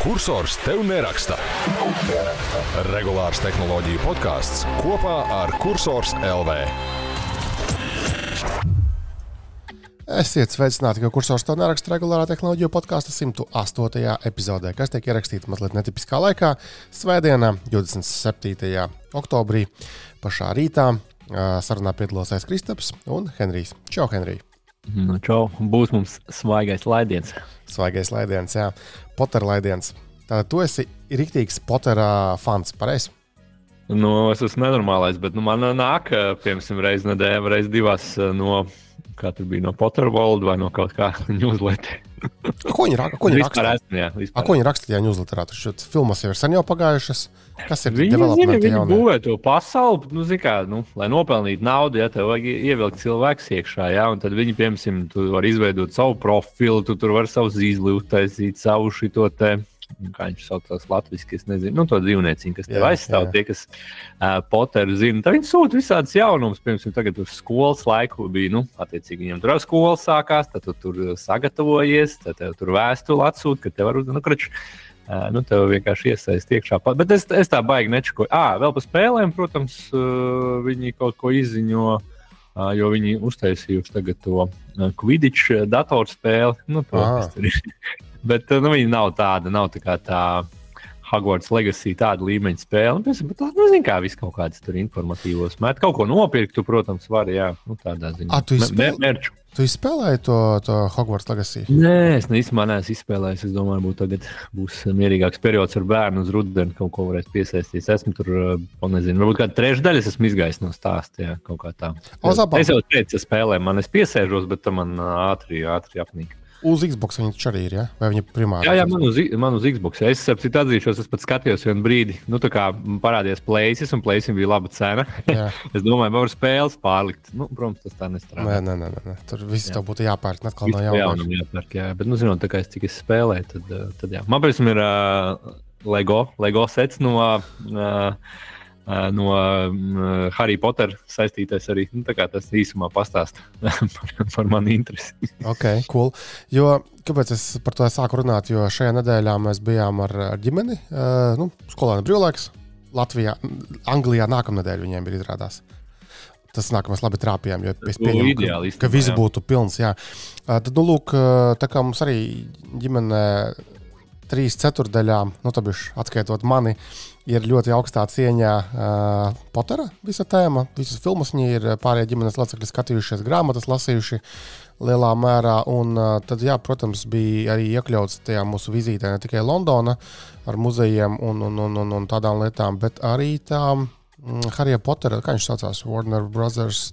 Kursors tev neraksta. Regulārs tehnoloģiju podkāsts kopā ar Kursors LV. Esiet sveicināti, ka Kursors tev neraksta regulārā tehnoloģiju podkāsta 108. epizodē, kas tiek ierakstīta mazliet netipiskā laikā, svētdienā, 27. oktobrī, pašā rītā. Sarunā piedalās Kristaps un Henrijs. Čau, Henrij! Nu, čau, būs mums svaigais laidiens. Svaigais laidiens, jā. Potter laidiens. Tātad tu esi riktīgs Pottera fans, pareizi? Nu, es esmu nenormālais, bet man nāk, piemēram, reiz nedēļā, reiz divās no, kā tur bija, no Potter World vai no kaut kā newsletter. Ko viņi raksta? Ko viņi raksta tajā newsletterā? Taču filmas jau ir sen jau pagājušas. Kas ir developmenti jaunie? Viņi būvē to pasauli, lai nopelnītu naudu, ja tev vajag ievilkt cilvēks iekšā, ja, un tad viņi, piemēram, tu vari izveidot savu profilu, tu tur vari savu zīzli uztaisīt, savu šito te, kā viņš saucās latviski, es nezinu, to dzīvnieciņu, kas tev aizstāv, tie, kas Potteru zina. Tad viņi sūta visādas jaunumus, piemēram, tagad uz skolas laiku bija, attiecīgi viņam tur skola sākās, tad tu tur sagatavojies, tad tev tur vēstuli atsūta, ka tev var, tev vienkārši iesaist iekšā. Bet es tā baigi nečakoju. Vēl par spēlēm, protams, viņi kaut ko izziņo, jo viņi uztaisījuši tagad to Quidditch datorspēli. Tas tur ir. Bet viņi nav tāda, nav tā Hogwarts Legacy tāda līmeņa spēle. Bet, zin kā, viss kaut kādas tur informatīvos mēt. Kaut ko nopirkt, tu, protams, vari, jā, tādā ziņā. Merču. Tu izspēlēji to Hogwarts Legacy? Nē, es neesmu izspēlējis. Es domāju, tagad būs mierīgāks periods ar bērnu uz rudeni, kaut ko varēs piesaisties. Esmu tur, nezinu, varbūt kādu trešdaļu esmu izgājis no stāsta, jā, kaut kā tā. Es jau teicu, ka spēlēm man es piesēžos, bet man ātri apnīk. Uz Xbox viņi taču arī ir, ja? Vai viņi primāri? Jā, man uz Xbox. Es atzīšos, es pat skatījos vienu brīdi. Tā kā parādījās Places, un Places bija laba cena. Es domāju, var spēles pārlikt. Protams, tas tā nestrādā. Nē. Tur viss tev būtu jāpērk atkal no jauna. Jāpērk, jā. Bet, zinot, tā kā cik es spēlēju, tad jā. Man, piemēram, ir Lego sets no Harry Potter saistītais arī. Tā kā tas īsumā pastāsta par mani interesi. Ok, cool. Jo, kāpēc es par to sāku runāt? Jo šajā nedēļā mēs bijām ar ģimeni. Skolēnu brīvlaiks Latvijā, Anglijā nākamnedēļ viņiem ir izrādās. Tas nāk, mēs labi trāpījām, jo es pieņemu, ka viss būtu pilns. Jā. Tad, lūk, tā kā mums arī ģimene 3/4, atskaitot mani, ir ļoti augstā cieņā Pottera visa tēma. Visas filmas viņi ir pārējie ģimenes locekļi skatījušies, grāmatas lasījuši lielā mērā. Un tad, jā, protams, bija arī iekļauts tajā mūsu vizītē ne tikai Londona ar muzejiem un tādām lietām, bet arī tā Harry Pottera, kā viņš saucās, Warner Brothers,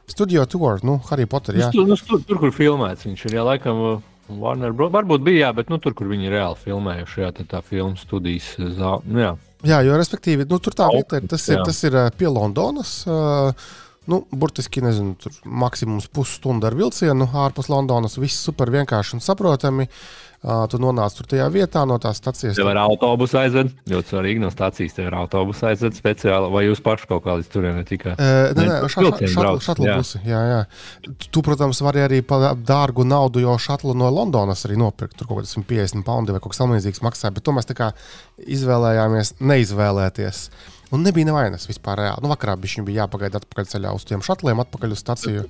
Studio Tour, Harry Potter, jā. Tur, kur filmēts viņš ir, jā, laikam... Warner, varbūt bija, jā, bet tur, kur viņi reāli filmējuši, jā, tā filmu studijas zāle, jā. Jā, jo, respektīvi, tur tā vieta ir, tas ir pie Londonas, burtiski, nezinu, tur maksimums pusstunda ar vilcienu ārpus Londonas, viss super vienkārši un saprotami. Tu nonāc tur tajā vietā no tās stacijas. Tev ar autobusu aizved, ļoti svarīgi no stacijas, tev ar autobusu aizved speciāli, vai jūs paši kaut kā līdz turien tikai? Šatlubusi, jā. Tu, protams, vari arī par dārgu naudu, jo šatlu no Londonas arī nopirkt, tur kaut kāds 150 paundi vai kaut kas samīdzīgs maksāja, bet to mēs tā kā izvēlējāmies neizvēlēties. Un nebija nevainas vispār reāli. Vakarā bišķiņ bija jāpagaida atpakaļ ceļā uz tiem šatliem, atpakaļ uz staciju.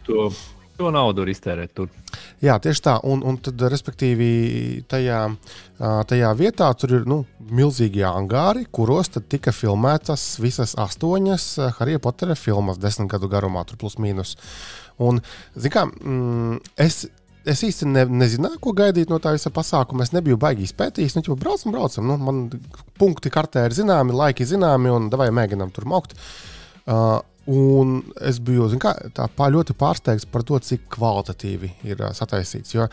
To naudu var iztērēt tur. Jā, tieši tā. Un tad, respektīvi, tajā vietā tur ir milzīgi angāri, kuros tad tika filmētas visas 8 Harry Pottera filmas 10 gadu garumā, tur plus mīnus. Un, zin kā, es īsti nezināju, ko gaidīt no tā visa pasākuma. Es nebiju baigi izpētījis. Braucam. Man punkti kartē ir zināmi, laiki zināmi, un davai mēģinām tur maukt. Un es biju ļoti pārsteigts par to, cik kvalitatīvi ir sataisīts. Jo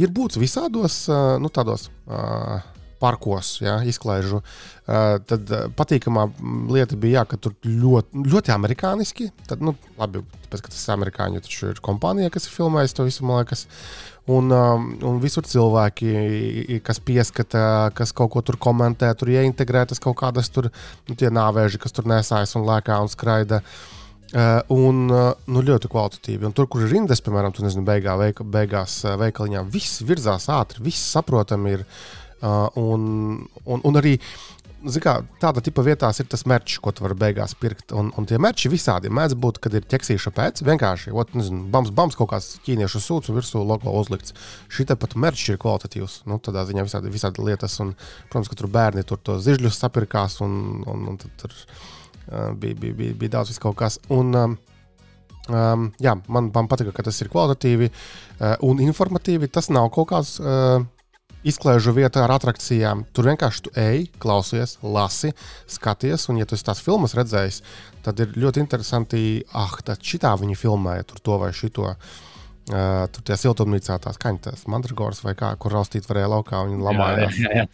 ir būts visādos tādos parkos, izklaižu. Tad patīkamā lieta bija, ka tur ļoti amerikāniski. Tad, labi, tāpēc, ka tas ir amerikāņu, taču ir kompānija, kas ir filmējusi to visu, man liekas. Un visur cilvēki, kas pieskata, kas kaut ko tur komentē, tur ieintegrētas kaut kādas tur, tie nāvēži, kas tur nesājas un lēkā un skraida. Ļoti kvalitatīvi. Un tur, kur ir rindas, piemēram, tu nezini, beigās veikaliņā, viss virzās ātri, viss saprotami ir. Un arī kā, tāda tipa vietās ir tas merčs, ko tu vari beigās pirkt. Un tie merči visādi mēdz būt, kad ir ķeksīša pēc, vienkārši, nezinu, bams, kaut kāds ķīniešu sūds un virsū logo uzlikts. Šī pat merčs ir kvalitatīvs. Tādā ziņā visādi lietas. Un, protams, ka tur bērni tur to zižļus sapirkās un tad tur bija daudz viss kaut kas. Man patika, ka tas ir kvalitatīvi un informatīvi. Tas nav kaut kāds izklaižu vieta ar atrakcijām. Tur vienkārši tu ej, klausies, lasi, skaties, un ja tu esi tās filmas redzējis, tad ir ļoti interesanti, tad šitā viņi filmēja tur to vai šito. Tur tie siltumnīcā tās kaņas, mandragors vai kā, kur raustīt varēja laukā un lamājās. Jā,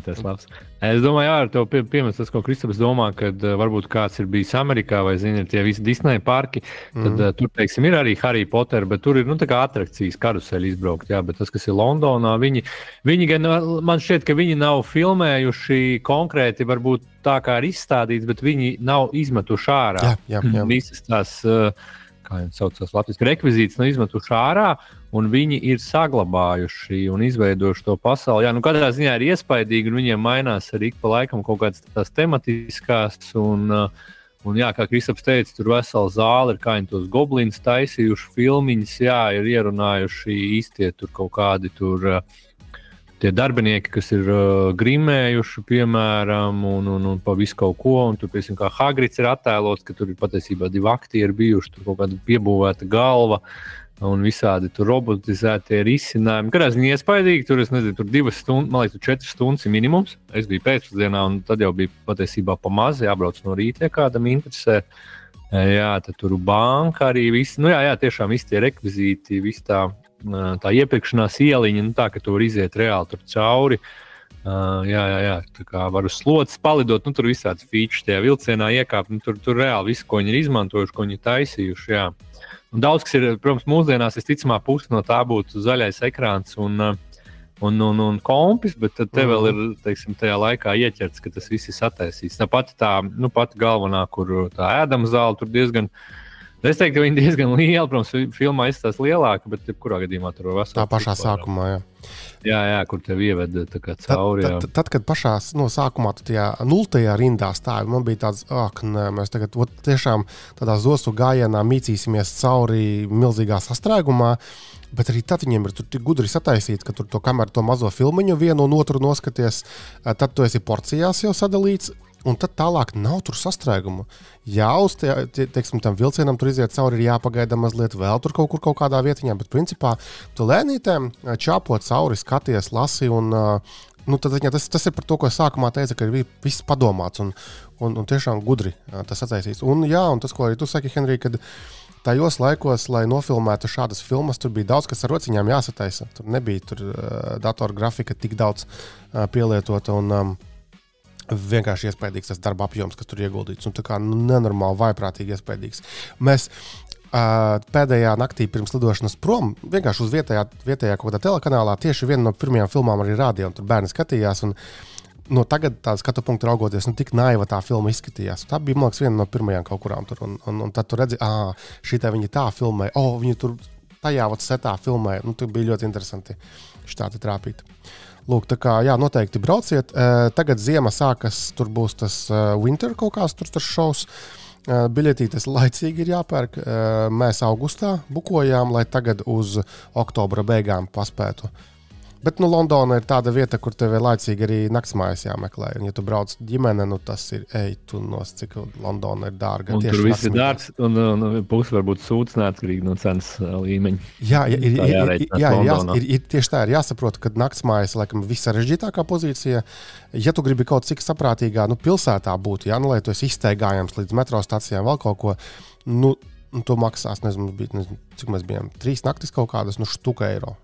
tas labs. Es domāju, ar to piemērs tas, ko Kristaps domā, kad varbūt kāds ir bijis Amerikā vai, zini, tie visi Disney parki, tad tur, teiksim, ir arī Harry Potter, bet tur ir, tā kā atrakcijas karuseļi izbraukt, jā, bet tas, kas ir Londonā, viņi gan, man šķiet, ka viņi nav filmējuši konkrēti, varbūt tā kā ir izstādīts, bet viņi nav izmetuši ārā. Jā. Visas tās kā jau saucās latviski, rekvizīts nav izmetuši ārā, un viņi ir saglabājuši un izveidojuši to pasauli. Jā, katrā ziņā ir iespaidīgi, un viņiem mainās arī pa laikam kaut kādas tās tematiskās, un jā, kā Kristaps teica, tur vesela zāle ir kā viņi tos goblins taisījuši filmiņas, jā, ir ierunājuši īstie tur kaut kādi tur tie darbinieki, kas ir grimējuši, piemēram, un pa visu kaut ko, un tur, piemēram, kā Hagrids ir attēlots, ka tur ir patiesībā 2 aktieri bijuši, tur kaut kāda piebūvēta galva, un visādi tur robotizētie risinājumi. Kādā ziņā iespaidīgi, tur, es nezinu, tur 2 stundas, man liekas, 4 stundas ir minimums. Es biju pēcpusdienā, un tad jau bija patiesībā pa maz, jābrauc no rīta, ja kādam interesē. Jā, tad tur banka arī viss, jā, tiešām visi tie rekvizīti, viss tā iepirkšanās ieliņa, tā, ka tu var iziet reāli tur cauri. Jā, tā kā var uz slotas palidot, tur visāds features tajā vilcienā iekāpt, tur reāli visu, ko viņi ir izmantojuši, ko viņi ir taisījuši, jā. Un daudz, kas ir, protams, mūsdienās, visticamāk, pusi no tā būtu zaļais ekrāns un kompis, bet tad te vēl ir, teiksim, tajā laikā ieķerts, ka tas viss ir sataisīts. Tāpat pati galvenā, kur tā ēdama zāle tur diezgan. Es teiktu, ka viņi diezgan liela, protams, filmā izstās lielāka, bet kurā gadījumā tur var tā pašā sākumā, jā. Jā, kur tev ieved tā kā cauri. Tad, kad pašā sākumā tajā 0. rindā stāvi, man bija tāds, mēs tagad tiešām tādā zosu gājienā mīcīsimies cauri milzīgā sastrēgumā, bet arī tad viņiem ir tur tik gudri sataisīts, ka tur to kameru, to mazo filmiņu vienu un otru noskaties, tad tu esi porcijās jau sadalīts, un tad tālāk nav tur sastrēgumu. Jā, uz teiksim, tam vilcienam tur iziet cauri, ir jāpagaida mazliet vēl tur kaut kādā vietiņā, bet principā tu lēnītēm čāpot cauri, skaties, lasi, un tad, tas ir par to, ko es sākumā teicu, ka ir viss padomāts un tiešām gudri tas atsaisīts. Un jā, un tas, ko arī tu saki, Henrij, kad tajos laikos, lai nofilmētu šādas filmas, tur bija daudz, kas ar rociņām jāsataisa. Tur nebija datorgrafika tik daudz pielietota un vienkārši iespaidīgs tas darba apjoms, kas tur ieguldīts. Un tā kā nenormāli vaiprātīgi iespaidīgs. Mēs pēdējā naktī pirms lidošanas prom, vienkārši uz vietējā kaut kādā telekanālā, tieši viena no pirmajām filmām arī rādīja, un tur bērni skatījās. Un tagad tādu skatu punktu raugoties, tik naiva tā filma izskatījās. Tā bija, man liekas, viena no pirmajām kaut kurām tur. Un tad tu redzi, šitā viņi tā filmē, viņi tur tajā setā filmē. Tur bija ļoti interesanti štāti trāpīt. Lūk, tā kā, jā, noteikti brauciet. Tagad ziema sākas, tur būs tas winter kaut kāds tur tas šovs. Biļetītes laicīgi ir jāpērk. Mēs augustā bukojām, lai tagad uz oktobra beigām paspētu. Bet Londona ir tāda vieta, kur tev ir laicīgi arī naktsmājas jāmeklē. Un, ja tu brauc ģimene, tas ir, tu nos, cik Londona ir dārga. Un tur viss ir dārgs, un pusi varbūt sūds neatkarīgi no cenas līmeņa. Jā, ir tieši tā, ir jāsaprot, ka naktsmājas laikam vissarežģītākā pozīcija. Ja tu gribi kaut cik saprātīgā pilsētā būt, lai tu esi izsteigājams līdz metro stacijām vēl kaut ko, to maksās, nezinu, cik mēs bijām, 3 naktis kaut kādas, €100.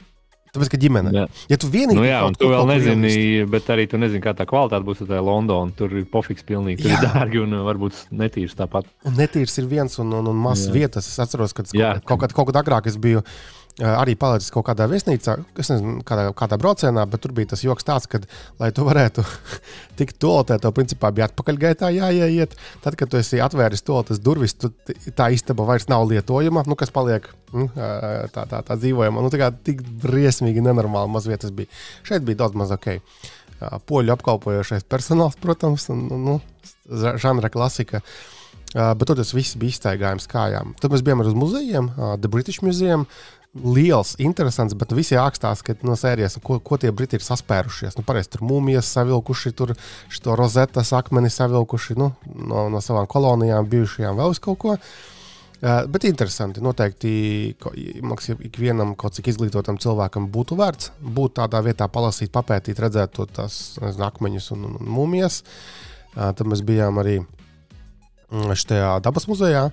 Tāpēc, ka ģimene. Jā. Ja tu vienīgi un tu vēl nezini, bet arī tu nezini, kā tā kvalitāte būs tajā Londonā. Tur ir pofiks pilnīgi, tur ir dārgi un varbūt netīrs tāpat. Un netīrs ir viens un mazs vietas. Es atceros, ka kaut kad agrāk es biju arī palicis kaut kādā viesnīcā, es nezinu, kādā braucienā, bet tur bija tas joks tāds, ka, lai tu varētu tikt toaletē, tev principā bija atpakaļgaitā jāieiet. Tad, kad tu esi atvēris toaletes durvis, tā istaba vairs nav lietojama, kas paliek tā dzīvojama. Tā kā tik briesmīgi nenormāli maz vietas bija. Šeit bija daudz maz ok. Poļu apkalpojošais personāls, protams, žanra klasika. Bet tur tas viss bija izstaigājums kājām. Tad mēs bijām arī uz muzejiem, The British Museum. Liels, interesants, bet visi ākstās, ka no sērijas, ko tie briti ir saspērušies. Pareizi, tur mūmijas savilkuši, tur šo rozetas akmeni savilkuši, no savām kolonijām bijušajām vēl uz kaut ko. Bet interesanti, noteikti ikvienam kaut cik izglītotam cilvēkam būtu vērts būt tādā vietā, palasīt, papētīt, redzēt to tās akmeņus un mūmijas. Tad mēs bijām arī šajā dabas muzejā.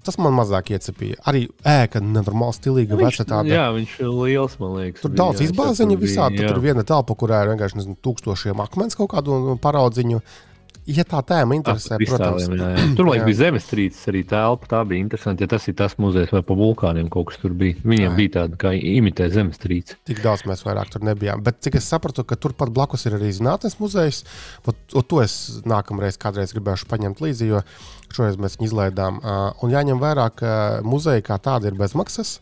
Tas man mazāk iecepīja. Arī ēka nenormāli stilīga, veca tāda. Jā, viņš ir liels, man liekas. Tur daudz izbāziņu visādi. Tur viena telpa, kurā ir vienkārši tūkstošiem akmens kaut kādu paraudziņu. Ja tā tēma interesē, protams. Tur, man liekas, bija zemestrīces arī telpa. Tā bija interesanti, ja tas ir tas muzejs vai pa vulkāniem kaut kas tur bija. Viņiem bija tāda, kā imitē zemestrīce. Tik daudz mēs vairāk tur nebijām. Bet cik es sapratu, ka turpat blakus ir arī zinātnes muzejs. To es nākamreiz kādreiz gribēšu paņemt līdzi, jo šoreiz mēs viņu izlaidām. Un jāņem vērā, ka muzeja kā tāda ir bez maksas.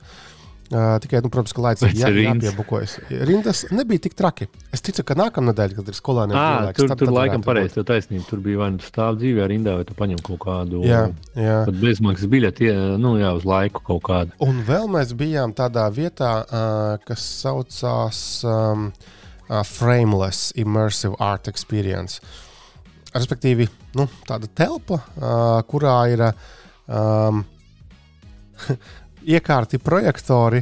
Tikai, protams, ka laicīgi jāpiebukojas. Rindas nebija tik traki. Es ticu, ka nākamnedēļ, kad ir skolēniem ielaiks. Tur laikam pareizi, tev taisnība. Tur bija vai tu stāv dzīvē rindā, vai tu paņem kaut kādu bezmaksas biļeti, uz laiku kaut kādu. Un vēl mēs bijām tādā vietā, kas saucās Frameless Immersive Art Experience. Respektīvi, tāda telpa, kurā ir iekārti projektori,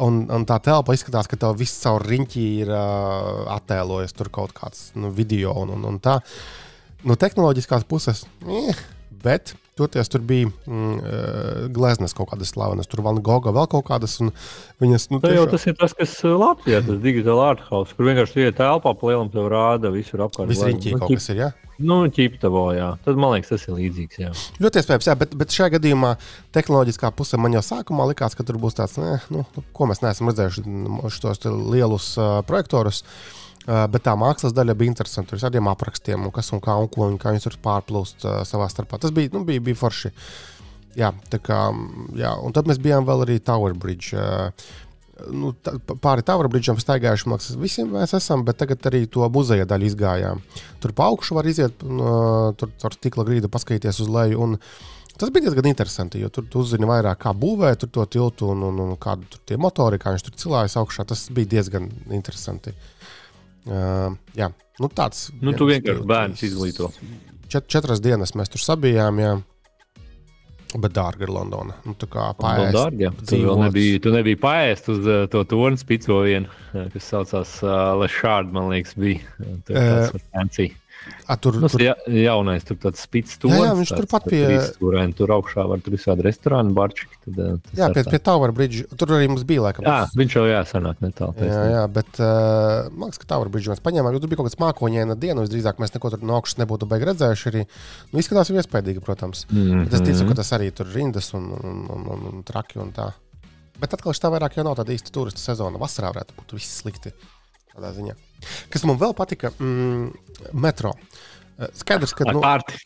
un tā telpa izskatās, ka tev viss caur riņķi ir attēlojies tur kaut kāds video un tā. No tehnoloģiskās puses, bet toties tur bija gleznas kaut kādas slavenas, tur Van Gogha vēl kaut kādas, un viņas, Tas ir tas, kas Latvijā, tas Digital Art House, kur vienkārši tie telpā pa lielam tev rāda visur apkārt. Viss riņķī kaut kas ir, jā? Ķiptavo, jā. Tad, man liekas, tas ir līdzīgs, jā. Ļoti iespējams, jā, bet šajā gadījumā tehnoloģiskā puse man jau sākumā likās, ka tur būs tāds, ko mēs neesam redzējuši šos lielus projektorus, bet tā mākslas daļa bija interesanta. Tur ir tādiem aprakstiem, un kas un kā, un ko, un kā viņus tur pārplūst savā starpā. Tas bija forši. Jā, tā kā, jā, un tad mēs bijām vēl arī Tower Bridge. Pāri Tower Bridge'am staigājuši, maksas visiem mēs esam, bet tagad arī to muzeja daļu izgājām. Tur pa augšu var iziet, tur ar stikla grīdu paskatīties uz leju, un tas bija diezgan interesanti, jo tur tu uzzini vairāk, kā būvē tur to tiltu, un kādu tur tie motori, kā viņš tur cilājas augšā. Tas bija diezgan interesanti. Jā, tāds. Tu vienkārši bērns izglīto. 4 dienas mēs tur sabijām, jā. Bet dārga ir Londona. Tā kā paēst. Dārga, tu nebija paēst uz to tornu spicovienu, kas saucās Le Shard, man liekas, bija. Tas var fancy. Tur jaunais, tur tāds spits torns. Jā, viņš tur pat pie... Tur augšā var tur visādi restorāni, barčiki. Jā, pie Tower Bridge. Tur arī mums bija, laikam. Jā, viņš jau jāsanāk netālu. Jā, bet man liekas, ka Tower Bridge mēs paņēmām, jo tur bija kaut kāds mākoņaina diena, visdrīzāk mēs neko tur no augšas nebūtu baigi redzējuši arī. Izskatās jau iespējīgi, protams. Bet es ticu, ka tas arī tur rindas un traki un tā. Bet atkal tā vairāk jau nav tāda īsta turistu sezona. Vasarā varētu būt viss slikti. Tādā ziņā. Kas man vēl patika, metro. Skaidrs, ka...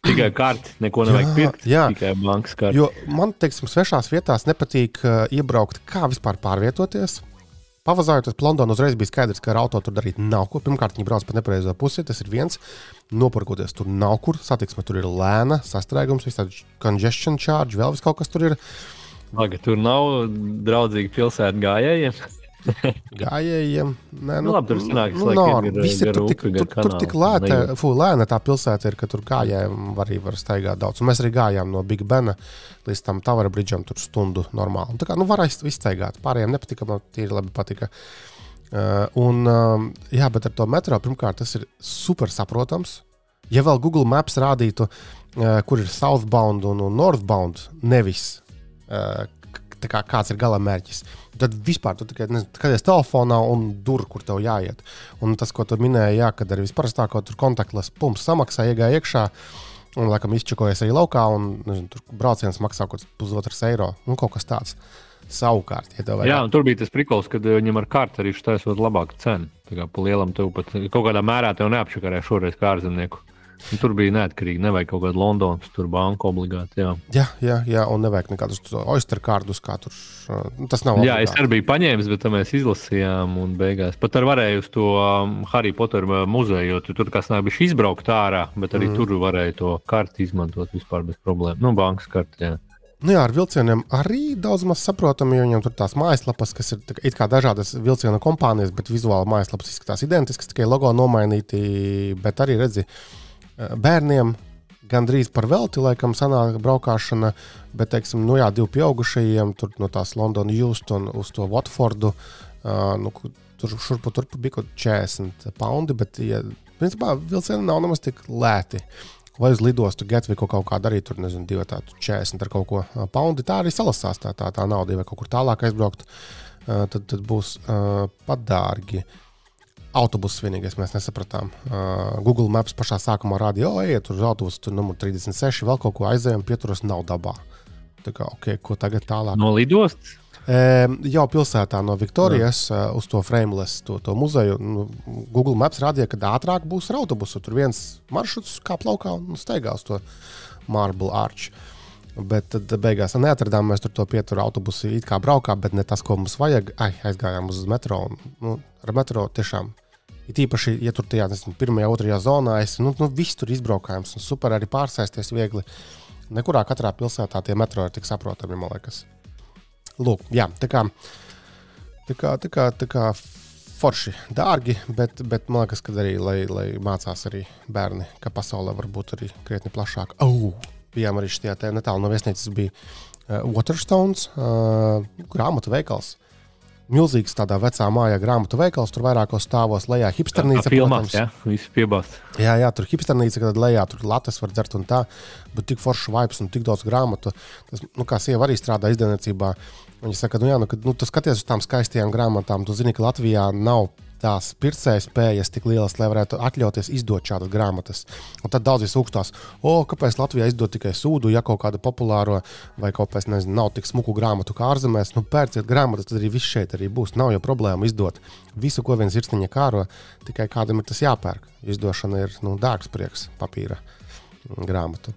Tikai karti, neko nevajag pirkt, tikai bankas karti. Jo man, teiksim, svešās vietās nepatīk iebraukt, kā vispār pārvietoties. Pavazājoties pa Londonu, uzreiz bija skaidrs, ka ar auto tur darīt nav ko. Pirmkārt, viņi brauc pa nepareizo pusi, tas ir viens. Noparkoties tur nav kur, satiksme tur ir lēna, sastrēgums, visādi congestion charge, vēl vis kaut kas tur ir. Tur nav draudzīgi pilsētu gājējiem. Gājējiem. Labi, tur sanāks, tur tik lēna tā pilsēta ir, ka tur gājējiem var staigāt daudz. Un mēs arī gājām no Big Bena līdz tam Tower Bridge'am tur stundu normāli. Un tā kā, var izstaigāt. Pārējiem nepatika, man tīri labi patika. Jā, bet ar to metro, pirmkārt, tas ir super saprotams. Ja vēl Google Maps rādītu, kur ir southbound un northbound, nevis kāds ir gala mērķis, tad vispār tu tikai skaties telefonā un dur, kur tev jāiet. Un tas, ko tu minēji, kad arī visparastāko tur kontaktless pumps samaksā, iegāja iekšā un, laikam, izčakojas arī laukā un tur brauciens maksā kaut kāds €1,5. Kaut kas tāds. Savukārt, ja tev Jā, un tur bija tas prikols, kad viņam ar kārtu arī štaisot labāku cenu. Tā kā pa lielam tev pat kaut kādā mērā tev neapšakarē šoreiz kā ārzemnieku. Un tur bija neatkarīgi, nevajag kaut kādu Londonas, tur banku obligāti, Jā, un nevajag nekādus oyster kārdus, kā tur, tas nav obligāti. Jā, es arī biju paņēmis, bet mēs izlasījām un beigās. Pat ar varēju uz to Harry Potter muzeju, jo tur kas nav bijuši izbraukt ārā, bet arī tur varēja to karti izmantot vispār bez problēmu. Nu, bankas karti, jā. Nu jā, ar vilcieniem arī daudz maz saprotami, jo viņam tur tās mājaslapas, kas ir it kā dažādas vilciena kompānijas, bet vizuāli mājaslapas izskatās identiskas, tikai logo nomainīti, bet arī redzi, bērniem gandrīz par velti, laikam, sanāk braukšana, bet, teiksim, nu jā, 2 pieaugušajiem, tur no tās London Euston uz to Watfordu, tur šurpu bija kaut 40 paundi, bet, ja, principā, vilcieni nav nemaz tik lēti. Vai uz lidostu Gatviku kaut kādu arī tur, nezinu, 40 ar kaut ko paundi, tā arī salasās tā nauda, vai kaut kur tālāk aizbraukt, tad būs pat dārgi. Autobuss vienīgais mēs nesapratām. Google Maps pašā sākumā rādīja, ejiet tur uz autobusu, tur numur 36, vēl kaut ko aizējām, pieturos nav dabā. Tā kā, ko tagad tālāk? No lidostas? Jau pilsētā no Viktorijas uz to Frameless, to muzeju. Google Maps rādīja, ka ātrāk būs ar autobusu. Tur viens maršruts kā plaukā un staigā uz to Marble Arch. Bet tad beigās neatradām, mēs tur to pieturu autobusu it kā braukā, bet ne tas, ko mums vajag. Aizgājām uz metro. Ar metro tiešām. It īpaši, ja tur tajā, nezinu, 1. 2. zonā esi, viss tur izbraukājums un super arī pārsēsties viegli. Nekurā katrā pilsētā tie metro ir tik saprotami, man liekas. Lūk, jā, tā kā forši dārgi, bet man liekas, ka arī, lai mācās arī bērni, ka pasaulē var būt arī krietni plašāk. Bijām arī šajā netālu no viesnīcas bija Waterstones, grāmatu veikals. Milzīgs tādā vecā mājā grāmatu veikals, tur vairākos stāvos lejā hipsternīca. Filmās, jā, visu piebāst. Jā, tur hipsternīca, kad lejā tur latas var dzert un tā, bet tik foršs vibes un tik daudz grāmatu. Tas, kā sieva arī strādā izdevniecībā, viņa saka, tu skaties uz tām skaistajām grāmatām, tu zini, ka Latvijā nav tās pircēja spējas tik lielas, lai varētu atļauties izdot šādas grāmatas. Un tad daudz izsūkstās, kāpēc Latvijā izdot tikai sūdu, ja kaut kādu populāro vai kāpēc, nezinu, nav tik smuku grāmatu kā ārzemēs, pērciet grāmatas, tad arī viss šeit arī būs. Nav jau problēma izdot visu, ko viens sirsniņa kāro, tikai kādam ir tas jāpērk. Izdošana ir, dārgs prieks papīra grāmatu.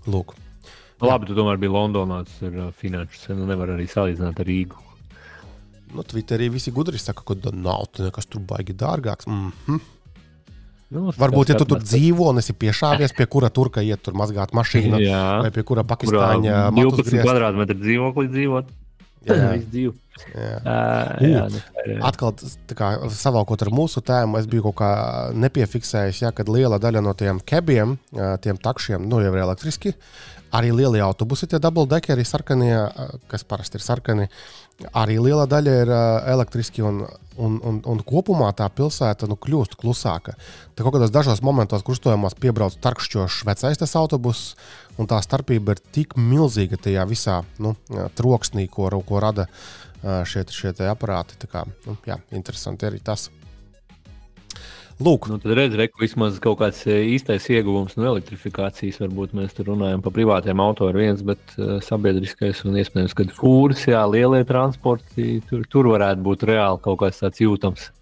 Lūk. Labi, tu tomēr biji Londonā, tas ir finanšu cenu, nevar arī salīdzināt ar Rīgu. Twitterī visi gudri saka, ka nav nekas tur baigi dārgāks. Varbūt, ja tu tur dzīvo un esi piešāvies, pie kura turka iet tur mazgāt mašīnu, vai pie kura Pakistāņa 12 kvadrātmetru dzīvoklī dzīvot. Atkal, savalkot ar mūsu tēmu, es biju kaut kā nepiefiksējis, kad liela daļa no tiem kebiem, tiem takšiem, jau ir elektriski. Arī lielie autobusi, tie double-deckeri sarkanie, kas parasti ir sarkani, arī liela daļa ir elektriski un kopumā tā pilsēta kļūst klusāka. Te kaut kādos dažos momentos krustojumos piebrauc tarkšķošs vecais tas autobuss, un tā starpība ir tik milzīga tajā visā troksnī, ko rada šie aparāti. Tā kā, interesanti arī tas. Lūk. Tad redz, vismaz kaut kāds īstais ieguvums no elektrifikācijas. Varbūt mēs tur runājam par privātiem auto ar viens, bet sabiedriskais un iespējams, kad fūras, lielie transporti, tur varētu būt reāli kaut kāds tāds jūtams.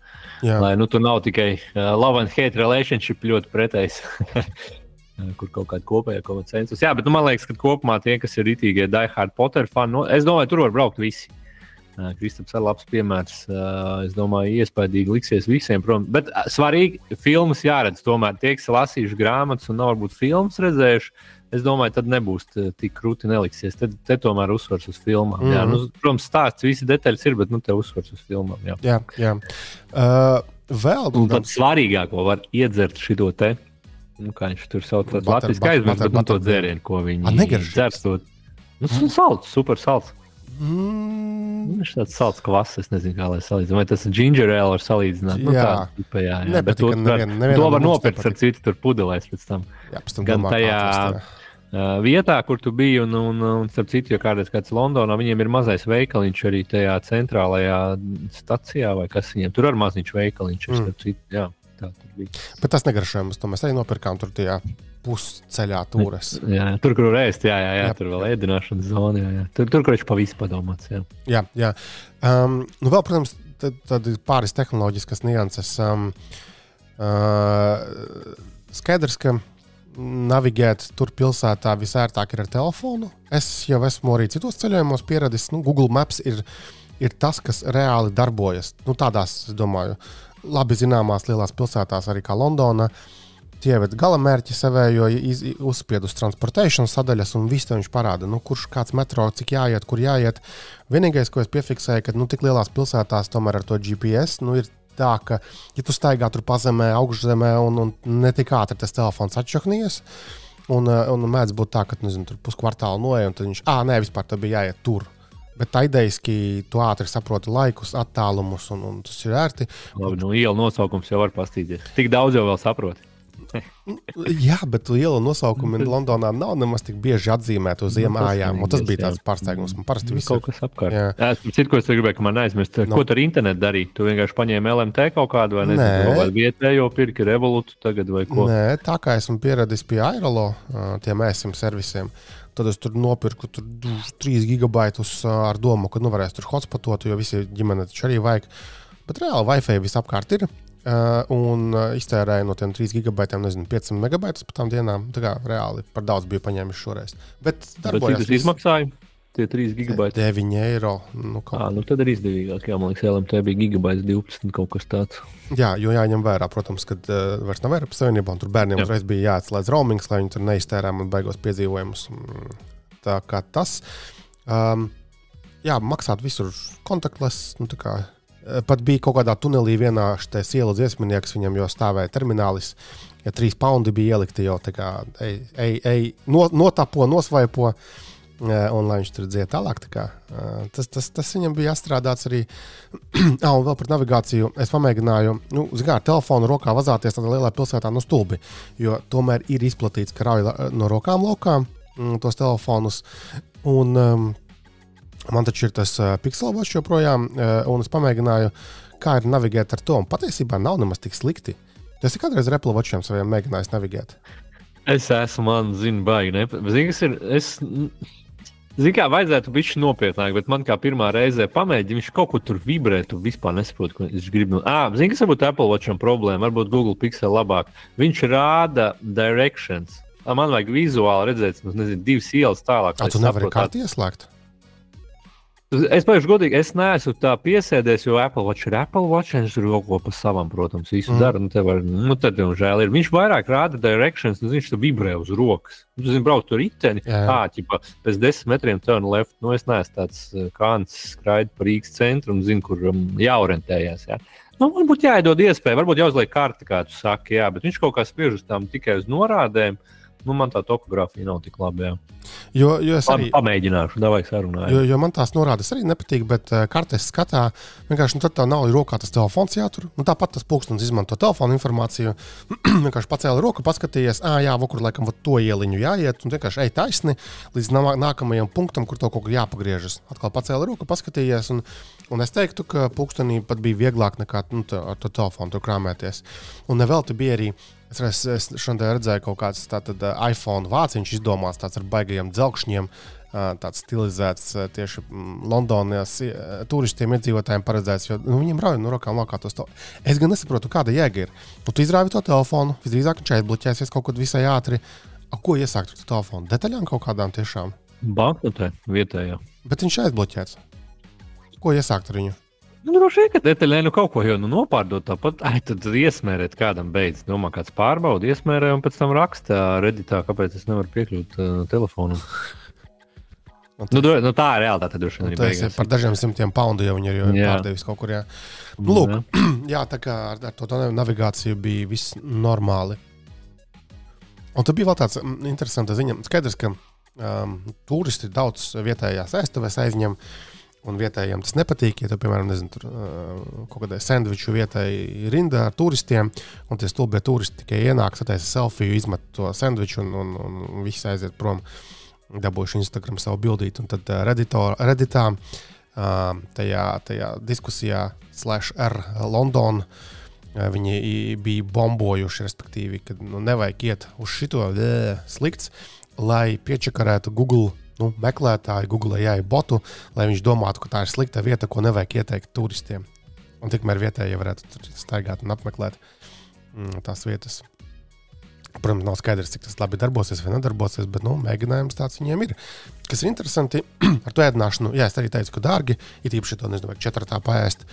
Jā. Lai tur nav tikai love and hate relationship ļoti pretējs, kur kaut kāda kopējā konsensus. Jā, bet man liekas, ka kopumā tie, kas ir ritīgie Die Hard Potter fani, es domāju, tur var braukt visi. Kristaps ir labs piemērs. Es domāju, iespaidīgi liksies visiem. Bet svarīgi, filmas jāredz. Tomēr tie, kas lasījuši grāmatas un nav varbūt filmas redzējuši, es domāju, tad nebūs tik krūti neliksies. Te tomēr uzsvars uz filmām. Jā, protams, stāsts, visi detaļas ir, bet te uzsvars uz filmām. Jā. Vēl un tad svarīgāko var iedzert šito te, kā viņš tur sauc, latviski aizmirst, bet to dzērienu, ko viņi dzerstot. Salds, super salds. Viņš tāds salds kvass, es nezinu, kā lai salīdzinu. Vai tas ir ginger ale var salīdzināt? Jā. Bet to var nopirkt ar citu tur pudelēs pēc tam. Gan tajā vietā, kur tu biji, un starp citu, ja kādreiz kāds Londonā, viņiem ir mazais veikaliņš arī tajā centrālajā stacijā, vai kas viņiem. Tur ar maziņš veikaliņš ir starp citu, jā. Tā tur bija. Bet tas negaršoja mums, to mēs arī nopirkām tur tajā pusceļā turas. Jā, tur, kur ēst, jā, tur vēl ēdināšanas zona, jā. Tur, kur viņš pa visu padomāts, jā. Jā. Nu vēl, protams, tad ir pāris tehnoloģiskas nianses. Skaidrs, ka navigēt tur pilsētā visērtāk ir ar telefonu. Es jau esmu arī citos ceļojumos pieradis. Google Maps ir tas, kas reāli darbojas. Tādās, es domāju, labi zināmās lielās pilsētās, arī kā Londona. Tie ved galamērķi savējo, uzspied uz transportation sadaļas, un viss viņš parāda, kurš kāds metro, cik jāiet, kur jāiet. Vienīgais, ko es piefiksēju, ka tik lielās pilsētās tomēr ar to GPS, ir tā, ka, ja tu staigā tur pazemē, augšzemē, un ne tik ātri tas telefons atšaknījies, un mēdz būt tā, ka, tur puskvartālu noej, un tad viņš, vispār tā bija jāiet tur. Bet tā idejiski tu ātri saproti laikus, attālumus, un tas ir ērti. Labi, iela nosaukums jau var pastīties. Tik daudz jau vēl saproti. Jā, bet ielu nosaukumi Londonā nav nemaz tik bieži atzīmēti uz iemājām. Tas bija tāds pārsteigums. Man parasti viss kaut kas apkārt. Es citu, ko es gribēju, ka man aizmirst. Ko tu ar internetu darīji? Tu vienkārši paņēmi LMT kaut kādu vai nezinu, vai vietējo pirki Revolutu tagad vai ko? Nē, tā kā esmu pieradis pie Airolo, tiem ESIM servisiem, tad es tur nopirku 3 gigabaitus ar domu, ka varēs tur hotspotot, jo visi ģimene taču arī vajag. Bet reāli Wi-Fi visapkārt ir. Un iztērēju no tiem 3 gigabaitiem, 500 megabaitus par tām dienām. Tā kā reāli par daudz biju paņēmis šoreiz. Bet cik tas izmaksāja? Tie 3 gigabaiti? 9 eiro. Tad ir izdevīgāk. Jā, man liekas, LMT bija gigabaits 12 kaut kas tāds. Jā, jo jāņem vērā, protams, kad vairs nav Eiropas Savienībā, un tur bērniem uzreiz bija jāatslēdz roamings, lai viņi tur neiztērē man baigos piedzīvojumus. Tā kā tas. Maksāt visur kontaktless, pat bija kaut kādā tunelī vienā šitais ielu dziesminieks, viņam jau stāvēja terminālis, ja 3 paundi bija ielikti jau tā kā notapo, nosvaipo, un lai viņš tur dzied tālāk. Tā kā, tas viņam bija jāstrādāts arī. Un vēl par navigāciju es pamēģināju, ar telefonu rokā vazāties tādā lielā pilsētā stulbi, jo tomēr ir izplatīts, ka rauj no rokām laukām tos telefonus, un man taču ir tas Pixel Watch joprojām, un es pamēģināju, kā ir navigēt ar to. Un patiesībā nav nemaz tik slikti. Tu esi kādreiz ar Apple Watchiem saviem mēģinājis navigēt? Es esmu, baigi. Zini, kā vajadzētu bišķi nopietnāk, bet man kā pirmā reize pamēģina, viņš kaut ko tur vibrē, tu vispār nesaproti, ko viņš grib. Zini, kas varbūt Apple Watcham problēma, varbūt Google Pixel labāk. Viņš rāda directions. Man vajag vizuāli redzēt, 2 ielas tālāk. Tu nevari kārti ieslēgt? Es pašu godīgi, es neesmu tā piesēdies, jo Apple Watch ir Apple Watch, viņš tur kaut ko pa savam, protams, visu dara. Tad jau žēl ir. Viņš vairāk rāda directions, viņš tur vibrē uz rokas. Tu zini, brauc tur riteni, pēc 10 metriem turn left. Es neesmu tāds kāns skraida pa Rīgas centru un zinu, kur jāorientējās. Jā. Varbūt jāiedod iespēju, varbūt jāuzliek karti, kā tu saki, bet viņš kaut kā spiež uz tām tikai uz norādēm. Man tā topogrāfija nav tik laba. Jo es arī pamēģināšu, davai sarunāju. Jo man tās norādes arī nepatīk, bet kartes skatā vienkārši tad tā nav rokā tas telefons jātur. Tāpat tas pulkstenis izmanto telefonu informāciju. Vienkārši pacēla roku, paskatījies, kur laikam to ieliņu jāiet, un vienkārši ej taisni līdz nākamajam punktam, kur to kaut kā jāpagriežas. Atkal pacēla roku, paskatījies, un es teiktu, ka pulkstenī pat bija vieglāk nekā ar to telefonu tur krāmēties. Un nevelti bija arī. Es šodien redzēju kaut kāds iPhone vāciņš izdomāts tāds ar baigajiem dzelkšņiem, tāds stilizēts tieši Londonas turistiem iedzīvotājiem paredzēts, jo viņiem rauj no rokām laukā tos to. Es gan nesaprotu, kāda jēga ir. Tu izrāvi to telefonu, visdrīzāk viņš aizbloķēsies kaut kad visai ātri. Ko iesākt ar to telefonu? Detaļām kaut kādām tiešām? Banknotē vietējā. Bet viņš aizbloķēts. Ko iesākt ar viņu? Droši vien, ka detaļai kaut ko jau nopārdot tāpat, tad iesmērēt kādam beidz. Domā, kāds pārbauda, iesmērē un pēc tam raksta Redditā, kāpēc es nevaru piekļūt telefonu. Tā ir realitāte, droši vien arī beigās. Par dažiem simtiem poundu jau viņi ir pārdevis kaut kur, jā. Lūk, tā kā ar to navigāciju bija viss normāli. Un tad bija vēl tāds interesanta ziņa. Skaidrs, ka turisti daudz vietējās ēstuvēs aizņem, un vietējiem tas nepatīk, ja tu, piemēram, tur kaut kādai sandviču vietai rinda ar turistiem, un tie stulbie turisti tikai ienāk, sataisa selfiju, izmet to sandviču, un visi aiziet prom, dabūjuši Instagram savu bildīti, un tad Redditā tajā diskusijā /r London viņi bija bombojuši, respektīvi, ka nevajag iet uz šito slikts, lai piečakarētu Google meklētāju, Google AI botu, lai viņš domātu, ka tā ir slikta vieta, ko nevajag ieteikt turistiem. Un tikmēr vietēji varētu tur staigāt un apmeklēt tās vietas. Protams, nav skaidrs, cik tas labi darbosies vai nedarbosies, bet mēģinājums tāds viņiem ir. Kas ir interesanti ar to ēdināšanu, jā, es arī teicu, ka dārgi, it īpaši to, nezinu, vajag 4 paēst,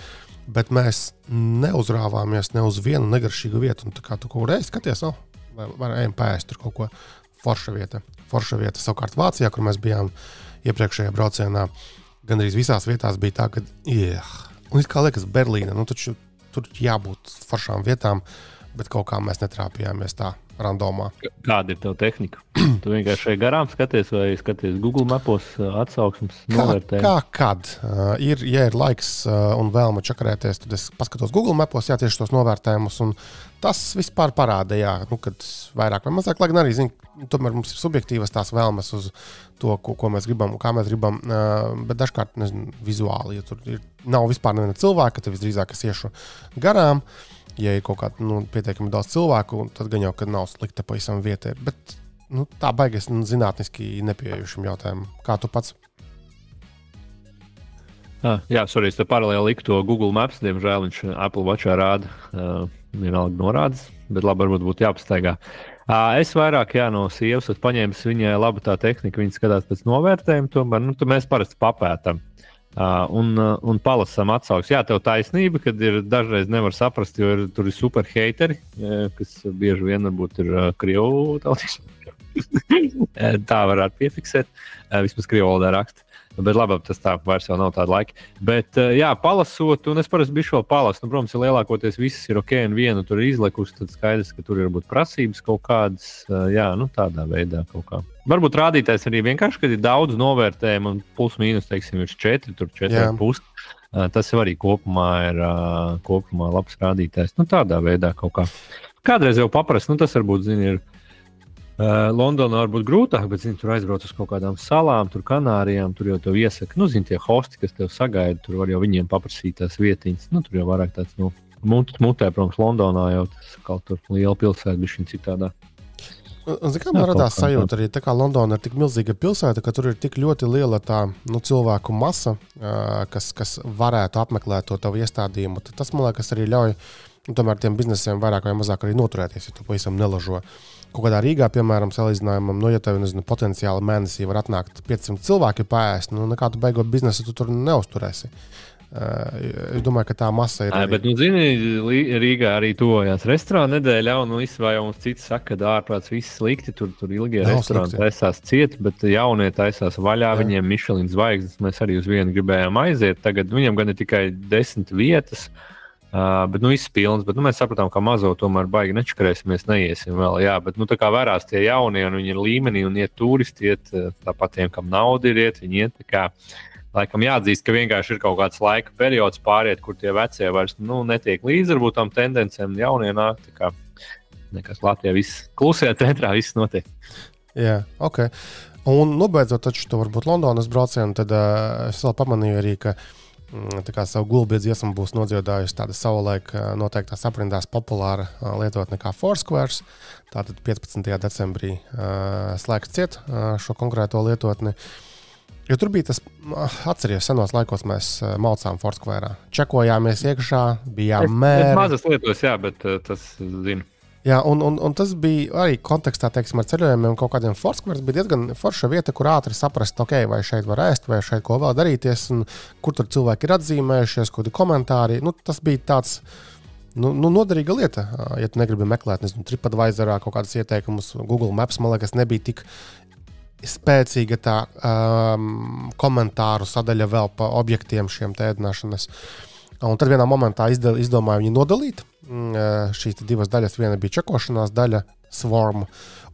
bet mēs neuzrāvāmies ne uz vienu negaršīgu vietu. Un tā kā tu kaut reiz skaties, vai ejam paēst tur kaut ko forša vieta. Forša vieta savukārt Vācijā, kur mēs bijām iepriekšējā braucienā, gandrīz visās vietās bija tā, ka, un it kā liekas Berlīna, taču tur jābūt foršām vietām, bet kaut kā mēs netrāpījāmies tā randomā. Kāda ir tava tehnika? Tu vienkārši garām skaties vai skaties Google mapos atsauksmes novērtējumu? Kad ja ir laiks un vēlme čakarēties, tad es paskatos Google mapos, tieši tos novērtējumus, un tas vispār parāda, kad vairāk vai mazāk, lai gan arī, tomēr mums ir subjektīvas tās vēlmes uz to, ko mēs gribam un kā mēs gribam, bet dažkārt, vizuāli, ja tur nav vispār neviena cilvēka, tad visdrīzāk es iešu garām. Ja ir kaut kāda pietiekami daudz cilvēku, tad gan jau, kad nav slikta pavisam vieta. Bet tā baigas zinātniski nepieejušam jautājumam. Kā tu pats? Jā, es te paralēli liku to Google Maps, diemžēl viņš Apple Watchā rāda, vienalga norādes, bet labi, varbūt būtu jāpastaigā. Es vairāk, no sievas paņēmis viņai laba tā tehnika, viņa skatās pēc novērtējumu, tomēr, tad mēs parasti papētam. Un palasām atsauksmes. Jā, tev taisnība, kad ir dažreiz nevar saprast, jo tur ir super heiteri, kas bieži vien varbūt ir krievu tautieši. Tā varētu piefiksēt, vismaz krievu valodā raksta. Bet labi, tas tā vairs jau nav tāda laika. Bet jā, palasot, un es parasti bišķi vēl palasu. Protams, ja lielākoties visas ir ok un vienu tur ir izlekusi, tad skaidrs, ka tur ir būt prasības kaut kādas, tādā veidā kaut kā. Varbūt rādītājs arī vienkārši, kad ir daudz novērtējumu un plus mīnus, teiksim, ir 4, tur 4,5. Tas jau arī kopumā ir labs rādītājs. Tādā veidā kaut kā. Kādreiz jau paprast, tas varbūt, ir Londonā varbūt grūtāk, bet, tur aizbrauc uz kaut kādām salām, tur Kanārijām, tur jau tev iesaka, tie hosti, kas tev sagaida, tur var jau viņiem paprasīt tās vietiņas. Tur jau vairāk tāds, mutē, protams, Londonā jau tas kaut tur liela pilsēta, bišķiņ citādā. Man radās sajūta arī, tā kā Londona ir tik milzīga pilsēta, ka tur ir tik ļoti liela tā, cilvēku masa, kas varētu apmeklēt to tavu iestādījumu. Tas, man liekas, arī ļauj, tomēr tiem biznesiem vairāk vai mazāk arī noturēties, ja tu pavisam nelažo. Kaut kādā Rīgā, piemēram, salīdzinājumam, ja tev, potenciāli mēnesī var atnākt 500 cilvēki paēst, nekādu beigot biznesu tu tur neuzturēsi. Es domāju, ka tā masa ir. Bet, Rīgā arī tuvojās restorāna nedēļa, un īstenībā jau mums cits saka, ka ārprāts viss slikti, tur ilgie restorāni taisās ciet, bet jaunie taisās vaļā, viņiem Michelin zvaigznes, mēs arī uz vienu gribējām aiziet. Tagad viņam gan ir tikai 10 vietas. Bet viss pilns, bet mēs sapratām, ka mazo tomēr baigi nečakarēsimies, neiesim vēl, bet tā kā vērās tie jaunie, un viņi ir līmenī, un iet turisti, iet tāpat tiem, kam nauda ir iet, viņi iet, tā kā laikam jāatzīst, ka vienkārši ir kaut kāds laika periods pāriet, kur tie vecie vairs, netiek līdz varbūt tam tendencēm, jaunie nāk, tā kā nekas Latvijā viss klusajā centrā, viss notiek. Jā, ok. Un nobeidzot taču to varbūt Londonas braucienu, tad es vēl pamanīju arī, ka tā kā savu gulbiedz iesmu būs nodziedājusi tāda savulaik noteiktās aprindās populāra lietotne kā Foursquare. Tātad 15. decembrī slēgs ciet šo konkrēto lietotni. Jo tur bija tas, atceries, senos laikos mēs maucām Foursquare. Čekojāmies iekšā, bijām mēri. Es mazas lietos, bet tas zinu. Jā, un tas bija arī kontekstā, teiksim, ar ceļojumiem un kaut kādiem Foursquare bija diezgan forša vieta, kur ātri saprast, vai šeit var ēst, vai šeit ko vēl darīties, un kur tur cilvēki ir atzīmējušies, kādi komentāri. Tas bija tāds, noderīga lieta. Ja tu negribi meklēt, TripAdvisorā kaut kādas ieteikumus, Google Maps, man liekas, nebija tik spēcīga tā komentāru sadaļa vēl pa objektiem šiem ēdināšanas. Un tad vienā momentā izdomāju viņu nodalīt. Šīs divas daļas, viena bija čekošanās daļa, Swarm,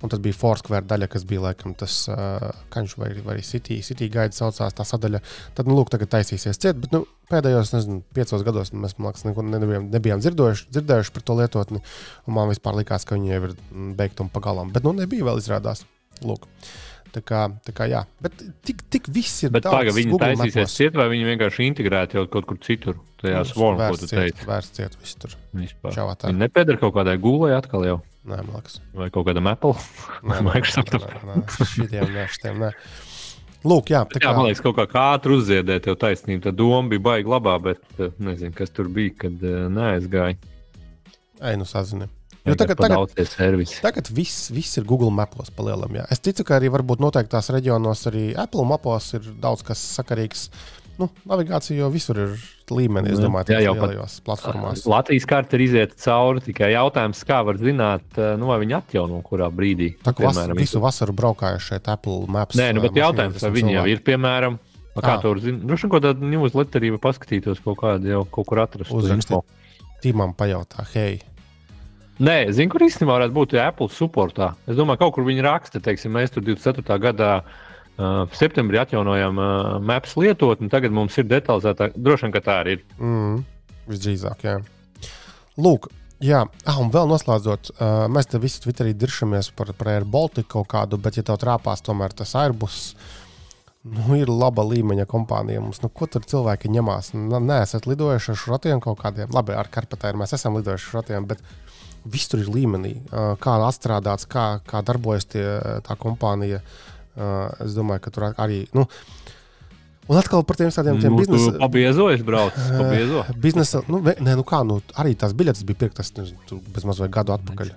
un tad bija Foursquare daļa, kas bija laikam tas kaņš vai City Guide saucās tā sadaļa. Tad, tagad taisīsies ciet, bet, pēdējos, 5 gados mēs, man liekas, neko nebijām dzirdējuši par to lietotni, un man vispār likās, ka viņi jau ir beigti un pagalām. Bet, nebija vēl izrādās. Lūk. Tā kā jā. Bet tik viss ir Bet daudz. Tagad viņi taisīsies ciet, vai viņi vienkārši integrēti jau kaut kur citur? Tajā Swarm, ko tu teici. Vērts ciet viss tur. Viņi nepiedara kaut kādai Google atkal jau? Nē, man liekas. Vai kaut kādam Apple? Microsoft? Šitiem, nē. Lūk, jā. Jā, man liekas, kaut kā ātri uzziedēt tev taisnību. Tā doma bija baigi labā, bet nezinu, kas tur bija, kad neaizgāja. Ej, sazini. Jo tagad viss ir Google Mapos palielam. Jā. Es ticu, ka arī varbūt noteiktās reģionos arī Apple Mapos ir daudz kas sakarīgs. Navigācija jau visur ir līmenī, es domāju, tās lielajos platformās. Latvijas karte ir iziet cauri, tikai jautājums, kā var zināt, vai viņi atjauno kurā brīdī. Tā kā visu vasaru braukājuši šeit Apple Maps. Nē, bet jautājums, vai viņi jau ir, piemēram, kā to var zināt? Droši vien, ko tāda newsletterība paskatītos kaut kādu jau kaut kur atrast. Uzrakstīt Timam pajautā, hei. Nē, zinu, kur īstenībā varētu būt Apple supportā. Es domāju, kaut kur viņi raksta, teiksim, mēs tur 24. gadā septembrī atjaunojām Maps lietotni, tagad mums ir detalizētāk. Droši vien, ka tā arī ir. Visdrīzāk, jā. Lūk, jā, un vēl noslēdzot, mēs te visi Twitterī diršamies par Air Baltica kaut kādu, bet ja tev trāpās tomēr tas Airbus, ir laba līmeņa kompānija mums. Ko tur cilvēki ņemās? Nē, esat lidojuši ar šratiem kaut kādiem. Labi, ar Karpatēru mēs esam lidojuši ar šratiem, bet viss tur ir līmenī. Kā atstrādāts, kā darbojas tā kompānija. Es domāju, ka tur arī... Un atkal par tiem tādiem biznesa... Tu pabiezojies, pabiezo? Biznesa... arī tās biļetes bija pirktas bez maz vai gadu atpakaļ.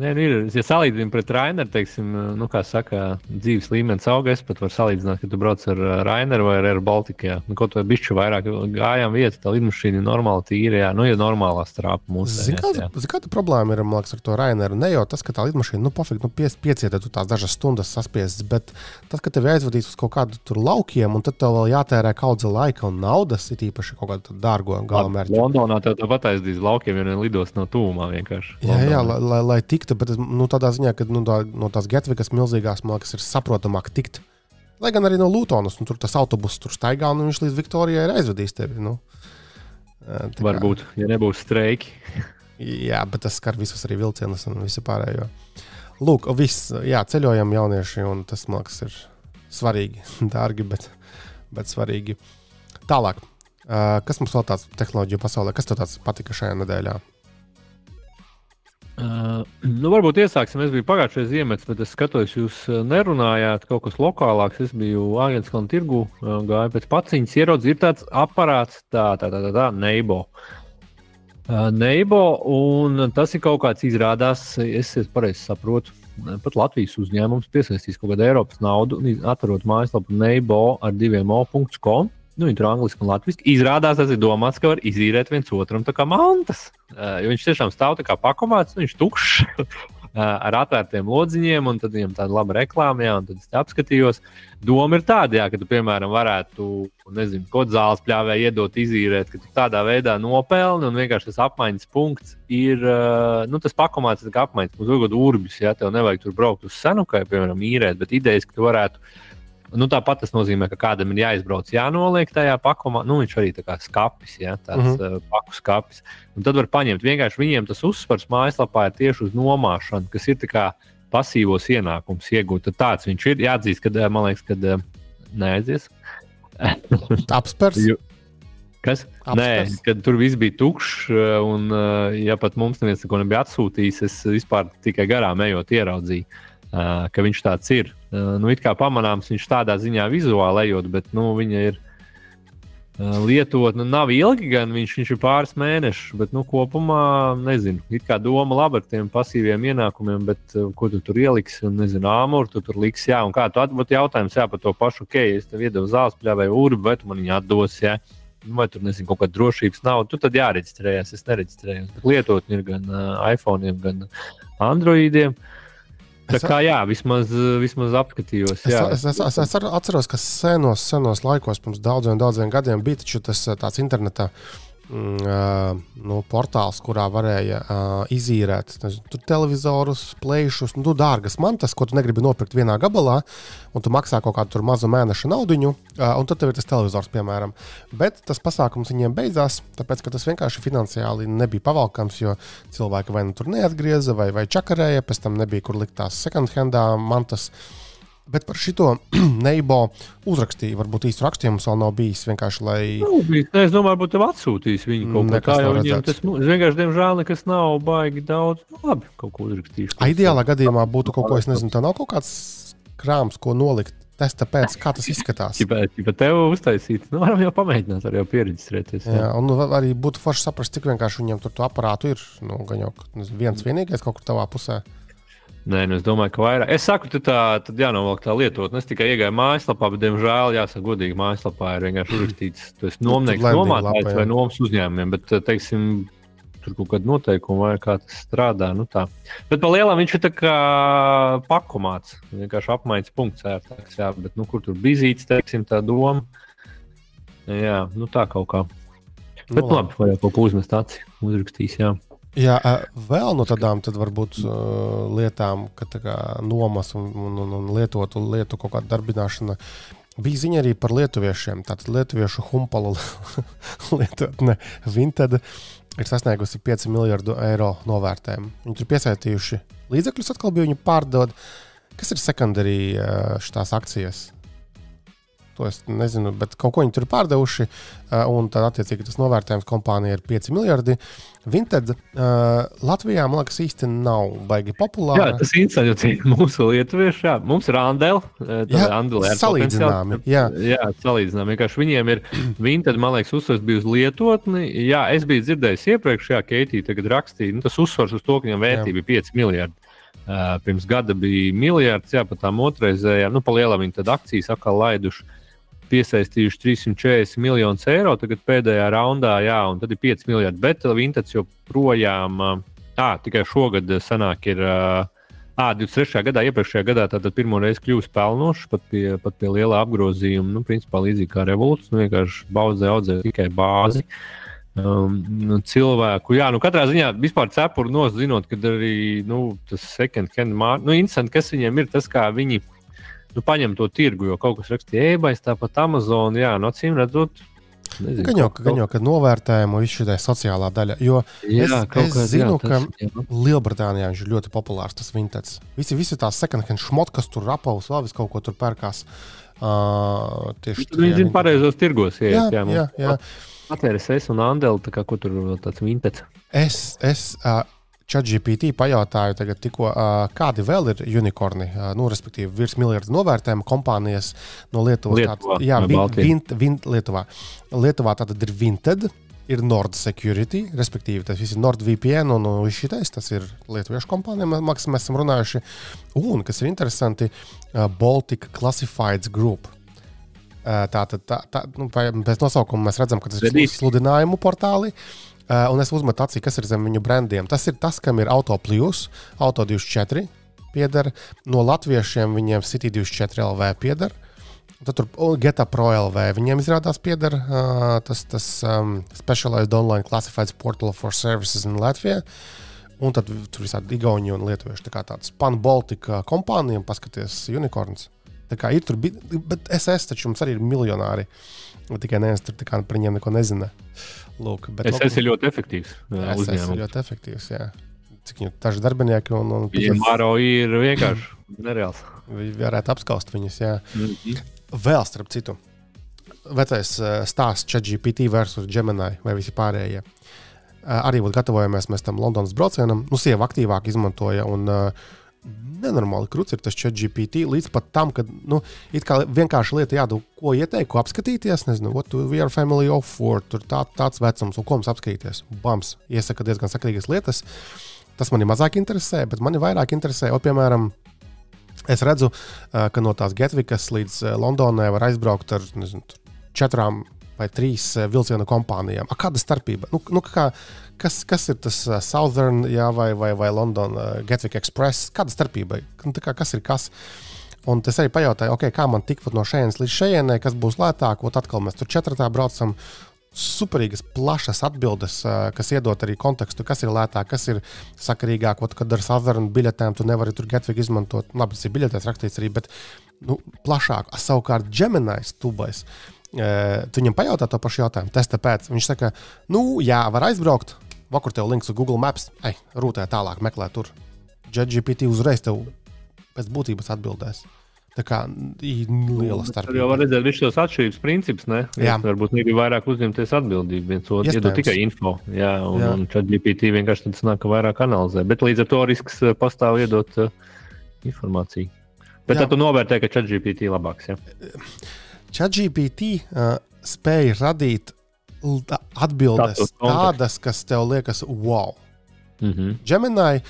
Nē, ja salīdzinām pret Raineru, teiksim, kā saka, dzīves līmenis auga, es pat varu salīdzināt, ka tu brauc ar Raineru vai ar Air Baltica. Kaut vai bišķi vairāk gājām vietas, tā lidmašīna ir normāli tīra, ja normālā strāpa mūsu. Zini, kāda problēma ir, man liekas, ar to Raineru? Ne jau tas, ka tā lidmašīna, piecietē tu tās dažas stundas saspiestas, bet tas, ka tevi aizvadīs uz kaut kādu tur laukiem, un tad tev vēl jātērē kaudze laika un naudas, ir īpaši kaut kādu dārgo galamērķi. Londonā tev tāpat aizdīs laukiem, jo lidos no tūmā vienkārši. Jā, lai tiktu, bet tādā ziņā, ka no tās Getvikas milzīgās, man liekas, ir saprotamāk tikt. Lai gan arī no Lutonas, tur tas autobus tur staigā, un viņš līdz Viktorijai ir aizvedīs tevi. Varbūt, ja nebūs streiki. Jā, bet tas skar visus arī vilcienus un visu pārējo. Lūk, ceļojam jaunieši, un tas, man liekas, ir svarīgi, dārgi, bet svarīgi. Tālāk, kas mums vēl tāds tehnoloģiju pasaulē, kas tev tāds patika šajā nedēļā? Varbūt iesāksim. Es biju pagājušajā ziemets, bet es skatos, jūs nerunājāt kaut kas lokālāks. Es biju Āgenskalna tirgu, gāju pēc paciņas, ieraudzīju, ir tāds aparāts, Neibo. Neibo, un tas ir kaut kāds izrādās, es pareizi saprotu, pat Latvijas uzņēmums piesaistīs kaut kādu Eiropas naudu, atverot mājaslapu Neibo ar 2mo.com. Viņi tur angliski un latviski. Izrādās, tas ir domāts, ka var izīrēt viens otram tā kā mantas. Jo viņš tiešām stāv tā kā pakomāts, viņš tukšs ar atvērtiem lodziņiem, un tad viņam tāda laba reklāma, un tad es te apskatījos. Doma ir tāda, ka tu, piemēram, varētu, kaut zāles pļāvē iedot izīrēt, ka tu tādā veidā nopelni, un vienkārši tas apmaiņas punkts ir, tas pakomāts ir kā apmaiņas punkts, varbūt urbis, tev nevajag tur braukt uz Senukai, piemēram, īrēt, bet idejas, ka tu varētu. Tāpat tas nozīmē, ka kādam ir jāizbrauc, jānoliek tajā pakomā. Viņš arī tā kā skapis, tāds paku skapis. Un tad var paņemt. Vienkārši viņiem tas uzsvars mājaslapā ir tieši uz nomāšanu, kas ir tā kā pasīvos ienākums iegūt. Tad tāds viņš ir. Jāatzīst, ka, man liekas, kad neaizies. Apspers? Kas? Apspers. Nē, kad tur viss bija tukšs, un ja pat mums neviens neko nebija atsūtījis, es vispār tikai garām ejot ieraudzīju, ka viņš tāds ir. It kā pamanāms, viņš tādā ziņā vizuāli ejot, bet viņa ir lietot, nav ilgi, gan viņš ir pāris mēnešus, bet kopumā, nezinu, it kā doma laba ar tiem pasīviem ienākumiem, bet ko tu tur ieliksi, un āmuru tu tur liksi, un kā tu atbūt jautājums, par to pašu, es tev iedevu zāles pļāvai urbi, vai tu man viņu atdos, vai tur, nezinu, kaut kāda drošības nauda, tu tad jāreģistrējas, es nereģistrējos, bet lietotni ir gan iPhone'iem, gan Androidiem. Tā kā vismaz apskatījos. Es atceros, ka senos laikos, pirms daudziem gadiem, bija taču tas tāds internetā portāls, kurā varēja izīrēt tur televizorus, plēšus, dārgas mantas, ko tu negribi nopirkt vienā gabalā, un tu maksā kaut kādu tur mazu mēneša naudiņu, un tad tev ir tas televizors, piemēram. Bet tas pasākums viņiem beidzās, tāpēc, ka tas vienkārši finansiāli nebija pavalkams, jo cilvēki vai tur neatgrieza, vai čakarēja, pēc tam nebija, kur likt tās second-handā mantas. Bet par šito Neibo uzrakstīju, varbūt īstu rakstījums vēl nav bijis vienkārši, lai... Es domāju, varbūt tev atsūtīs viņu kaut ko tā, jo viņiem tas, vienkārši, diemžēl, nekas nav baigi daudz. Labi, kaut ko uzrakstīšu. Ideālā gadījumā būtu kaut ko, es nezinu, tā nav kaut kāds krāms, ko nolikt testa pēc, kā tas izskatās. Ja tev uztaisīt, varam jau pamēģināt, arī jau pieregistrēties. Jā, un arī būtu forši saprast, cik vienkārši viņiem tur to aparātu ir. Gan jau viens vienīgais kaut kur tavā pusē. Nē, es domāju, ka vairāk. Es saku, tad jānovelk tā lietotne. Es tikai iegāju mājaslapā, bet, diemžēl, jāsaka godīgi, mājaslapā ir vienkārši uzrakstīts, tu esi nomnieks nomātājs vai nomas uzņēmumiem, bet, teiksim, tur kaut kāda noteikuma vai kā tas strādā, tā. Bet pa lielām viņš ir tā kā pakomāts, vienkārši apmaiņas punkts ērtāks, jā, bet, kur tur bizīts, teiksim, tā doma. Jā, tā kaut kā. Bet, labi, vajag kaut ko uzmest aci, uzrakstīs, jā. Jā, vēl no tādām tad varbūt lietām, ka tā kā nomas un lietotu lietu kaut kāda darbināšana. Bija ziņa arī par lietuviešiem. Tātad lietuviešu humpala lietotne Vinted ir sasniegusi 5 miljardu eiro novērtējumu. Viņi tur piesaistījuši līdzekļus, atkal bija viņu pārdod. Kas ir secondary šitās akcijas? To es nezinu, bet kaut ko viņi tur pārdevuši, un tad attiecīgi tas novērtējums kompānija ir 5 miljardi. Vinted Latvijā, man liekas, īsti nav baigi populāra. Jā, tas interesanti, jo mūsu lietuvieši, jā, mums ir Andel. Salīdzināmi. Jā, salīdzināmi. Vienkārši viņiem ir Vinted, man liekas, uzsvars bija uz lietotni. Jā, es biju dzirdējis iepriekš, jā, Keitija tagad rakstīja, tas uzsvars uz to, ka viņam vērtība ir 5 miljardi. Pirms gada bija miljards, jā, pa tām otrreizējām, pa lielām viņi tad akcijas atkal laiduši. Piesaistījuši 340 miljonus eiro, tagad pēdējā raundā, jā, un tad ir 5 miljardi, bet Vinted joprojām, tikai šogad sanāk ir, 23. gadā, iepriekšējā gadā, tātad pirmo reizi kļūst pelnošs, pat pie liela apgrozījuma, principā līdzīgi kā Revolūts, vienkārši audzē tikai bāzi. Cilvēku, jā, katrā ziņā vispār cepuru zinot, kad arī, tas second hand interesanti, kas viņiem ir tas, kā viņi paņem to tirgu, jo kaut kas rakstīja eBay, tāpat Amazon, jā, acīm redzot. Gan jau, kad novērtējumu visu šī sociālā daļa, jo es zinu, ka Lielbritānijā viņš ir ļoti populārs, tas Vinted. Visi tās second hand šmotkas tur rapavus, vēl vis kaut ko tur pērkās. Viņi zina pareizos tirgos, jā. Atvēris es un Andeli, tā kā ko tur tāds Vinted. Es ChatGPT pajautāju tagad tikko, kādi vēl ir unikorni, respektīvi virs miljardu novērtējuma kompānijas no Lietuvas. Lietuvā. Lietuvā tātad ir Vinted, ir Nord Security, respektīvi tas viss ir NordVPN un šitais, tas ir lietuviešu kompānija, mēs esam runājuši. Un, kas ir interesanti, Baltic Classifieds Group. Pēc nosaukuma mēs redzam, ka tas ir sludinājumu portāli. Un es uzmetu acī, kas ir zem viņu brandiem. Tas ir tas, kam ir Auto Plus, Auto 24 pieder. No latviešiem viņiem City 24 LV pieder. Tad tur Geta Pro LV viņiem izrādās pieder. Tas Specialized Online Classifieds Portal for Services in Latvia. Un tad tur visādi Igauni un lietuvieši. Tā kā tāds Pan Baltica kompānijam, paskaties, unicorns. Tā kā ir tur, bet SS taču mums arī ir miljonāri. Tikai neviens tur par viņiem neko nezina. Lūk, SS ir ļoti efektīvs. SS ir ļoti efektīvs, jā. Cik viņu taši darbinieki un viņiem Maro ir vienkārši nereāls. Viņi varētu apskaust viņus, jā. Vēl starp citu, vecais stāsts ChatGPT versus Gemini vai visi pārējie. Arī gatavojamies mēs tam Londonas braucienam. Sieva aktīvāk izmantoja un nenormāli krūts ir tas ChatGPT līdz pat tam, kad, it kā vienkārši lieta jādod, ko ieteikt, ko apskatīties, nezinu, what we are family of for, tur tāds vecums, un ko mums apskatīties. Bams, iesaka diezgan sakarīgas lietas. Tas mani mazāk interesē, bet mani vairāk interesē, piemēram, es redzu, ka no tās Gatvikas līdz Londonai var aizbraukt ar, nezinu, 4 vai 3 vilcienu kompānijām. Kāda starpība? Kas ir tas Southern, jā, vai London Gatwick Express? Kāda starpība? Kas ir kas? Un tas arī pajautāja, kā man tikt no šejienes līdz šejienei, kas būs lētāk, atkal mēs tur 4 braucam. Superīgas, plašas atbildes, kas iedot arī kontekstu, kas ir lētāk, kas ir sakarīgāk, kad ar Southern biļetēm tu nevari tur Gatwick izmantot. Labi, tas ir biļetēs rakstīts arī, bet plašāk. Savukārt Gemini stulbais. Tu viņam pajautā to pašu jautājumu, testa pēc. Viņš saka, jā, var aizbraukt, vakur tev links uz Google Maps, rūtē tālāk meklē tur. ChatGPT uzreiz tev pēc būtības atbildēs. Tā kā liela starpība. Tur jau var redzēt visus tos atšķirības principus, ne? Jā. Varbūt negrib vairāk uzņemties atbildību viens otru, iedod tikai info. Jā, un ChatGPT vienkārši tad sanāk, ka vairāk analizē. Bet līdz ar to risks pastāv iedot informāciju. Bet tad tu novērtē, ka ChatGPT labāks, jā? ChatGPT spēja radīt atbildes tādas, kas tev liekas wow. Gemini,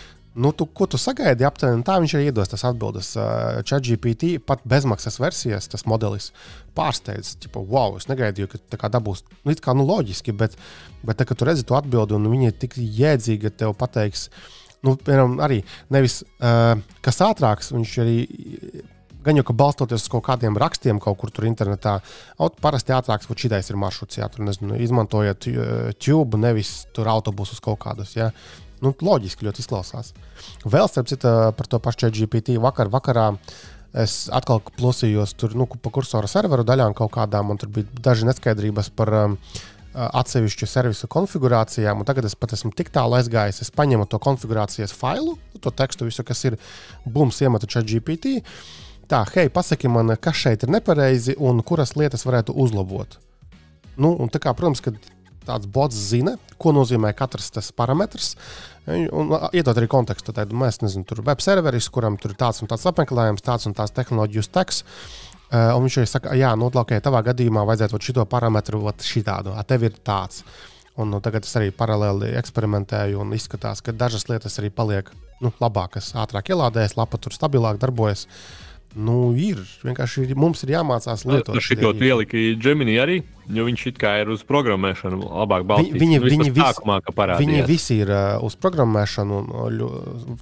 ko tu sagaidi aptuveni, tā viņš arī iedos tas atbildes. ChatGPT pat bezmaksas versijas, tas modelis pārsteidz, wow, es negaidīju, ka tā kā dabūs, it kā loģiski, bet tā, kad tu redzi to atbildi un viņi ir tik jēdzīgi, tev pateiks, piemēram, arī nevis kas ātrāks, viņš arī gan jau, ka balstoties uz kaut kādiem rakstiem kaut kur tur internetā, parasti ātrāks, šitais ir maršruts, jā, tur, nezinu, izmantojot tube, nevis tur autobusus kaut kādus, jā. Loģiski ļoti izklausās. Vēl starp citu par to pašu ChatGPT vakarā es atkal plusījos tur, pa kursora serveru daļām kaut kādām, un tur bija daži neskaidrības par atsevišķu servisu konfigurācijām, un tagad es pat esmu tik tālu aizgājis, es paņemu to konfigurācijas failu, to tekstu visu, kas ir bums iemetu ChatGPT. Tā, hei, pasaki man, kas šeit ir nepareizi un kuras lietas varētu uzlabot. Un tā kā, protams, ka tāds bots zina, ko nozīmē katrs tas parametrs, un iedot arī kontekstu. Tad mēs, nezinu, tur web serveris, kuram tur ir tāds un tāds apmeklējums, tāds un tāds tehnoloģiju steks, un viņš arī saka, jā, tavā gadījumā vajadzētu šito parametru šitādu, tev ir tāds. Un tagad es arī paralēli eksperimentēju un izskatās, ka dažas lietas arī paliek labākas, ātrāk ielādējas, lapa tur stabilāk darbojas. Vienkārši mums ir jāmācās lietot. Ar šito ielika Gemini arī, jo viņš it kā ir uz programmēšanu labāk balstīts. Viņi visi ir uz programmēšanu.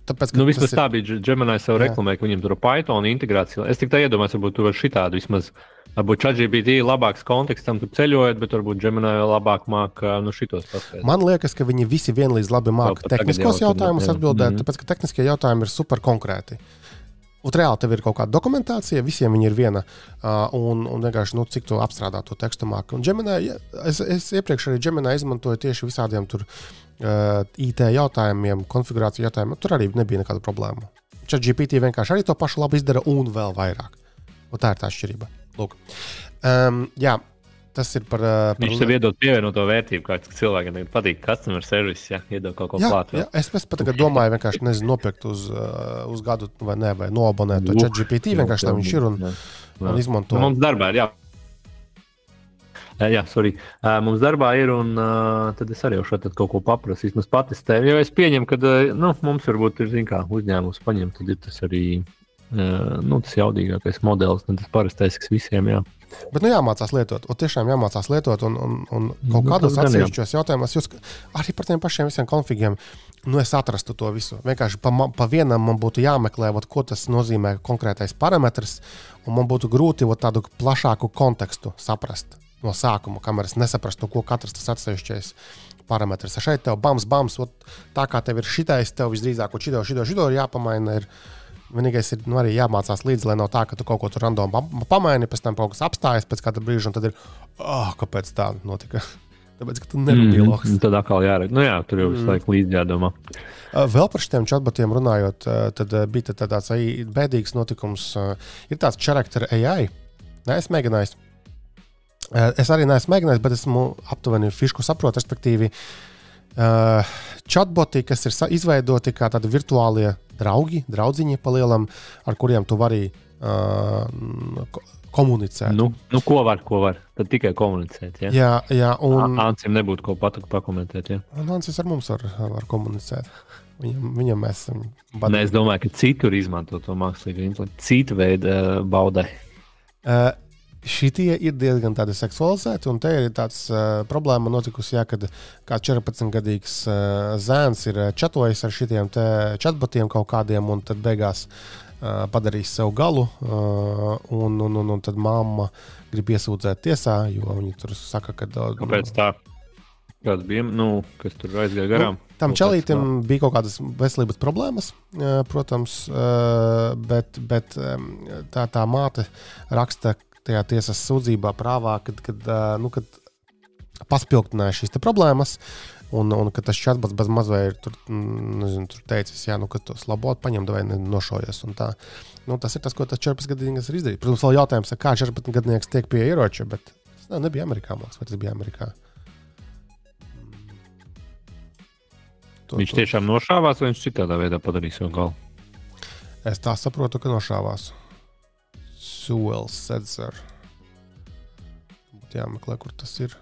Tāpēc, vismaz tā bija Gemini savu reklamē, ka viņiem tur ir Python integrācija. Es tik tā iedomājos, varbūt tu vari šitādu vismaz. Varbūt ChatGPT labāks kontekstam tu ceļojot, bet varbūt Gemini labāk māk šitos paspēt. Man liekas, ka viņi visi vienlīdz labi māk tehniskos jautājumus atbildēt, tāpēc, ka tehniskie jautājumi ir super konkrēti. Un reāli tev ir kaut kāda dokumentācija, visiem viņi ir viena, un vienkārši, cik tu apstrādā to tekstu māki. Un Gemini, es iepriekš arī Gemini izmantoju tieši visādiem tur IT jautājumiem, konfigurāciju jautājumiem, tur arī nebija nekāda problēma. ChatGPT vienkārši arī to pašu labi izdara un vēl vairāk. Un tā ir tā atšķirība. Lūk. Jā. Tas ir par viņš tev iedod pievienoto vērtību, kāds cilvēkiem patīk customer service, ja iedod kaut ko klāt. Jā, es pat tagad domāju, vienkārši nopirkt uz gadu vai noabonēt to ChatGPT, vienkārši tā viņš ir un izmanto. Mums darbā ir, mums darbā ir, un tad es arī jau šeit kaut ko paprasu, vismaz patestēju, jo es pieņemu, ka mums varbūt ir, uzņēmums paņem, tad ir tas arī, tas jaudīgākais modelis, un tas parastais, kas visiem, jā. Bet jāmācās lietot, un tiešām jāmācās lietot, un kaut kādos atsevišķos jautājumos, jūs arī par tiem pašiem visiem konfigiem, es atrastu to visu. Vienkārši pa vienam man būtu jāmeklē, ko tas nozīmē konkrētais parametrs, un man būtu grūti tādu plašāku kontekstu saprast no sākuma, kamēr es nesaprastu, ko katrs tas atsevišķais parametrs. Šeit tev bams, tā kā tev ir šitais, tev visdrīzāk, šito ir jāpamaina, vienīgais ir arī jāmācās līdzi, lai nav tā, ka tu kaut ko tur random pamaini, pēc tam kaut kas apstājas pēc kāda brīža, un tad ir, kāpēc tā notika? Tāpēc, ka tu nebija loks. Tad atkal jāredz. Tur jau visu laiku līdzi jādomā. Vēl par šitiem chatbotiem runājot, tad bija tāds bēdīgs notikums. Ir tāds Character AI. Es mēģināju. Es arī neesmu mēģinājis, bet esmu aptuveni fišku saprotu, respektīvi chatboti, kas ir izveidoti kā tādi virtuālie draudziņi palielam, ar kuriem tu vari komunicēt. Ko var? Tad tikai komunicēt, ja? Jā, un Ansim nebūtu ko pakomentēt, ja? Un Ansis ar mums var komunicēt. Viņam mēs esam badīgi. Es domāju, ka citur izmanto to mākslīgo intelektu, citu veidu baudai. Šitie ir diezgan tādi seksualizēti, un te ir tāds problēma notikusi, kad kā 14-gadīgs zēns ir čatojis ar šitiem te chatbotiem kaut kādiem, un tad beigās padarīs sev galu, un tad mamma grib iesūdzēt tiesā, jo viņi tur saka, ka... Kāpēc tā? Kāds bija, kas tur aizgāja garām? Tam čalītim bija kaut kādas veselības problēmas, protams, bet tā māte raksta tajā tiesas sūdzībā prāvā, kad paspilgtināja šīs te problēmas, un ka tas chatbots bez mazvai ir tur teicis, jā, ka tos labot paņem, vai nošojies, un tā. Tas ir tas, ko tas 14-gadīgais ir izdarījis. Protams, vēl jautājums, kā 14-gadnieks tiek pie ieroča, bet tas nebija Amerikā, vai tas bija Amerikā? Viņš tiešām nošāvās, vai viņš citādā veidā padarīs savu galu? Es tā saprotu, ka nošāvās. Sewell Setzer. Jāmeklē, kur tas ir.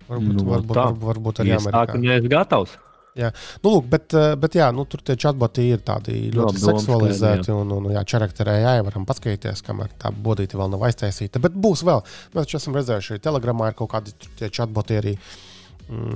Varbūt arī Amerikā. Iestāku neesi gatavs. Jā, lūk, bet jā, tur tie chatboti ir tādi ļoti seksualizēti un charakter AI varam paskatīties, kamēr tā bodīte vēl nav aiztaisīta, bet būs vēl. Mēs taču esam redzējuši, arī Telegramā ir kaut kādi tie chatboti arī,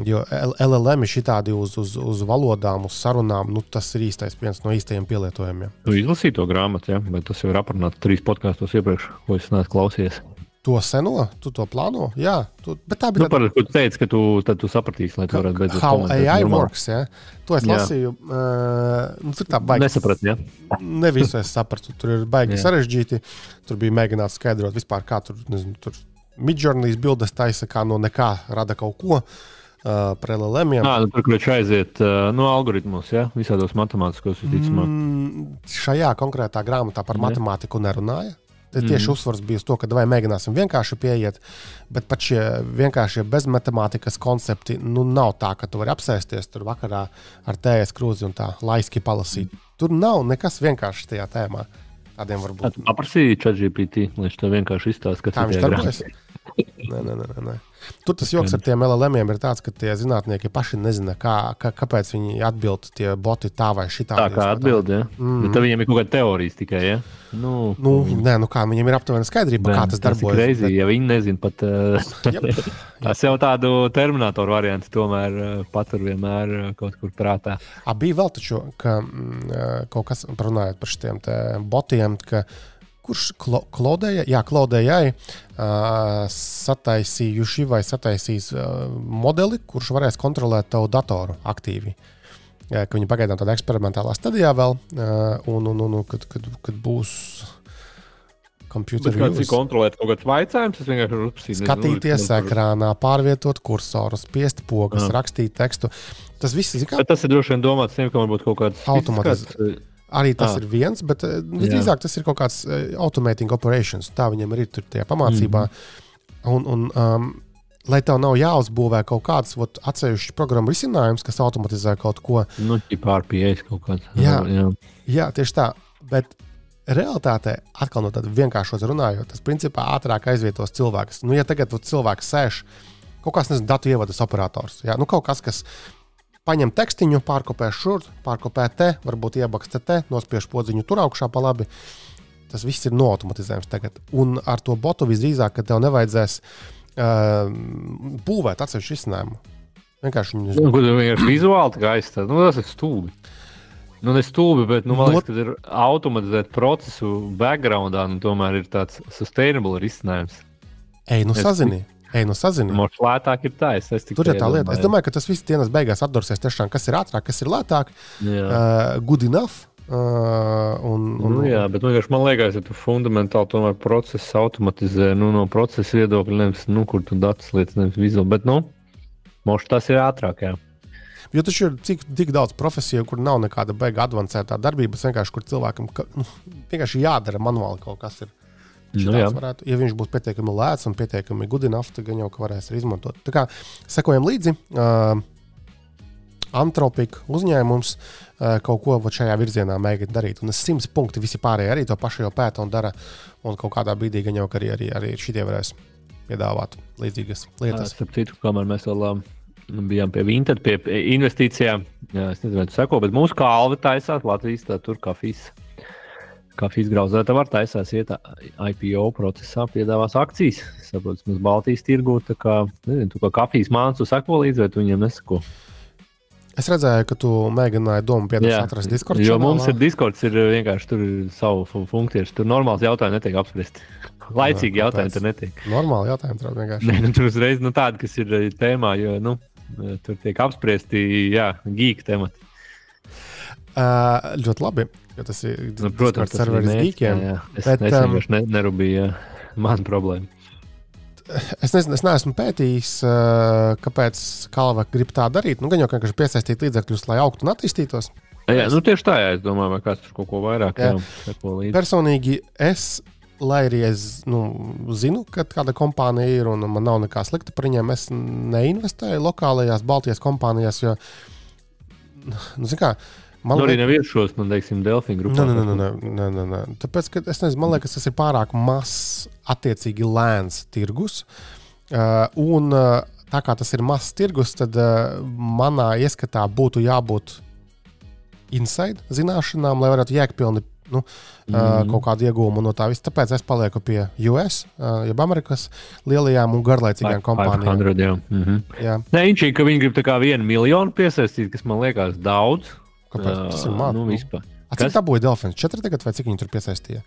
jo LLM ir šitādi uz valodām, uz sarunām, tas ir viens no īstajiem pielietojumiem. Tu izlasīji to grāmatu, ja? Bet tas jau ir aprunāts 3 podkastos iepriekš, ko es neesmu klausies. To seno? Tu to plāno? Jā. Bet tā bija tāda... Tu teici, ka tu sapratīsi, lai tu varētu beidzot how AI works, ja? To es lasīju. Tur tā baigi. Nesaprat, ja? Ne visu es sapratu. Tur ir baigi sarežģīti. Tur bija mēģināts skaidrot vispār, kā tur Midjourney's bildes taisa, kā no nekā rada kaut ko par LLM-iem. Tur, kur viņš aiziet algoritmus, ja? Visādos matemātiskos visticamāk. Šajā konkrētā grāmatā par matemātiku nerunāja. Tieši uzsvars bija uz to, ka vai mēģināsim vienkārši pieiet, bet pat šie vienkāršie bez matemātikas koncepti, nav tā, ka tu vari apsēsties tur vakarā ar tējas krūzi un tā laiski palasīt. Tur nav nekas vienkārši tajā tēmā. Tādiem var būt. Aprasīja ChatGPT, lai viņš to vienkārši izstāsta, kas ir darbojas. Nē. Tur tas joks ar tiem LLM-iem ir tāds, ka tie zinātnieki paši nezina, kāpēc viņi atbild tie boti tā vai šitā. Tā kā atbild, ja? Bet tad viņiem ir kaut kāda teorijas tikai, ja? Kā viņiem ir aptuveni skaidrība, kā tas darbojas. Tas ir crazy, ja viņi nezina pat. Tas jau tādu Terminatoru variantu tomēr patur vienmēr kaut kur prātā. Bija vēl taču, ka kaut kas runājot par šitiem te botiem, ka kurš Klaudējai sataisījuši vai sataisīs modeli, kurš varēs kontrolēt tavu datoru aktīvi. Ka viņi pagaidām tādā eksperimentālā stadijā vēl, un kad būs computer use. Kāds ir kontrolēt kaut kāds vaicājums, es vienkārši uzpasīju. Skatīties ekrānā, pārvietot kursoru, spiest pogas, rakstīt tekstu. Tas viss ir kā? Tas ir droši vien domāts tiem, ka varbūt kaut kāds automatizēts. Arī tas ir viens, bet visdrīzāk tas ir kaut kāds automating operations. Tā viņam ir tur tajā pamācībā. Lai tev nav jāuzbūvē kaut kāds atsevišķs programmu risinājums, kas automatizē kaut ko. Ķipā RPAs kaut kāds. Jā, tieši tā. Bet realitātē, atkal no tāda vienkāršot runājot, tas principā ātrāk aizvietos cilvēkus. Ja tagad cilvēks sēž, kaut kāds, datu ievadas operators. Jā? Kaut kas paņem tekstiņu, pārkopē šur, pārkopē te, varbūt iebaksta te, nospiež podziņu tur augšā pa labi. Tas viss ir noautomatizējums tagad. Un ar to botu visdrīzāk, ka tev nevajadzēs būvēt atsevišķu risinājumu. Vienkārši vienkārši vizuāli tā aizstāv. Tas ir stulbi. Ne stulbi, bet man liekas, ka ir automatizēt procesu backgroundā, tomēr ir tāds sustainable risinājums. Sazini. Mums lētāk ir tā, tur ir tā lieta. Es domāju, ka tas viss dienas beigās atdursies tiešām, kas ir ātrāk, kas ir lētāk, good enough. Jā, bet vienkārši man liekas, ja tu fundamentāli tomēr procesu automatizē, no procesa viedokļa, nevis, kur tu datus lietas, nevis vizuāli, bet, mums tas ir ātrāk, jā. Jo taču ir tik daudz profesiju, kur nav nekāda beiga advancētā darbības, vienkārši, kur cilvēkam vienkārši jādara manuāli kaut kas ir. Varētu, ja viņš būs pietiekami lēts un pietiekami good enough, tad gan jau ka varēs arī izmantot. Tā kā sekojam līdzi, Anthropic uzņēmums kaut ko šajā virzienā mēģina darīt. Un 100 punkti visi pārējie arī to pašu jau pēta un dara. Un kaut kādā brīdī gan jau ka arī šitie varēs piedāvāt līdzīgas lietas. Starp citu, kamēr mēs vēl bijām pie Vinted, pie investīcijām, es nezinu, vai tu seko, bet mūsu kalvi taisās Latvijas tur kafijas grauzēta var taisās iet IPO procesā, piedāvās akcijas. Saprotu, mums Baltijas tirgū, tā kā, nezinu, tu kā kafijas māns, tu seko līdzi, vai tu viņiem neseko? Es redzēju, ka tu mēģināji domu piedāvāt atrast Discord čanālā. Jo mums ir Discords, ir vienkārši tur savu funkciju, tur normāls jautājumi netiek apspriesti. Laicīgi jautājumi tur netiek. Normāli jautājumi tur vienkārši. Tur uzreiz tādi, kas ir tēmā, jo, tur tiek apspriesti, geek temati. Ļoti labi, jo tas ir protams, serveris geekiem. Es vienkārši nerubīju, man problēma. es neesmu pētījis, kāpēc Kalva grib tā darīt. Nu, gan jau vienkārši piesaistīt līdzekļus, lai augtu un attīstītos. Jā, nu tieši tā, es domāju, vai kāds tur kaut ko vairāk seko līdzi. Personīgi lai arī es zinu, ka kāda kompānija ir un man nav nekā slikta par viņiem, es neinvestēju lokālajās Baltijas kompānijās, jo, zin kā, arī nevienu šos, teiksim, Delfin grupā. Nē. Tāpēc, ka es nezinu, man liekas, tas ir pārāk mazs, attiecīgi lēns tirgus. Un tā kā tas ir mazs tirgus, tad manā ieskatā būtu jābūt inside zināšanām, lai varētu jēgpilni kaut kādu iegūmu no tā visa. Tāpēc es palieku pie US, jeb Amerikas lielajām un garlaicīgām kompānijām. 500, jā. Nē, inčī, ka viņi grib tā kā 1 miljonu piesaistīt, kas man liekas daudz. Kāpēc? Tas ir māt. Vispār. Cik tā būja Delfins? 4 tagad vai cik viņi tur piesaistīja?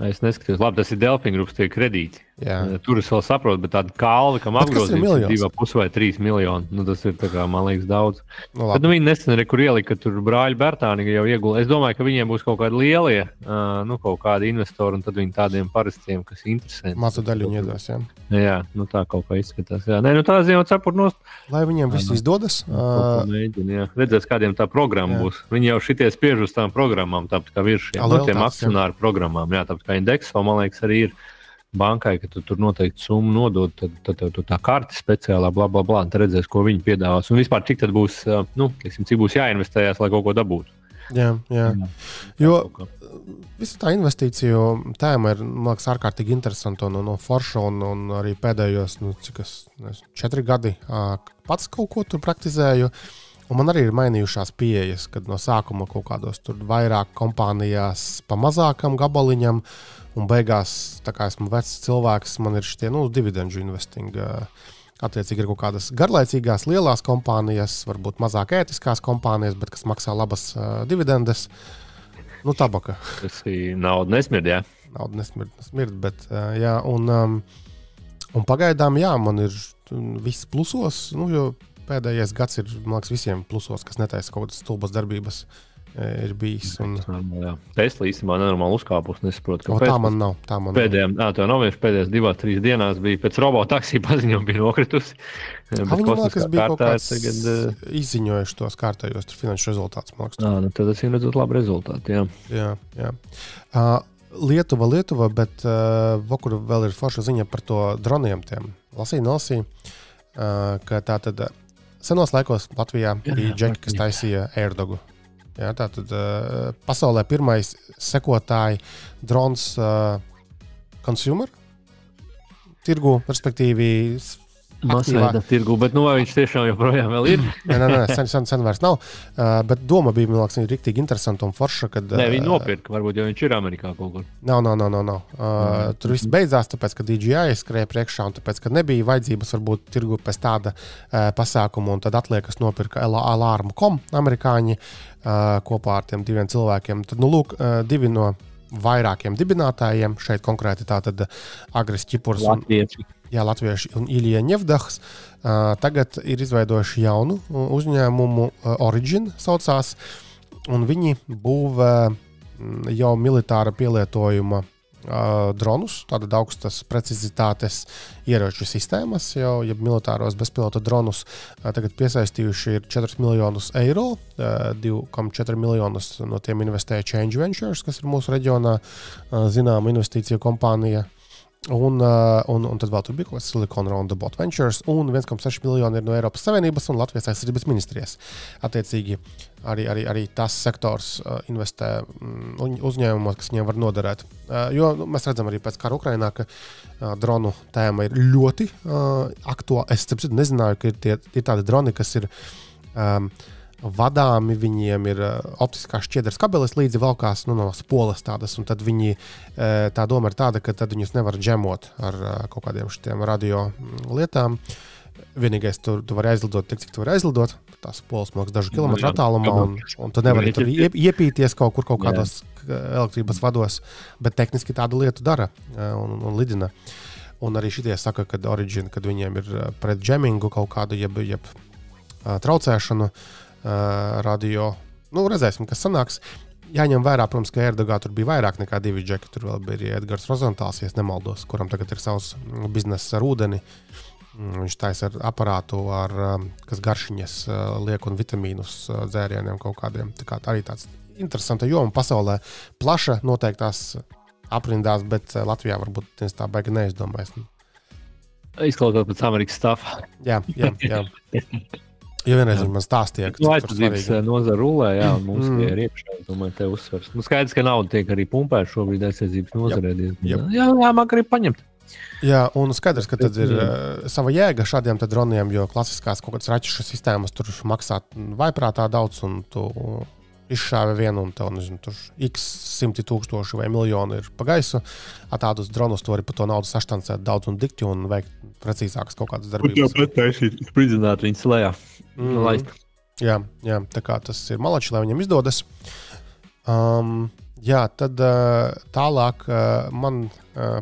Es neskatījos. Labi, tas ir Delfin grupas tie kredīti. Jā. Tur es vēl saprotu, bet tāda kalva, kam apgrozījums ir 2,5 vai 3 miljoni. Tas ir, tā kā, man liekas, daudz. Bet viņi nesen arī kur ielika, ka tur brāļi Bertāni jau iegula. Es domāju, ka viņiem būs kaut kādi lielie, kaut kādi investori, un tad viņi tādiem parastiem, kas interesē. Mazu daļu viņi iedos, jā. Jā, tā kaut kā izskatās. Jā. Nē, tā ziņā cepur nost. Lai viņiem viss izdodas. Mēģina, jā. Redzēs, kādiem tā programma būs. Viņi jau šitie spiež uz tām programmām, tāpat kā viršiem. Tiem akcionāru programmām, jā, tāpat kā Indexo, man liekas, arī ir bankai, ka tu tur noteikti summu nodod, tad tev tā karte speciālā, blablabla, un tad redzēs, ko viņi piedāvās. Un vispār, cik tad būs, cik būs jāinvestējās, lai kaut ko dabūtu. Jā. Jo visa tā investīciju tēma ir, man liekas, ārkārtīgi interesanta un forša, un arī pēdējos, 4 gadi pats kaut ko tur praktizēju. Un man arī ir mainījušās pieejas, kad no sākuma kaut kādos tur vairāk kompānijās pa mazākam gabaliņam, un beigās, tā kā esmu vecs cilvēks, man ir šitie dividendžu investing. Attiecīgi ir kaut kādas garlaicīgās lielās kompānijas, varbūt mazāk ētiskās kompānijas, bet kas maksā labas dividendes. Tabaka. Tas ir nauda nesmird, jā. Nauda nesmird, bet jā. Un pagaidām, jā, man ir viss plusos, jo pēdējais gads ir, man liekas, visiem plusos, kas netaisa kaut kādas stulbas darbības, ir bijis. Tesla īstenībā nenormāli uzkāpus, nesaprotu, kāpēc. Tā man nav. Pēdējās 2-3 dienās bija pēc robotaksija paziņojuma bija nokritusi. Viņi, man liekas, bija kaut kāds izziņojuši tos kārtējos finanšu rezultātus, man liekas. Tad tas ir redzot labi rezultāti, jā. Jā. Lietuva, bet vakur vēl ir forša ziņa par to droniem tiem. Lasīju, ka tā tad senos laikos Latvijā bija džeki, kas taisīja AirDogu. Jā, tātad pasaulē pirmais sekotāji drons consumer tirgu, respektīvi masveida tirgu, bet vai viņš tiešām joprojām vēl ir? Nē, sen vairs nav. Bet doma bija, man liekas, riktīgi interesanta un forša, kad... Nē, viņi nopirka, varbūt jau viņš ir Amerikā kaut kur. Nav. Tur viss beidzās, tāpēc, ka DJI skrēja priekšā, un tāpēc, ka nebija vajadzības varbūt tirgu pēc tāda pasākuma, un tad atliekas nopirka Alarm.com amerikāņi kopā ar tiem 2 cilvēkiem. Tad, lūk, 2 no vairākiem dibinātājiem, šeit konkrēti tātad Agris Ķipurs Latvieši un Ilija Ņevdahs, tagad ir izveidojuši jaunu uzņēmumu, Origin saucās, un viņi būvē jau militāra pielietojuma dronus, tātad augstas precizitātes ieroču sistēmas, jau militāros bezpilota dronus tagad piesaistījuši ir 4 miljonus eiro, 2,4 miljonus no tiem investēja Change Ventures, kas ir mūsu reģionā zināma investīciju kompānija. Un tad vēl tur bija kaut kāds Silicon Roundabout Ventures, un 1,6 miljoni ir no Eiropas Savienības un Latvijas aizsardzības ministrijas. Attiecīgi arī tas sektors investē uzņēmumos, kas viņiem var noderēt. Jo mēs redzam arī pēc kara Ukrainā, ka dronu tēma ir ļoti aktuāla. Es nezināju, ka ir tādi droni, kas ir vadāmi, viņiem ir optiskās šķiedras kabeles līdzi valkās no spoles tādas, un tad viņi, tā doma ir tāda, ka tad viņus nevar džemot ar kaut kādiem šitiem radio lietām. Vienīgais, tu vari aizlidot tik, cik tu vari aizlidot, tās spoles māks dažu kilometru attālumā, un tu nevari tur iepīties kaut kādos elektrības vados, bet tehniski tādu lietu dara un lidina. Un arī šitie saka, ka Origin, kad viņiem ir pret džemingu kaut kādu, jeb traucēšanu, radio, redzēsim, kas sanāks. jāņem vērā, protams, ka Erdogā tur bija vairāk nekā 2 džeki. Tur vēl bija Edgars Rozentāls, ja nemaldos, kuram tagad ir savs bizness ar ūdeni. Viņš taisa ar aparātu, kas garšiņas liek un vitamīnus dzērieniem kaut kādiem. Tā kā arī tāds interesanta joma pasaulē. Plaša noteiktās aprindās, bet Latvijā varbūt tā baigi neizdomājas. Izklausot pēc Amerikas stuff. Jā. Ja vienreiz viņi man stāstīja, ka aizsardzības nozara rulē, jā, un mums tie ir iepšā, domāju, te uzsvers. Skaidrs, ka nauda tiek arī pumpēta šobrīd aizsardzības nozarē. Jā, man arī paņemt. Jā, un skaidrs, ka tad ir sava jēga šādiem droniem, jo klasiskās kaut kādas raķešu sistēmas tur maksā vaiprātā daudz, un tu izšāvi vienu, un tev, nezinu, tur x 100,000 vai miljoni ir pa gaisu. Tādus dronus tu vari par to naudu saštancēt daudz un dikti un veikt precīzākas kaut kādas darbības. Jau pataisīt, spridzināt viņas lejā. Jā, tā kā tas ir malači, lai viņam izdodas. Jā, tad tālāk man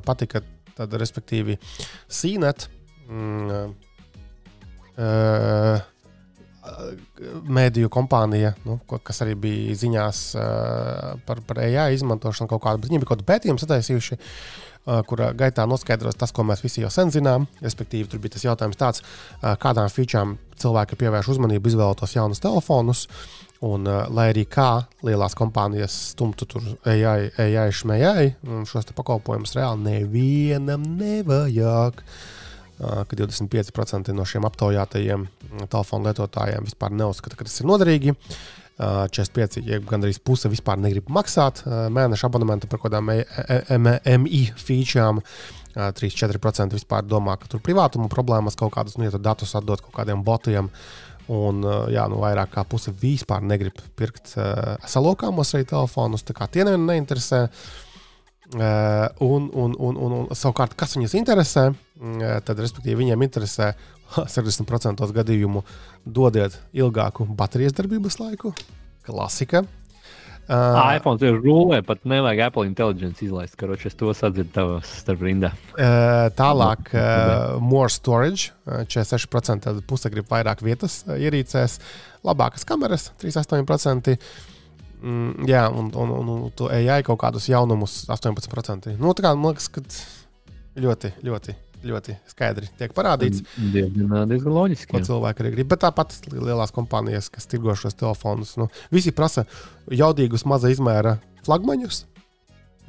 patika, tad respektīvi CNET mēdīju kompānija, kas arī bija ziņās par AI izmantošanu kaut kādu, bet viņi bija kaut kādu pētījumu sataisījuši, kurā gaitā noskaidros tas, ko mēs visi jau sen zinām. Respektīvi, tur bija tas jautājums tāds, kādām featurām cilvēki pievērš uzmanību izvēlotos jaunus telefonus, un lai arī kā lielās kompānijas stumtu tur AI šmējai, šos te pakalpojumus reāli nevienam nevajag. Ka 25% no šiem aptaujātajiem telefonu lietotājiem vispār neuzskata, ka tas ir noderīgi. 45%, ja gandrīz puse vispār negrib maksāt mēneša abonementu par kādām MI featurām. 3-4% vispār domā, ka tur privātuma problēmas kaut kādas, ja tu datus atdot kaut kādiem botiem. Un vairāk kā puse vispār negrib pirkt salokāmos arī telefonus, tā kā tie nevienu neinteresē. Un savukārt, kas viņus interesē, tad, respektīvi, viņiem interesē 60% gadījumu dodiet ilgāku baterijas darbības laiku. Klasika. iPhone ir rulē, pat nevajag Apple Intelligence izlaist, karoči, es to sadzirdu tavas starp rindā. Tālāk, more storage, 46%, tad puse grib vairāk vietas ierīcēs, labākas kameras, 38%. Jā, un tu AI kaut kādus jaunumus 18%. Tā kā man liekas, ka ļoti skaidri tiek parādīts. Diezgan loģiski. Ko cilvēki arī grib. Bet tāpat lielās kompānijas, kas tirgo šos telefonus, visi prasa jaudīgus maza izmēra flagmaņus,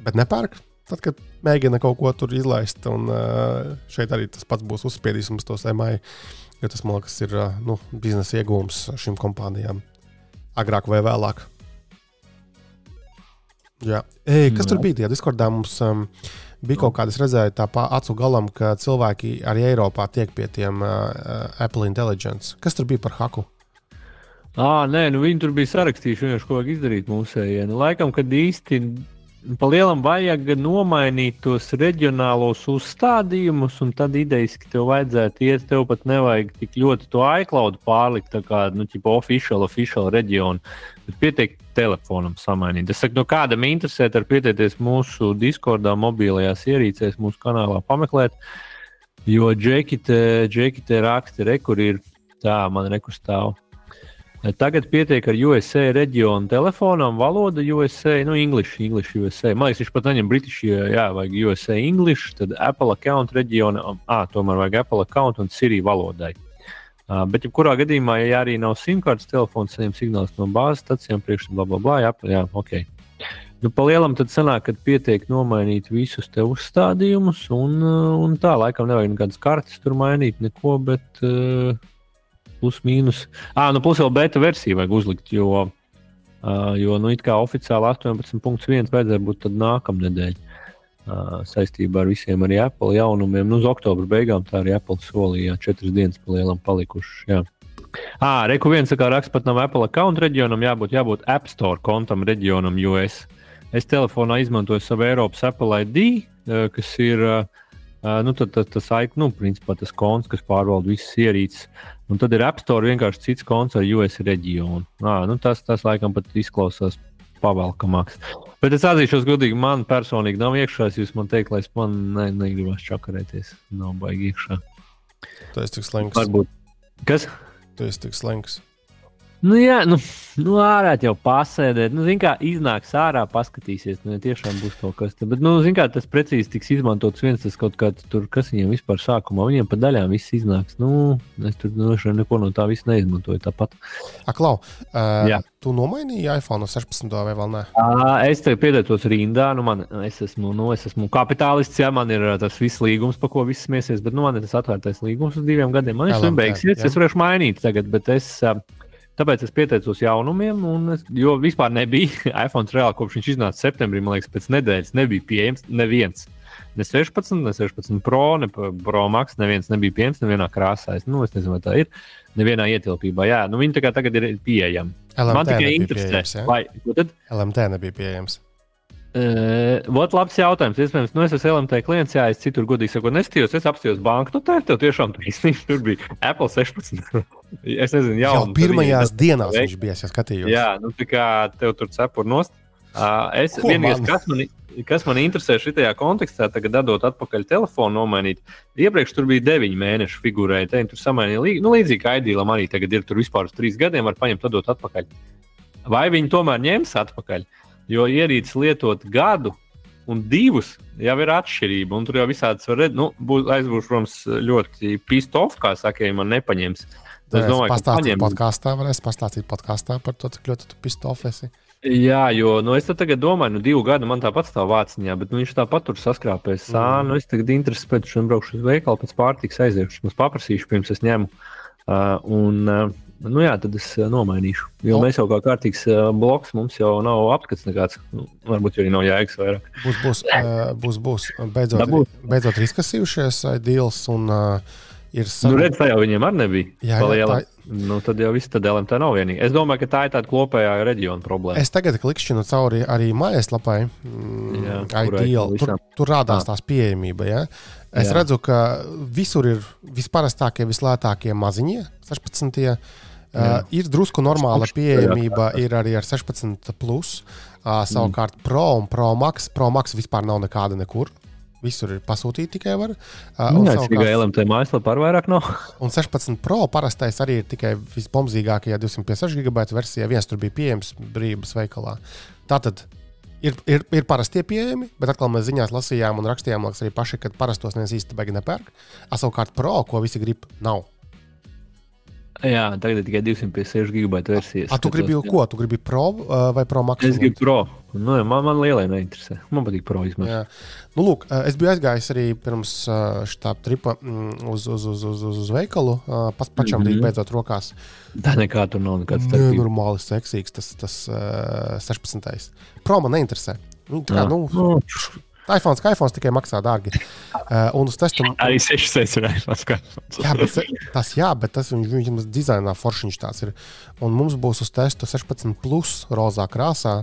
bet nepērk. Tad, kad mēģina kaut ko tur izlaist, un šeit arī tas pats būs uzspiedīsums tos MI, jo tas, man liekas, ir biznesa iegūms šīm kompānijām agrāk vai vēlāk. Jā. Kas tur bija? Discordā mums bija kaut kādas redzēju tā acu galam, ka cilvēki arī Eiropā tiek pie tiem Apple Intelligence. Kas tur bija par haku? Nē, viņi tur bija sarakstījuši vienkārši, ko vajag izdarīt mūsējie. Laikam, kad īsti pa lielam vajag nomainīt tos reģionālos uzstādījumus, un tad idejiski tev vajadzētu iet, tev pat nevajag tik ļoti to iCloud pārlikt, tā kā, official reģionu, bet pietiek telefonam samainīt. Es saku, kādam interesēt ar pieteikties mūsu Discordā mobilajās ierīcēs, mūsu kanālā pameklēt, jo Džekite raksta, kur ir tā, man rekustāv. Tagad pietiek ar USA reģionu telefonam, valoda USA, English USA. Man liekas, viņš pat neņem British, vajag USA English, tad Apple account reģiona, tomēr vajag Apple account un Siri valodai. Bet, kurā gadījumā, ja arī nav simkartes telefons, saņem signāls no bāzes stacijām, priekš blablabla, jā, ok. Pa lielam tad sanāk, kad pietiek nomainīt visus te uzstādījumus, un tā, laikam nevajag nekādas kartes tur mainīt, neko, bet... plus mīnus. Plus vēl beta versiju vajag uzlikt, jo it kā oficiāli 18.1 vajadzēja būt tad nākamnedēļ saistībā ar visiem arī Apple jaunumiem. Uz oktobra beigām tā arī Apple solīja 4 dienas pa lielam palikušas. Jā. Reku viens raksta pat nav Apple account reģionam, jābūt App Store kontam reģionam US. Es telefonā izmantoju savu Eiropas Apple ID, kas ir principā tas konts, kas pārvalda visas ierīces. Un tad ir App Store vienkārši cits konts ar US reģionu. Tas laikam pat izklausās pavalkamāks. Bet es atzīšos godīgi, man personīgi nav iekšā. Jūs man teikt, lai es negribas čakarēties. Nav baigi iekšā. Tu esi tik slengs. Varbūt. Kas? Tu esi tik slengs. Nu, jā, ārā jau pasēdēt. Zin kā, iznāks ārā, paskatīsies. Tiešām būs kaut kas tāds. Bet, zin kā, tas precīzi tiks izmantots viens, tas kaut kāds tur, kas viņiem vispār sākumā. Viņiem pa daļām viss iznāks. Es tur neko no tā visu neizmantoju tāpat. Klau, tu nomainīji iPhone 16 vai vēl ne? Es tev piedētos rindā. Es esmu kapitālists, man ir tas viss līgums, pa ko viss smiesies. Bet man ir tas atvērtais līgums uz 2 gadiem. Man viņš beigsies, es varēšu mainīt tagad, bet tāpēc es pieteicos jaunumiem, jo vispār nebija iPhone reāli, kopš viņš iznāca septembrī, man liekas, pēc nedēļas nebija pieejams neviens. Ne 16, ne 16 Pro, ne Pro Max, neviens nebija pieejams nevienā krāsā. Es nezinu, vai tā ir. Nevienā ietilpībā. Jā, viņi tagad ir pieejami. Man tikai interesē, vai... LMT nebija pieejams. Labs jautājums. Iespējams, es esmu LMT klients, jā, es citur godīgi sakot neskatījos, es apstījos banku, tev tiešām tur bija Apple 16. Es nezinu, jau pirmajās dienās viņš bija, ja skatījos. Jā, tā kā tev tur cepur nost. Vienīgais, kas man interesē šitajā kontekstā, tagad dodot atpakaļ telefonu nomainīt, iepriekš tur bija 9 mēnešu figurēja, tur samainīja līdzīgi kā iDealam arī tagad ir tur vispār uz 3 gadiem, var paņemt dodot atpakaļ. Vai viņi tomēr ņems atpakaļ? Jo ierīces lietot gadu un 2 jau ir atšķirība. Un tur jau visādas var redzēt, aizbūšu, protams, ļoti pissed off, kā saka, ja man nepaņems. Es domāju, varēs pastāstīt podkāstā par to, cik ļoti tu pissed off esi. Jā, jo es tagad domāju, 2 gadu man tāpat stāv vāciņā, bet viņš tāpat tur saskrāpēs. Es tagad intereses pēc šodien braukšu uz veikalu, pēc pārtikas aiziešu. Es paprasīšu, pirms es ņemu. Tad es nomainīšu. Jo mēs jau kā kārtīgs bloks, mums jau nav apskats nekāds. Varbūt arī nav jēgas vairāk. Būs. Beidzot riskasījušies deals un ir redz, tā jau viņiem arī nebija. Jā, tad jau viss tad LMT nav vienīgi. Es domāju, ka tā ir tāda kopējā reģiona problēma. Es tagad klikšķinu cauri arī mājaslapai. iDeal. Tur rādās tās pieejamība, ja? Es redzu, ka visur ir visparastākie, vislētākie maziņie, 16. Ir drusku normāla pieejamība, ir arī ar 16 plus, savukārt Pro un Pro Max. Pro Max vispār nav nekāda nekur. Visur ir pasūtīti tikai var. Tikai LMT mājaslapā ar vairāk nav. Un 16 Pro parastais arī ir tikai vispomzīgākajā 256 GB versijā. Viens tur bija pieejams brīvības veikalā. Tātad ir parastie pieejami, bet atkal mēs ziņās lasījām un rakstījām arī paši, ka parastos neviens īsti baigi nepērk. Savukārt Pro, ko visi grib, nav. Jā, tagad ir tikai 256 GB versijas. Tu gribi ko? Tu gribi Pro vai Pro Max? Es gribu Pro. Man lielai neinteresē. Man patīk Pro izmērs. Lūk, es biju aizgājis arī pirms šitā tripa uz veikalu. Pašam bija beidzot rokās. Tā nekā tur nav nekāds starpība. Normāli seksīgs tas 16. Pro man neinteresē. iPhones tikai maksā dārgi. Un uz testu... Arī 6 ir iPhones kā iPhones. Bet tas viņam dizainā foršiņš tāds ir. Un mums būs uz testu 16 plus rozā krāsā.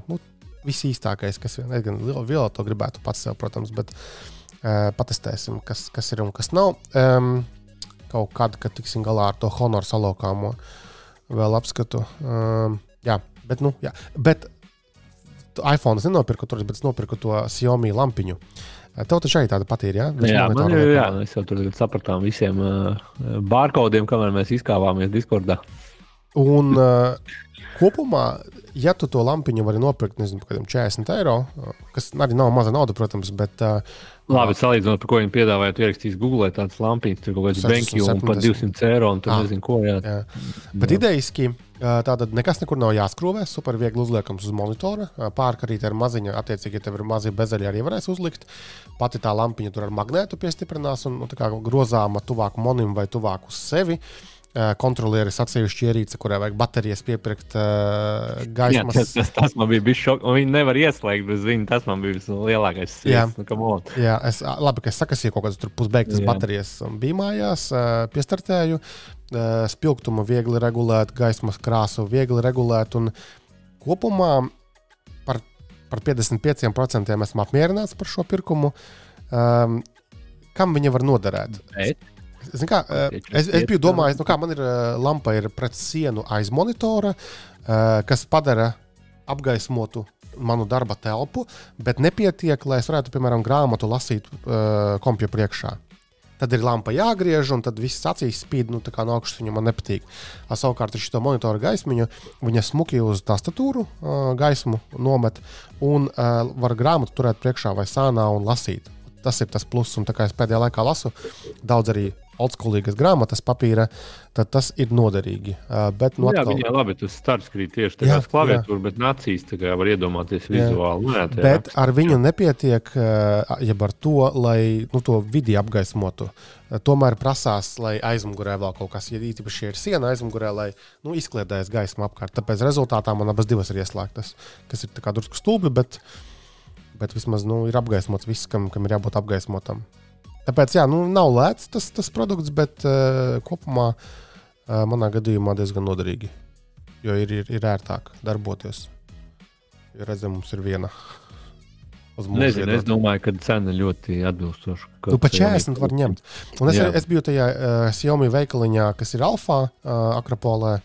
Viss īstākais, kas vien. Es gan violeto gribētu pats sev, protams, bet patestēsim, kas ir un kas nav. Kaut kad tiksim galā ar to Honor salokāmo vēl apskatu. Bet iPhone es nenopirku tur, bet es nopirku to Xiaomi lampiņu. Tev taču arī tāda patīra, jā? Es jau tur sapratām visiem bārkodiem, kamēr mēs izkāvāmies Discordā. Un kopumā, ja tu to lampiņu vari nopirkt, nezinu, par kādiem 40 €, kas arī nav maza nauda, protams, bet... Labi, salīdzinot, par ko viņi piedāvāja, tu ierakstīs Google tādas lampiņas, tur kaut kāds Benkju un par 200 € un tur nezinu ko, jā. Bet idejiski, tātad nekas nekur nav jāskrūvē, super viegli uzliekams uz monitora, pārkarīt ar maziņu, attiecīgi, ja tev ir mazi bezeļi arī varēs uzlikt, pati tā lampiņa tur ar magnētu piestiprinās un tā kā grozāma tuvāku monim vai tuvāku sevi. Kontrolieris atsevišķi ierīce, kurai vajag baterijas piepirkt gaismas. Jā, tas man bija šok, un viņi nevar ieslēgt bez viņa, tas man bija lielākais sviets. Labi, ka es sakasīju kaut kādas tur pusbeigtas baterijas bija mājās, piestartēju, spilgtumu viegli regulēt, gaismas krāsu viegli regulēt, un kopumā par 55% esmu apmierināts par šo pirkumu. Kam viņa var noderēt? Es biju domājis, man ir lampa ir pret sienu aiz monitora, kas padara apgaismotu manu darba telpu, bet nepietiek, lai es varētu, piemēram, grāmatu lasīt kompju priekšā. Tad ir lampa jāgriež, un tad viss acīs spīd, tā kā no augšas viņam nepatīk. Savukārt ar šo monitoru gaismiņu viņa smuki uz tastatūru gaismu nomet un var grāmatu turēt priekšā vai sānā un lasīt. Tas ir tas pluss, un tā kā es pēdējā laikā lasu daudz arī oldschoolīgas grāmatas papīra, tad tas ir noderīgi. Bet, jā, viņā labi, tas starpskrīt tieši tā kā klaviatūra, bet nacīs tā kā var iedomāties vizuāli. Bet ar viņu nepietiek, jeb ar to, lai to vidi apgaismotu. Tomēr prasās, lai aizmugurē vēl kaut kas, ja īpaši ir siena aizmugurē, lai izkliedējas gaisma apkārt. Tāpēc rezultātā man abas divas ir ieslēgtas, kas ir tā kā drusku stulbi, bet vismaz ir apgaismots viss, kam ir jābūt apgaismotam. Tāpēc, nav lēts tas produkts, bet kopumā manā gadījumā diezgan noderīgi, jo ir ērtāk darboties. Jo redzam, mums ir viena uz mūsu. Nezinu, es domāju, ka cena ļoti atbilstoša. Pa 40 var ņemt. Un es biju tajā Xiaomi veikaliņā, kas ir Alfā, Akropolē,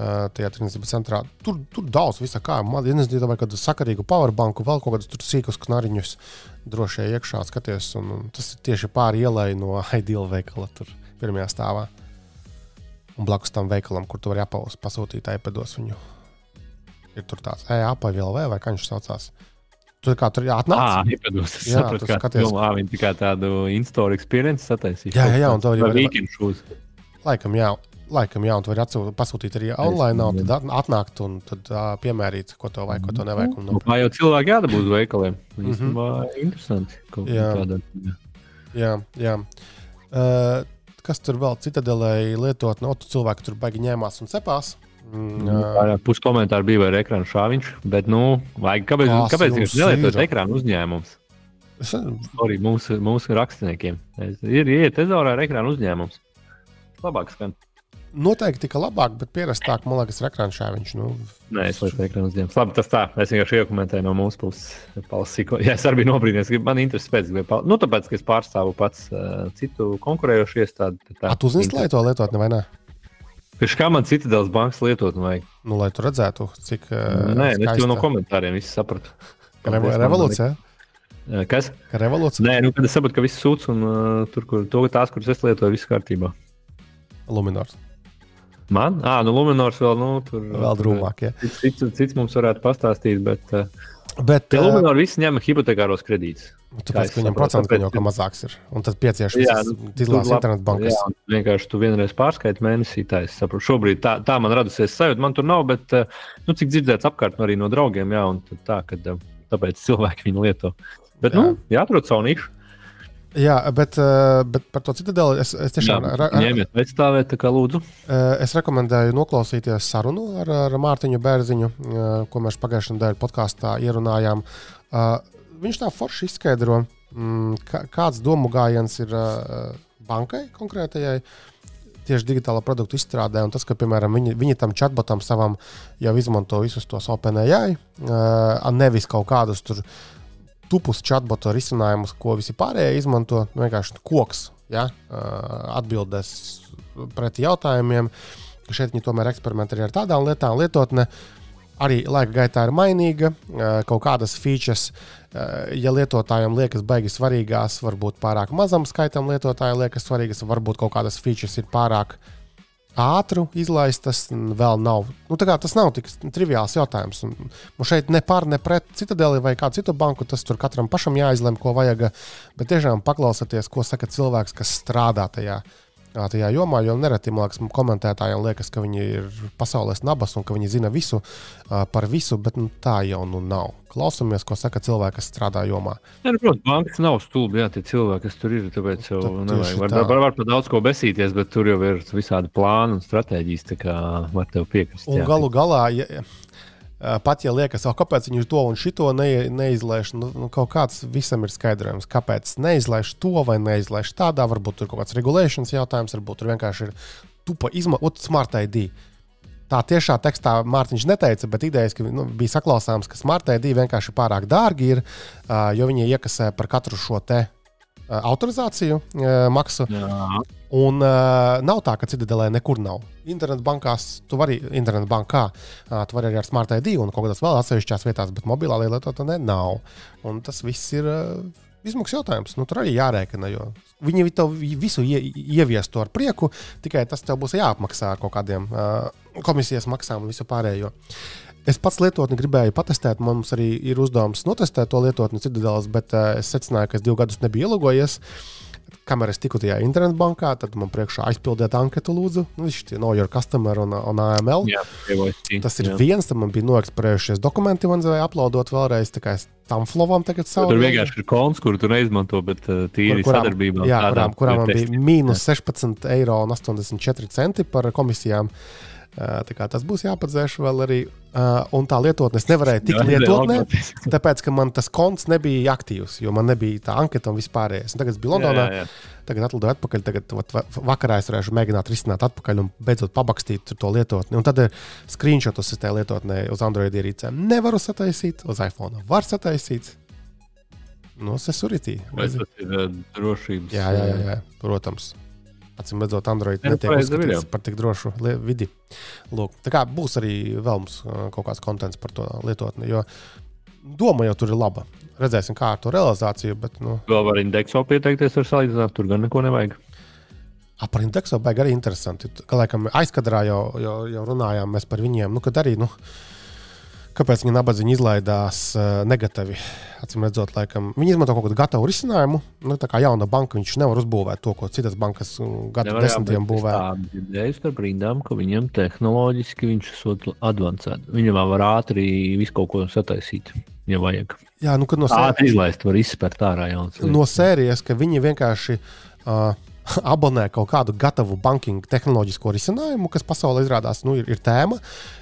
tajā tirdzniecības centrā. Tur daudz visā kā. Ja nezinu, vai kādu sakarīgu powerbanku, vēl kaut kādus tur sīkus knariņus droši iekšā skaties. Un tas ir tieši pāri ielai no Ideal veikala tur pirmajā stāvā. Un blakus tam veikalam, kur tu vari pasūtīt iPados viņu. Ir tur tāds APVLV vai kā viņš saucās. Tur kā tur atnāc. iPados. Es sapratu, kā skaties. Viņi tikai tādu in-store experience sataisīja. Jā, un to arī var. Weekend shoes. Laikam, un tu vari pasūtīt arī online, un tad atnākt un tad piemērīt, ko to vajag, ko to nevajag. Kā jau cilvēki jādabūs veikaliem. Īstenībā interesanti. Jā. Kas tur vēl Citadelē lietot? Cilvēki tur baigi ņēmās un cepās. Pusi komentāri bija vai ekrāna šāviņš, bet, kāpēc nelietot ekrāna uzņēmums? Arī mūsu rakstniekiem. Ir Tezorā ar ekrāna uzņēmums. Labāk skan. Noteikti tika labāk, bet pierastāk, man liekas, ir ekrāna šāviņš. Nē, es lietu ekrāna uzņēmums. Labi, tas tā. Es vienkārši iekomentēju no mūsu puses. Jā, es arī biju nobrīdinies. Man intereses pēc. Tāpēc, ka es pārstāvu pats citu konkurējošu iestādi. Tu uzinstalēji to lietot, vai ne? Kā man Citadeles bankas lietot vajag? Lai tu redzētu, cik Nē, es jau no komentāriem visu sapratu. Revolūcija? Kas? Revolūcija? Nē, kad es sapratu, ka viss sūds un tās, kuras es lietoju, viss kārtībā. Luminors. Man? Luminors vēl, tur vēl drūmāk, ja. Cits mums varētu pastāstīt, bet Luminor visi ņem hipotekāros kredītus. Tāpēc, ka viņam procentu jau kā mazāks ir. Un tad pieciešas izlās internetbankas. Jā, vienkārši tu vienreiz pārskaiti mēnesī, tā es saprotu. Šobrīd tā man radusies sajūta, man tur nav, bet, cik dzirdēts apkārt arī no draugiem, jā, un tāpēc cilvēki viņu lieto. Bet, jāatrod savu nišu. Jā, bet par to Citadeli es tiešām... Ņemiet aizstāvēt, tā kā lūdzu. Es rekomendēju noklausīties sarunu ar Mārtiņu Bērziņu, ko mēs pagājušajā nedēļā podkāstā ierunājām. Viņš tā forši izskaidro, kāds domu gājiens ir bankai konkrētajai tieši digitāla produktu izstrādē, un tas, ka, piemēram, viņi tam chatbotam savam jau izmanto visus tos OpenAI, nevis kaut kādus tur tupus chatbotu risinājumus, ko visi pārējie izmanto, vienkārši koks, atbildēs pret jautājumiem, ka šeit viņi tomēr eksperimentē arī ar tādām lietām, lietotne arī laika gaitā ir mainīga, kaut kādas features, ja lietotājiem liekas baigi svarīgās, varbūt pārāk mazam skaitam lietotāju liekas svarīgas, varbūt kaut kādas features ir pārāk ātru izlaistas, vēl nav. Tas nav tik triviāls jautājums. Un šeit ne par, ne pret Citadeli vai kādu citu banku, tas tur katram pašam jāizlem, ko vajag, bet tiešām paklausieties, ko saka cilvēks, kas strādā tajā jomā, jo nereti, man liekas, komentētājiem liekas, ka viņi ir pasaules nabas un ka viņi zina visu par visu, bet tā jau nav. Klausamies, ko saka cilvēki, kas strādā jomā. Protams, bankas nav stulbi, tie cilvēki, kas tur ir, tāpēc jau nevajag. Var par daudz ko besīties, bet tur jau ir visādi plāni un stratēģijas, tā kā var tev piekrist. Un galu galā, pat ja liekas, kāpēc viņi to un šito neizlaiž, kaut kāds visam ir skaidrojums, kāpēc neizlaiž to vai neizlaiž tādā, varbūt tur kaut kāds regulēšanas jautājums, varbūt tur vienkārši ir tupa Smart ID. Tā tiešā tekstā Mārtiņš neteica, bet idejas, ka bija saklausāms, ka Smart ID vienkārši pārāk dārgi ir, jo viņi iekasē par katru šo te autorizāciju maksu. Jā. Un nav tā, ka Citadelē nekur nav. Internetbankās, tu vari arī ar Smart ID un kaut kādās vēl atsevišķās vietās, bet mobilā lietotnē nav. Un tas viss ir izmaksu jautājums. Nu, tur arī jārēķina, jo viņi tev visu ievies to ar prieku, tikai tas tev būs jāapmaksā ar kaut kādiem komisijas maksām un visu pārējo. Es pats lietotni gribēju patestēt, mums arī ir uzdevums notestēt to lietotni Citadelas, bet es secināju, ka es 2 gadus nebiju ielogojies. Kamēr es tiku tajā internetbankā, tad man priekšā aizpildēt anketu lūdzu. Viņš know your customer un AML. Jā, tas ir viens, tad man bija noeksperējušies dokumenti, man vajag uploadot vēlreiz, tā kā es tam flovam tagad savu. Tur vienkārši ir konts, kuru tu neizmanto, bet tīri sadarbībā. Jā, kurām man bija mīnus 16,84 € par komisijām. Tā kā tas būs jāpadzēš vēl arī. Un tā lietotne es nevarēju tik lietotnē, tāpēc, ka man tas konts nebija aktīvs, jo man nebija tā anketa un vispārējais. Tagad es biju Londonā, tagad atlidoju atpakaļ, tagad vakarā es varēšu mēģināt risināt atpakaļ un beidzot pabakstīt to lietotni. Un tad ir screenshotus es tajā lietotnē uz Android ierīcēm. Nevaru sataisīt, uz iPhone var sataisīt. No security. Vai tas ir drošības? Jā, protams. Acīm redzot, Android netiek uzskatīts par tik drošu vidi. Lūk, tā kā būs arī vēl mums kaut kāds kontents par to lietotni, jo doma jau tur ir laba. Redzēsim, kā ar to realizāciju, bet, Vēl var Indexo pieteikties ar salīdzināt, tur gan neko nevajag. Par Indexo baigi arī interesanti. Kā laikam aizkadrā jau runājām mēs par viņiem, kad arī, kāpēc viņi nabadzīgi izlaidās negatīvi. Acīm redzot, laikam, viņi izmanto kaut kādu gatavu risinājumu. Tā kā jauna banka, viņš nevar uzbūvēt to, ko citas bankas gadu desmitiem būvē. Es dzirdēju starp rindām, ka viņam tehnoloģiski viņš esot advancēt. Viņam var ātri visu kaut ko sataisīt, ja vajag. Jā, kad ātri izlaist, var izspērt ārā jaunas. No sērijas, ka viņi vienkārši abonē kaut kādu gatavu bankingu tehnoloģisko risinājumu, kas pasaulē izrādās ir tēma,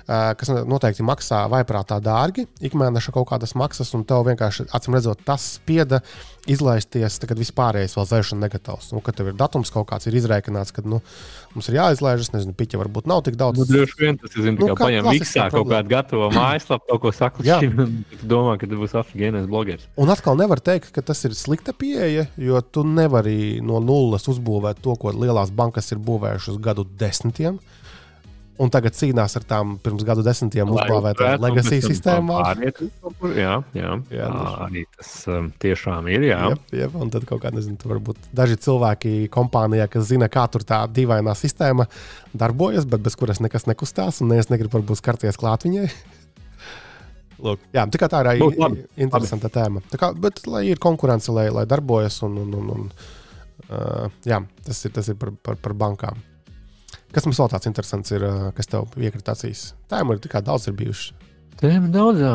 kas noteikti maksā vaiprātā dārgi, ikmēneša kaut kādas maksas, un tev vienkārši, acīm redzot, tas spieda izlaisties, kad vispārējais vēl zvēršana negatīvs. Kad tev ir datums kaut kāds, ir izrēķināts, kad mums ir jāizlaižas, nezinu, piķa varbūt nav tik daudz. Droši vien tas ir, kā paņem miksā kaut kādu gatavo mājaslapu, kaut ko saka šim, un tu domā, ka tu būs afigēnais blogers. Un atkal nevar teikt, ka tas ir slikta pieeja, jo tu nevari no nulles uzbūvēt to, ko lielās bankas ir būvējušas gadu desmitiem. Un tagad cīnās ar tām pirms gadu desmitiem uzbūvētām legacy sistēmām. Jā, arī tas tiešām ir. Jā, un tad kaut kā, nezinu, varbūt daži cilvēki kompānijā, kas zina, kā tur tā dīvainā sistēma darbojas, bet bez kuras nekas nekustās, un es negribu varbūt skarties klāt viņai. Lūk, jā, tā ir interesanta tēma. Bet lai ir konkurence, lai darbojas, jā, tas ir par bankām. Kas mums vēl tāds interesants ir, kas tev iekrita acīs? Tēmu ir tikai daudz ir bijuši. Tēmu daudz, jā.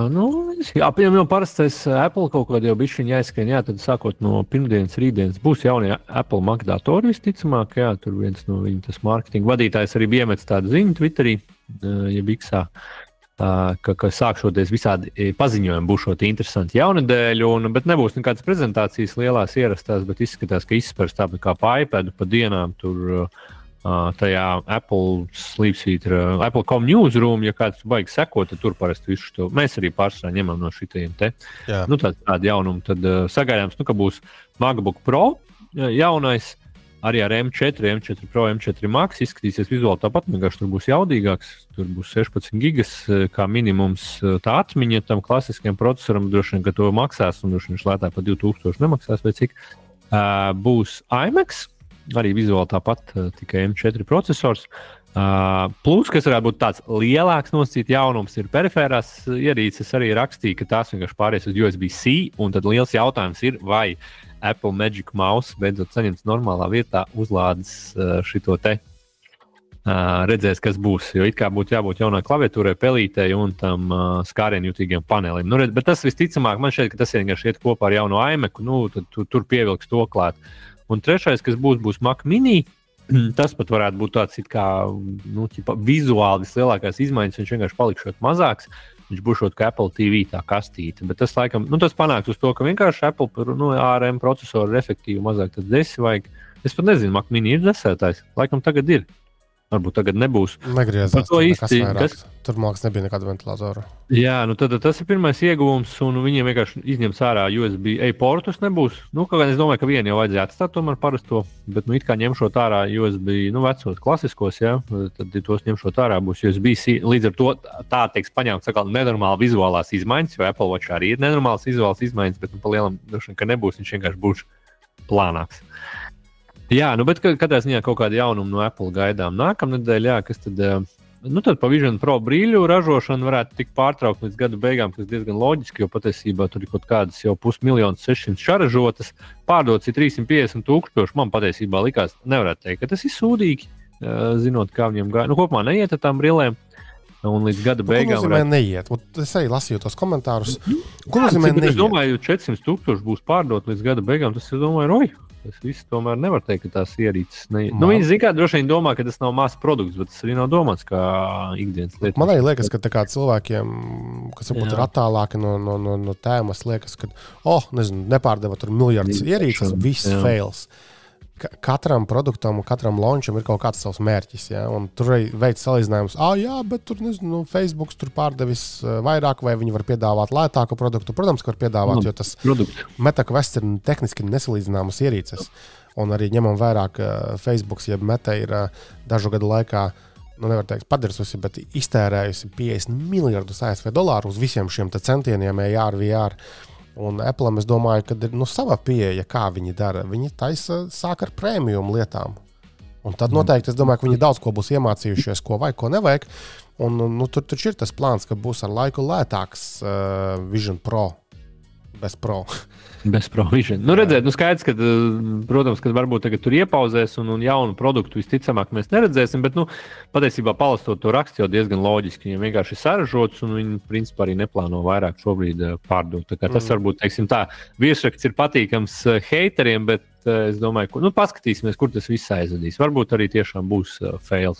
Piemēram, jau parastais Apple kaut kādā jau bišķiņ jāizskan, tad sākot no pirmdienas, rītdienas būs jaunie Apple Mac datori visticamāk, tur viens no viņa tas marketinga vadītājs arī bija iemetis tādu ziņu Twitterī, jeb X-ā, ka sākšoties visādi paziņojumi būs šoti interesanti jaunedēļu, bet nebūs nekādas prezentācijas lielās ierastās, bet izskatās, ka izspērs tāpat kā pa iPadu pa dienām tur tajā Apple Sleepsweeter, Apple.com newsroom, ja kāds baigi sekot, tad tur parasti visu to. Mēs arī pārsvarā ņemam no šitajiem te. Tādi jaunumi. Tad sagaidāms, ka būs MacBook Pro jaunais, arī ar M4, M4 Pro, M4 Max. Izskatīsies vizuāli tāpat, vienkārši tur būs jaudīgāks. Tur būs 16 gigas kā minimums tā atmiņa tam klasiskajam procesoram. Droši vien, ka to maksās, un droši vien viņš lētāk pa 2000 nemaksās vai cik. Būs iMac. Arī vizuāli tāpat, tikai M4 procesors. Plus, kas varētu būt tāds lielāks nosacīt jaunums, ir perifērās ierīces. Arī rakstīja, ka tās vienkārši pāries uz USB-C. Un tad liels jautājums ir, vai Apple Magic Mouse beidzot saņems normālā vietā uzlādes šito te. Redzēs, kas būs. Jo it kā būtu jābūt jaunai klaviatūrai, pelītei un tam skārienjutīgiem panelim. Bet tas visticamāk, man šķiet, ka tas vienkārši iet kopā ar jauno iMac. Tad tur pievilks to klāt. Un trešais, kas būs Mac Mini, tas pat varētu būt tāds kā vizuāli vislielākās izmaiņas. Viņš vienkārši palikšot mazāks, viņš būšot kā Apple TV tā kastīte. Bet tas laikam, tas panāks uz to, ka vienkārši Apple ARM procesoru ir efektīvi mazāk tad desi vajag. Es pat nezinu, Mac Mini ir desētājs. Laikam tagad ir. varbūt tagad nebūs. Negriezās to tur īsti, nekas vairāk. Tur, man liekas, nebija nekāda ventilātora. Jā, nu tad tas ir pirmais ieguvums, un viņiem vienkārši izņems ārā USB-A portus nebūs. Nu, kaut kā es domāju, ka vienu jau vajadzēja atstāt tomēr parasto, bet nu it kā ņemšot ārā USB, nu vecos klasiskos, jā, tad tos ņemšot ārā būs USB-C. Līdz ar to tā teiks paņemt, sakā, nenormāli vizuālās izmaiņas, jo Apple Watch arī ir nenormālas vizuālas izmaiņas, bet nu, pa lielam droši vien, ka nebūs, viņš vienkārši būs plānāks. Jā, nu bet katrā ziņā kaut kāda jaunuma no Apple gaidām nākamnedēļ, jā, kas tad... Nu, tad pa Vision Pro brīļu ražošana varētu tikt pārtraukt līdz gada beigām, kas diezgan loģiski, jo patiesībā tur ir kaut kādas jau 5,600,000 šaražotas, pārdots ir 350,000. Man patiesībā likās, nevarētu teikt, ka tas ir sūdīgi, zinot, kā viņiem gāja. Nu, kopumā neiet ar tām brillēm, un līdz gada beigām... Ko nozīmē neiet? Es arī lasīju tos komentārus. Ko nozīmē neiet? Es domāju, 400,000 būs pārdot līdz gada beigām, tas es domāju, tas viss tomēr nevar teikt, ka tās ierīces neiet. Nu, viņi zin kā droši vien domā, ka tas nav mazs produkts, bet tas arī nav domāts kā ikdienas lieta. Man arī liekas, ka tā kā cilvēkiem, kas varbūt ir attālāki no tēmas, liekas, ka, nezinu, nepārdeva tur miljardus ierīces, viss fails. Katram produktam un katram launcham ir kaut kāds savs mērķis, ja? Un tur arī veids salīdzinājums, jā, bet tur, nezinu, Facebooks tur pārdevis vairāk, vai viņi var piedāvāt lētāku produktu. Protams, ka var piedāvāt, jo tas MetaQuest ir tehniski nesalīdzināmas ierīces. Un arī ņemam vērā, ka Facebooks, ja Meta ir dažu gadu laikā, nevar teikt padirsusi, bet iztērējusi $50 miljardus ASV uz visiem šiem centieniem AR, VR. Un Apple, es domāju, ka ir sava pieeja, kā viņi dara. Viņi sāk ar premium lietām. Un tad noteikti, es domāju, ka viņi daudz ko būs iemācījušies, ko vajag, ko nevajag. Un tur ir tas plāns, ka būs ar laiku lētāks Vision Pro. Bez Pro. Bez Pro Vision. Nu, redzēt, skaidrs, ka, protams, ka varbūt tagad tur iepauzēs un jaunu produktu visticamāk mēs neredzēsim, bet, patiesībā palastot to rakstu jau diezgan loģiski. Viņiem vienkārši ir saražots un viņi, principā, arī neplāno vairāk šobrīd pārdot. Tā kā tas varbūt, teiksim tā, virsraksts ir patīkams heiteriem, bet es domāju, ka, paskatīsimies, kur tas viss aizvedīs. Varbūt arī tiešām būs fails.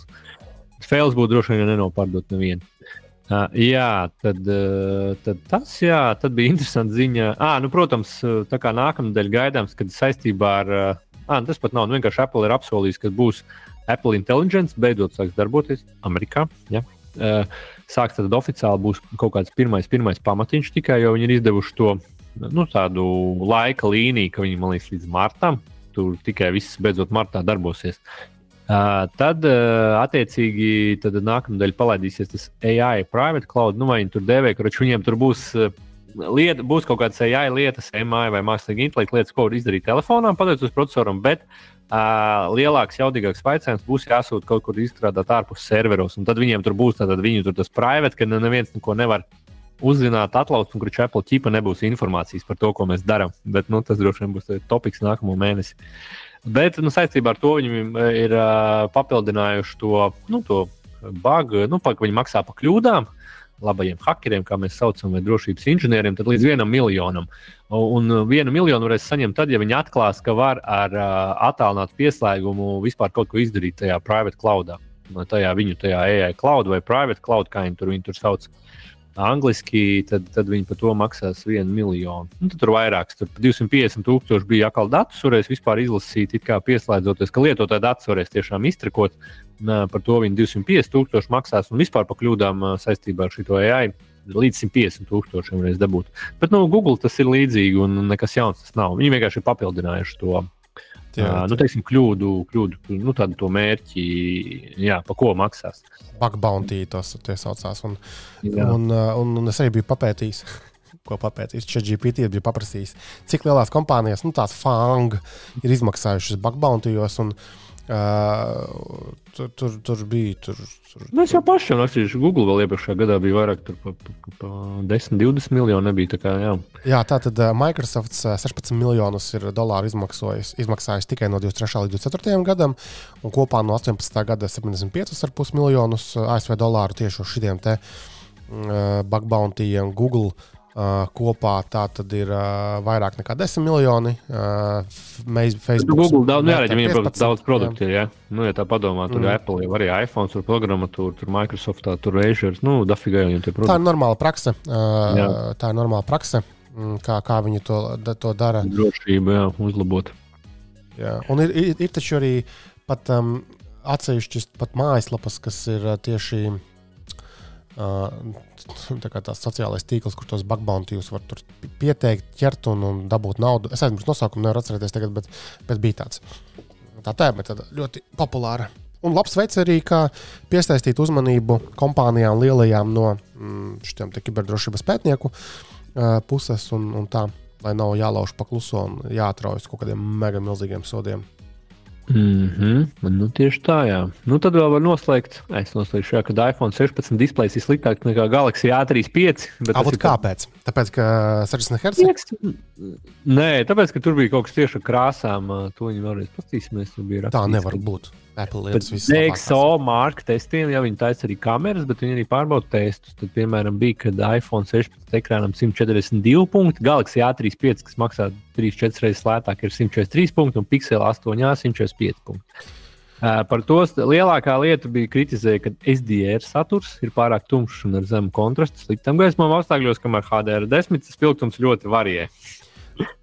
Fails būtu droši vien nenopārdot nevienu. Jā, tad bija interesanti ziņa. Protams, tā kā nākamnedēļ gaidāms, kad saistībā ar... tas pat nav, vienkārši Apple ir apsolījis, ka būs Apple Intelligence, beidzot sāks darboties Amerikā. Ja? Sāks tad oficiāli būs kaut kāds pirmais pamatiņš tikai, jo viņi ir izdevuši to tādu laika līniju, ka viņi, man liekas, līdz martam. Tur tikai viss beidzot martā darbosies. Tad, attiecīgi, nākamnedēļ palaidīsies tas AI Private Cloud, vai viņi tur dēvē, ka viņiem tur būs kaut kādas AI lietas, MI vai mākslīgi intelekta lietas, ko var izdarīt telefonā, pateicoties procesoram, bet lielāks, jaudīgāks vaicājums būs jāsūt kaut kur izstrādāt ārpus serveros, un tad viņiem tur būs viņu tur tas private, ka neviens neko nevar uzzināt, atlaust, un kurš Apple ķipa nebūs informācijas par to, ko mēs darām, bet tas droši vien būs topiks nākamo mēnesi. Bet saistībā ar to viņi ir papildinājuši to bug, ka viņi maksā par kļūdām, labajiem hakeriem, kā mēs saucam, vai drošības inženieriem, tad līdz 1 miljonam. Un 1 miljonu varēs saņemt tad, ja viņi atklās, ka var ar attālinātu pieslēgumu vispār kaut ko izdarīt tajā private cloudā. Tajā AI cloud vai private cloud, kā viņi tur sauc. Angliski, tad viņi par to maksās 1 miljonu. Tad tur vairāks, tur 250,000 bija atkal datus, varēs vispār izlasīt, it kā pieslēdzoties, ka lietotāji datus varēs tiešām iztrekot. Par to viņi 250,000 maksās un vispār par kļūdām saistībā ar šito AI līdz 150,000 varēs dabūt. Bet Google tas ir līdzīgi un nekas jauns tas nav. Viņi vienkārši ir papildinājuši to. Teiksim, kļūdu, tādu to mērķi, pa ko maksās. Bug bounty tos tie saucās. Un es arī biju papētījis, ChatGPT bija paprasījis, cik lielās kompānijas, tās FANG ir izmaksājušas bug bountyjos, un tur bija. Es jau pašam lasīju, Google vēl iepriekšējā gadā bija vairāk pa 10-20 miljonu nebija. Tā kā, jā, tātad Microsoft $16 miljonus ir izmaksājis tikai no 23. līdz 24. gadam, un kopā no 18. gada 75,5 miljonus ASV dolāru tieši uz šitiem te bug bountyiem. Google kopā tā tad ir vairāk nekā 10 miljoni. Facebook. Google daudz, viņiem daudz produktu ir, ja tā padomā, tur Apple jau arī iPhone, tur programmatūra, tur Microsoft, tur Azure, dafigā viņiem tie produkti. Tā ir normāla prakse. Kā viņi to dara. Drošība, uzlabot. Jā. Un ir taču arī pat atsevišķas pat mājaslapas, kas ir tieši tā kā tās sociālais tīkls, kur tos bug bountyjus var tur pieteikt, ķert un dabūt naudu. Es aizmirstu nosaukumu, nevaru atcerēties tagad, bet bija tāds. Tā ir tāda ļoti populāra. Un labs veids arī, kā piesaistīt uzmanību kompānijām lielajām no šitiem kiberdrošības pētnieku puses un tā, lai nav jālauž pakluso un jāatraujas kaut kādiem mega milzīgiem sodiem. Nu, tieši tā, jā. Nu, tad vēl var noslēgt. Es noslēgšu, kad iPhone 16 displejs ir sliktāk nekā Galaxy A35. Kāpēc? Tāpēc, ka 60 Hz? Nē, tāpēc, ka tur bija kaut kas tieši ar krāsām. To viņi vēlreiz pastīsimies. Tā nevar būt. Apple lietas viss DxO marka testiem, ja viņi taisa arī kameras, bet viņi arī pārbauda testus. Tad, piemēram, bija, kad iPhone 16 ekrānam 142 punkti, Galaxy A35, kas maksā 3-4 reizes lētāk, ir 143 punkti, un Pixel 8 145 punkti. Par to lielākā lieta bija kritizēja, ka SDR saturs ir pārāk tumšs un ar zemu kontrastu sliktam gaismām apstākļos, kamēr HDR10 spilgtums ļoti varijē.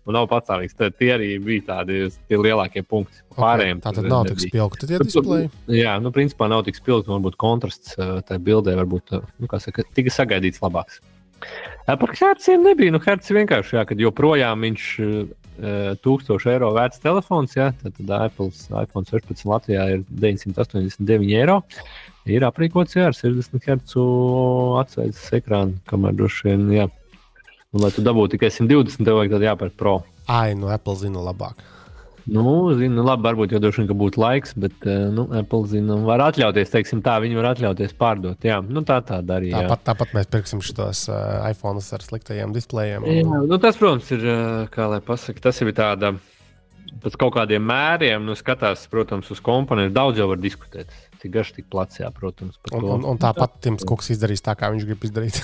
Un nav patstāvīgs. Tie arī bija tādi lielākie punkti. Okay, tātad nav tik spilgti tie displeji? Jā, nu principā nav tik spilgti. Varbūt kontrasts tajā bildē varbūt, tika sagaidīts labāks. Par herciem nebija. Herci vienkārši, kad joprojām viņš 1000 eiro vērts telefons, tad Apple's iPhone 16 Latvijā ir 989 eiro. Ir aprīkots ar 60 Hz atsveidzes ekrānu, kamēr droši vien, jā. Un, lai tu dabūtu tikai 120, tev vajag tad jāpērk Pro. Apple zina labāk. Zina labi, varbūt jau droši vien, ka būtu laiks, bet Apple zina, var atļauties, teiksim tā, viņi var atļauties pārdot. Jā, tā darīja. Tāpat mēs pirksim šitos iPhones ar sliktajiem displejiem. Jā, tas, protams, ir, kā lai pasaka, tas ir tāda, pēc kaut kādiem mēriem, skatās, protams, uz komponentu, daudz jau var diskutēt. Tik garš, tik plats, jā, protams. Un tāpat Tims Kuks izdarīs tā, kā viņš grib izdarīt.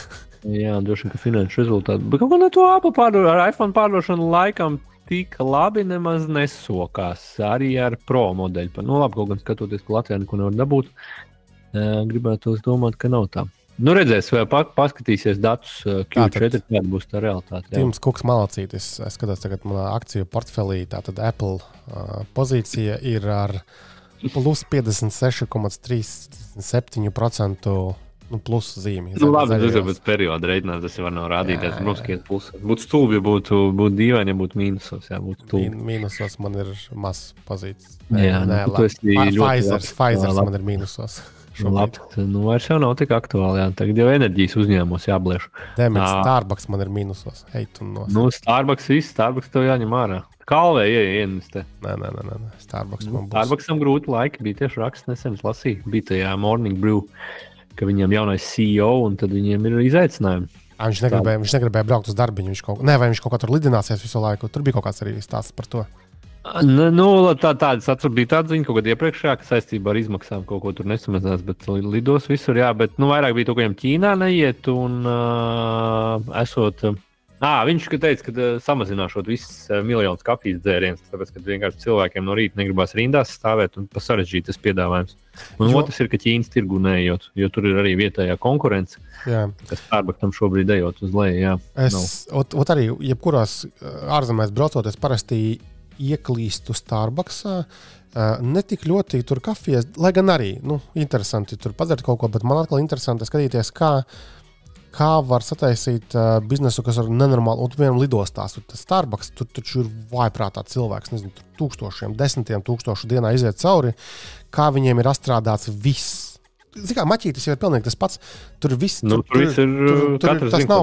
Jā, droši vien, ka finanšu rezultāti. Bet kaut kā to Apple ar iPhone pārdošanu laikam tik labi nemaz nesokās. Arī ar Pro modeļu. Labi, kaut gan skatoties, ka Latvijā neko nevar dabūt, gribētu domāt, ka nav tā. Redzēs, vai paskatīsies datus Q4, kāda būs tā realitāte. Tims Kuks malacītis. Es skatos tagad manā akciju portfelī, tātad Apple pozīcija ir ar plus 56,37% plus zīmi. Labi, tas jau pēc perioda reiķināt, tas jau var nav rādīties. Mums kiet plusos. Būtu stulbi, būtu dīvaini, ja būtu mīnusos. Jā, būtu stulbi. Mīnusos man ir maz pozīcijas. Jā, Pfizers man ir mīnusos. Labi, vairs jau nav tik aktuāli. Jā. Tagad jau enerģijas uzņēmumos jāblēš. Starbucks man ir mīnusos. Starbucks viss, Starbucks tev jāņem ārā. Kalvē ienestē. Nē. Starbucks man būs. Starbucksam grūti laiki. Bija tieši raksts nesen, es lasīju. Bija tajā Morning Brew, ka viņam jaunais CEO un tad viņiem ir izaicinājumi. Viņš negribēja braukt uz darbiņu. Viņš kaut kā tur lidināsies visu laiku. Tur bija kaut kāds arī stāsts par to. Tāds bija tāds ziņa, kaut kādā iepriekšējā, ka saistībā ar izmaksām kaut ko tur nesamazinās, bet lidos visur, jā, bet vairāk bija to, ka viņam Ķīnā neiet un esot... Viņš teica, ka samazināšot visus miljonus kafijas dzērienus, tāpēc, ka vienkārši cilvēkiem no rīta negribās rindās stāvēt un sarežģītas piedāvājums. Un otrs ir, ka Ķīnas tirgu neejot, jo tur ir arī vietējā konkurence, kas Starbucksam šobrīd ejot uz leju. Arī, jebkurās ārzemēs braucoties, parasti ieklīstu Starbucksā, ne tik ļoti tur kafijas, lai gan arī, interesanti tur padzert kaut ko, bet man atkal interesanti skatīties, kā var sataisīt biznesu, kas ir nenormāli, un vienam lidostās. Tas Starbucks, tur taču ir vājprātā cilvēks, nezinu, tur tūkstošiem, 10,000 dienā iziet cauri, kā viņiem ir atstrādāts viss. Zini kā, maķītis jau ir pilnīgi tas pats. Tur viss, tas nav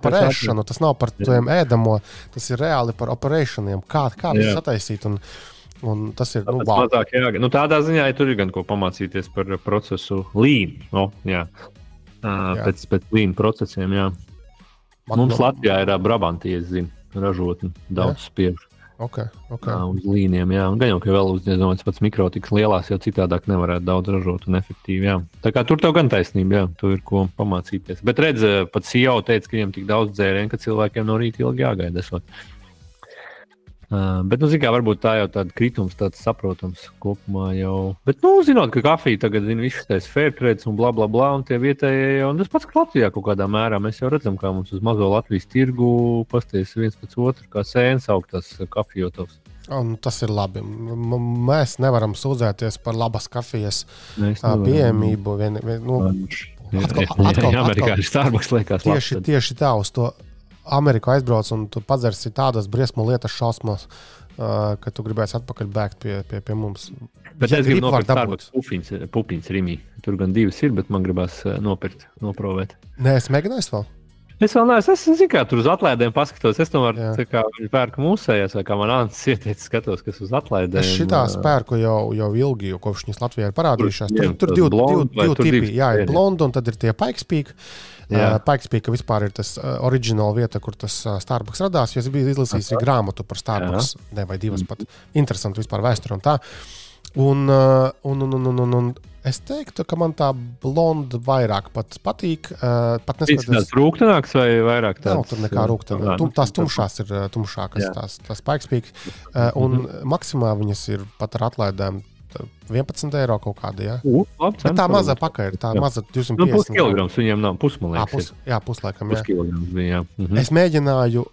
par ēšanu, tas nav par tiem ēdamo, tas ir reāli par operationiem, kā viss sataisīt, un tas ir, wow. Tādā ziņā, ja tur ir gan ko pamācīties par procesu lean, pēc lean procesiem, jā. Mums Latvijā ir Brabantī, es zinu, ražotni, daudz spiežu. Okay. Uz līniem, jā. Un gan jau, ka vēl uzņēmums pats mikrotikas lielās, jau citādāk nevarētu daudz ražot un efektīvi, jā. Tā kā tur tev gan taisnība, jā, tu ir ko pamācīties. Bet redz, pat CEO teica, ka viņam tik daudz dzērienu, ka cilvēkiem no rīta ilgi jāgaida esot. Bet, zin kā, varbūt tā jau tāda kritums, tāds saprotams kopumā jau. Bet, zinot, ka kafija tagad, viss tais fairtrades un bla, un tie vietējie jau, un tas pats, ka Latvijā kaut kādā mērā, mēs jau redzam, kā mums uz mazo Latvijas tirgu pasties viens pēc otru, kā sēnes augtās kafijotovs. Un tas ir labi. Mēs nevaram sūdzēties par labas kafijas pieejamību. Amerikā ir Starbucks, liekas, tieši tā, uz to Ameriku aizbrauc, un tu padzersi tādas briesmu lietas šausmas, ka tu gribēsi atpakaļ bēgt pie mums. Bet es gribu nopirkt Starbucks pupiņas Rimī. Tur gan divas ir, bet man gribās nopirkt, noprovēt. Nē, es mēģināju vēl. Es vēl neesmu, es zinu, kā tur uz atlaidēm paskatos. Es tomēr pērku mūsējās, vai kā man Ants ieteicis skatos, kas uz atlaidēm. Es šitās pērku jau ilgi, jo kopš viņas Latvijā ir parādījušās. Tur divi tipi, ir blondu, un tad ir tie Pikes Peak. Pikes Peak vispār ir tas oriģināla vieta, kur tas Starbucks radās. Jo es biju izlasījis grāmatu par Starbucks, ne vai divas pat. Interesanti vispār vēsturi un tā. Un es teiktu, ka man tā blonda vairāk patīk. Pat neskatoties. Tas rūktenāks vai vairāk tāds? Nav tur nekā rūktenā. Tās tumšās ir tumšākas, tās Pikes Peak. Un maksimā viņas ir pat ar atlaidēm €11 kaut kādi, ja? Bet tā maza paka ir, tā maza 250. Puskilograms viņiem nav, pusmalēks. Puslaikam, puskilograms bija, Es mēģināju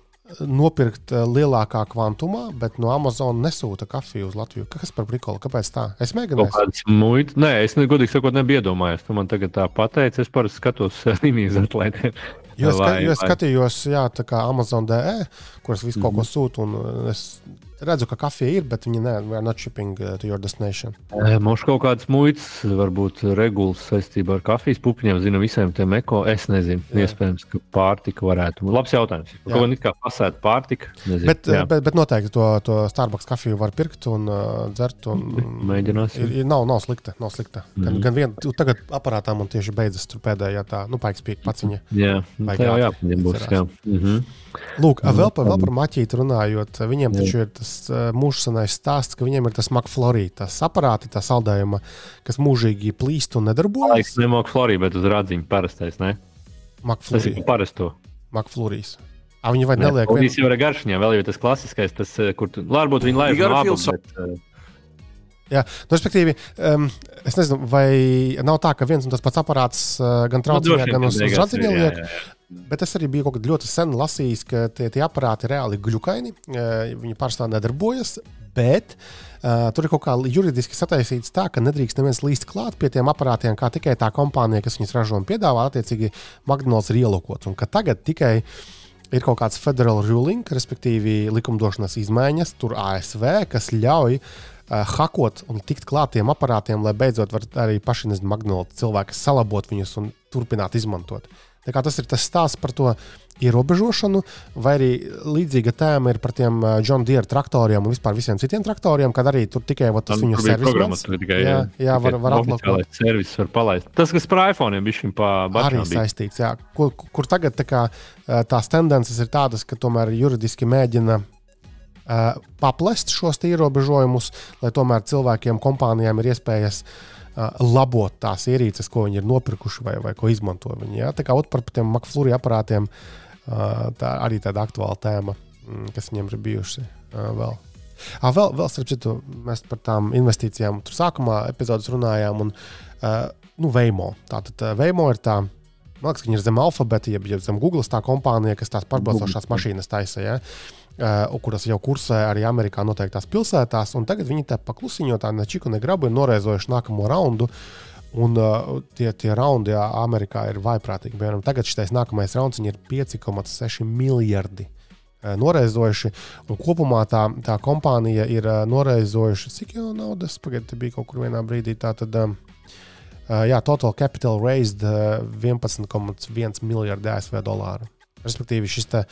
nopirkt lielākā kvantumā, bet no Amazon nesūta kafiju uz Latviju. Kas par prikolu? Kāpēc tā? Es mēģināju. Nē, es godīgi sakot nebiju iedomājies. Tu man tagad tā pateici, es parasti skatos Rimijas atlaidēm. Jo es skatījos, tā kā Amazon.de, kuras visu kaut ko sūta, un es redzu, ka kafija ir, bet viņi we are not shipping to your destination. Mums kaut kādas muitas, varbūt regulas saistībā ar kafijas pupiņiem, zinu visiem tiem eko, es nezinu, iespējams, ka pārtika varētu. Labs jautājums. Kaut kā kā pasēt pārtika, nezinu. Bet noteikti to Starbucks kafiju var pirkt un dzert. Mēģināsim. Nav slikta. Gan vien, tagad aparātā man tieši beidzas tur pēdējā tā, Pikes Peak paciņa. Jā, tā jau būs, jā. Lūk, vēl par maķīti runājot, viņiem taču ir tas mūžsanais stāsts, ka viņiem ir tas McFlurry, tas aparāti, tā saldējuma, kas mūžīgi plīst un nedarbojas. Ne McFlurry, bet uz rādziņu parastais, ne? McFlurry. Tas ir parasto. McFlurrys. Viņi vai neliek? Viņš jau ir garšņā, vēl jau tas klasiskais, tas, kur tu, varbūt viņi laiž no abu, bet... Jā, respektīvi, es nezinu, vai nav tā, ka viens un tas pats aparāts gan trauciņā, gan uz rādziņa liek, bet es arī biju kaut kad ļoti sen lasījis, ka tie aparāti reāli gļukaini, viņi pārstāv nedarbojas, bet tur ir kaut kā juridiski sataisīts tā, ka nedrīkst neviens līst klāt pie tiem aparātiem, kā tikai tā kompānija, kas viņus ražo un piedāvā, attiecīgi McDonald's ir ielokots, un ka tagad tikai ir kaut kāds federal ruling, respektīvi likumdošanas izmaiņas, tur ASV, kas ļauj hakot un tikt klātiem aparātiem, lai beidzot var arī paši McDonald's cilvēki salabot viņus un turpināt izmantot. Tā kā tas ir tas stāsts par to ierobežošanu, vai arī līdzīga tēma ir par tiem John Deere traktoriem un vispār visiem citiem traktoriem, kad arī tur tikai tas viņu servis. Jā, var atlokot. Servis var palaist. Tas, kas par iPhone'iem bišķiņ pa bačām arī saistīts, jā. Kur tagad tās tendences ir tādas, ka tomēr juridiski mēģina paplest šos ierobežojumus, lai tomēr cilvēkiem, kompānijām ir iespējas labot tās ierīces, ko viņi ir nopirkuši vai ko izmanto viņi. Ja? Tā kā par tiem McFlurry aparātiem tā arī tāda aktuāla tēma, kas viņiem ir bijuši vēl. Vēl starp citu, mēs par tām investīcijām tur sākumā epizodes runājām un Waymo. Tātad Waymo ir tā, man liekas, ka viņi ir zem Alphabeta, jeb zem Googles tā kompānija, kas tās pārbraucošās mašīnas taisa, ja? Kuras jau kursē arī Amerikā noteiktās pilsētās, un tagad viņi tā paklusiņo tā nečiku negrabu ir noreizojuši nākamo raundu, un tie raundi Amerikā ir vaiprātīgi. Piemēram, tagad šitais nākamais rauns ir 5,6 miljardi noreizojuši, un kopumā tā kompānija ir noreizojuši, cik jau naudas, pagaidiet, bija kaut kur vienā brīdī, tātad, total capital raised 11,1 miljardi ASV dolāru. Respektīvi, šis te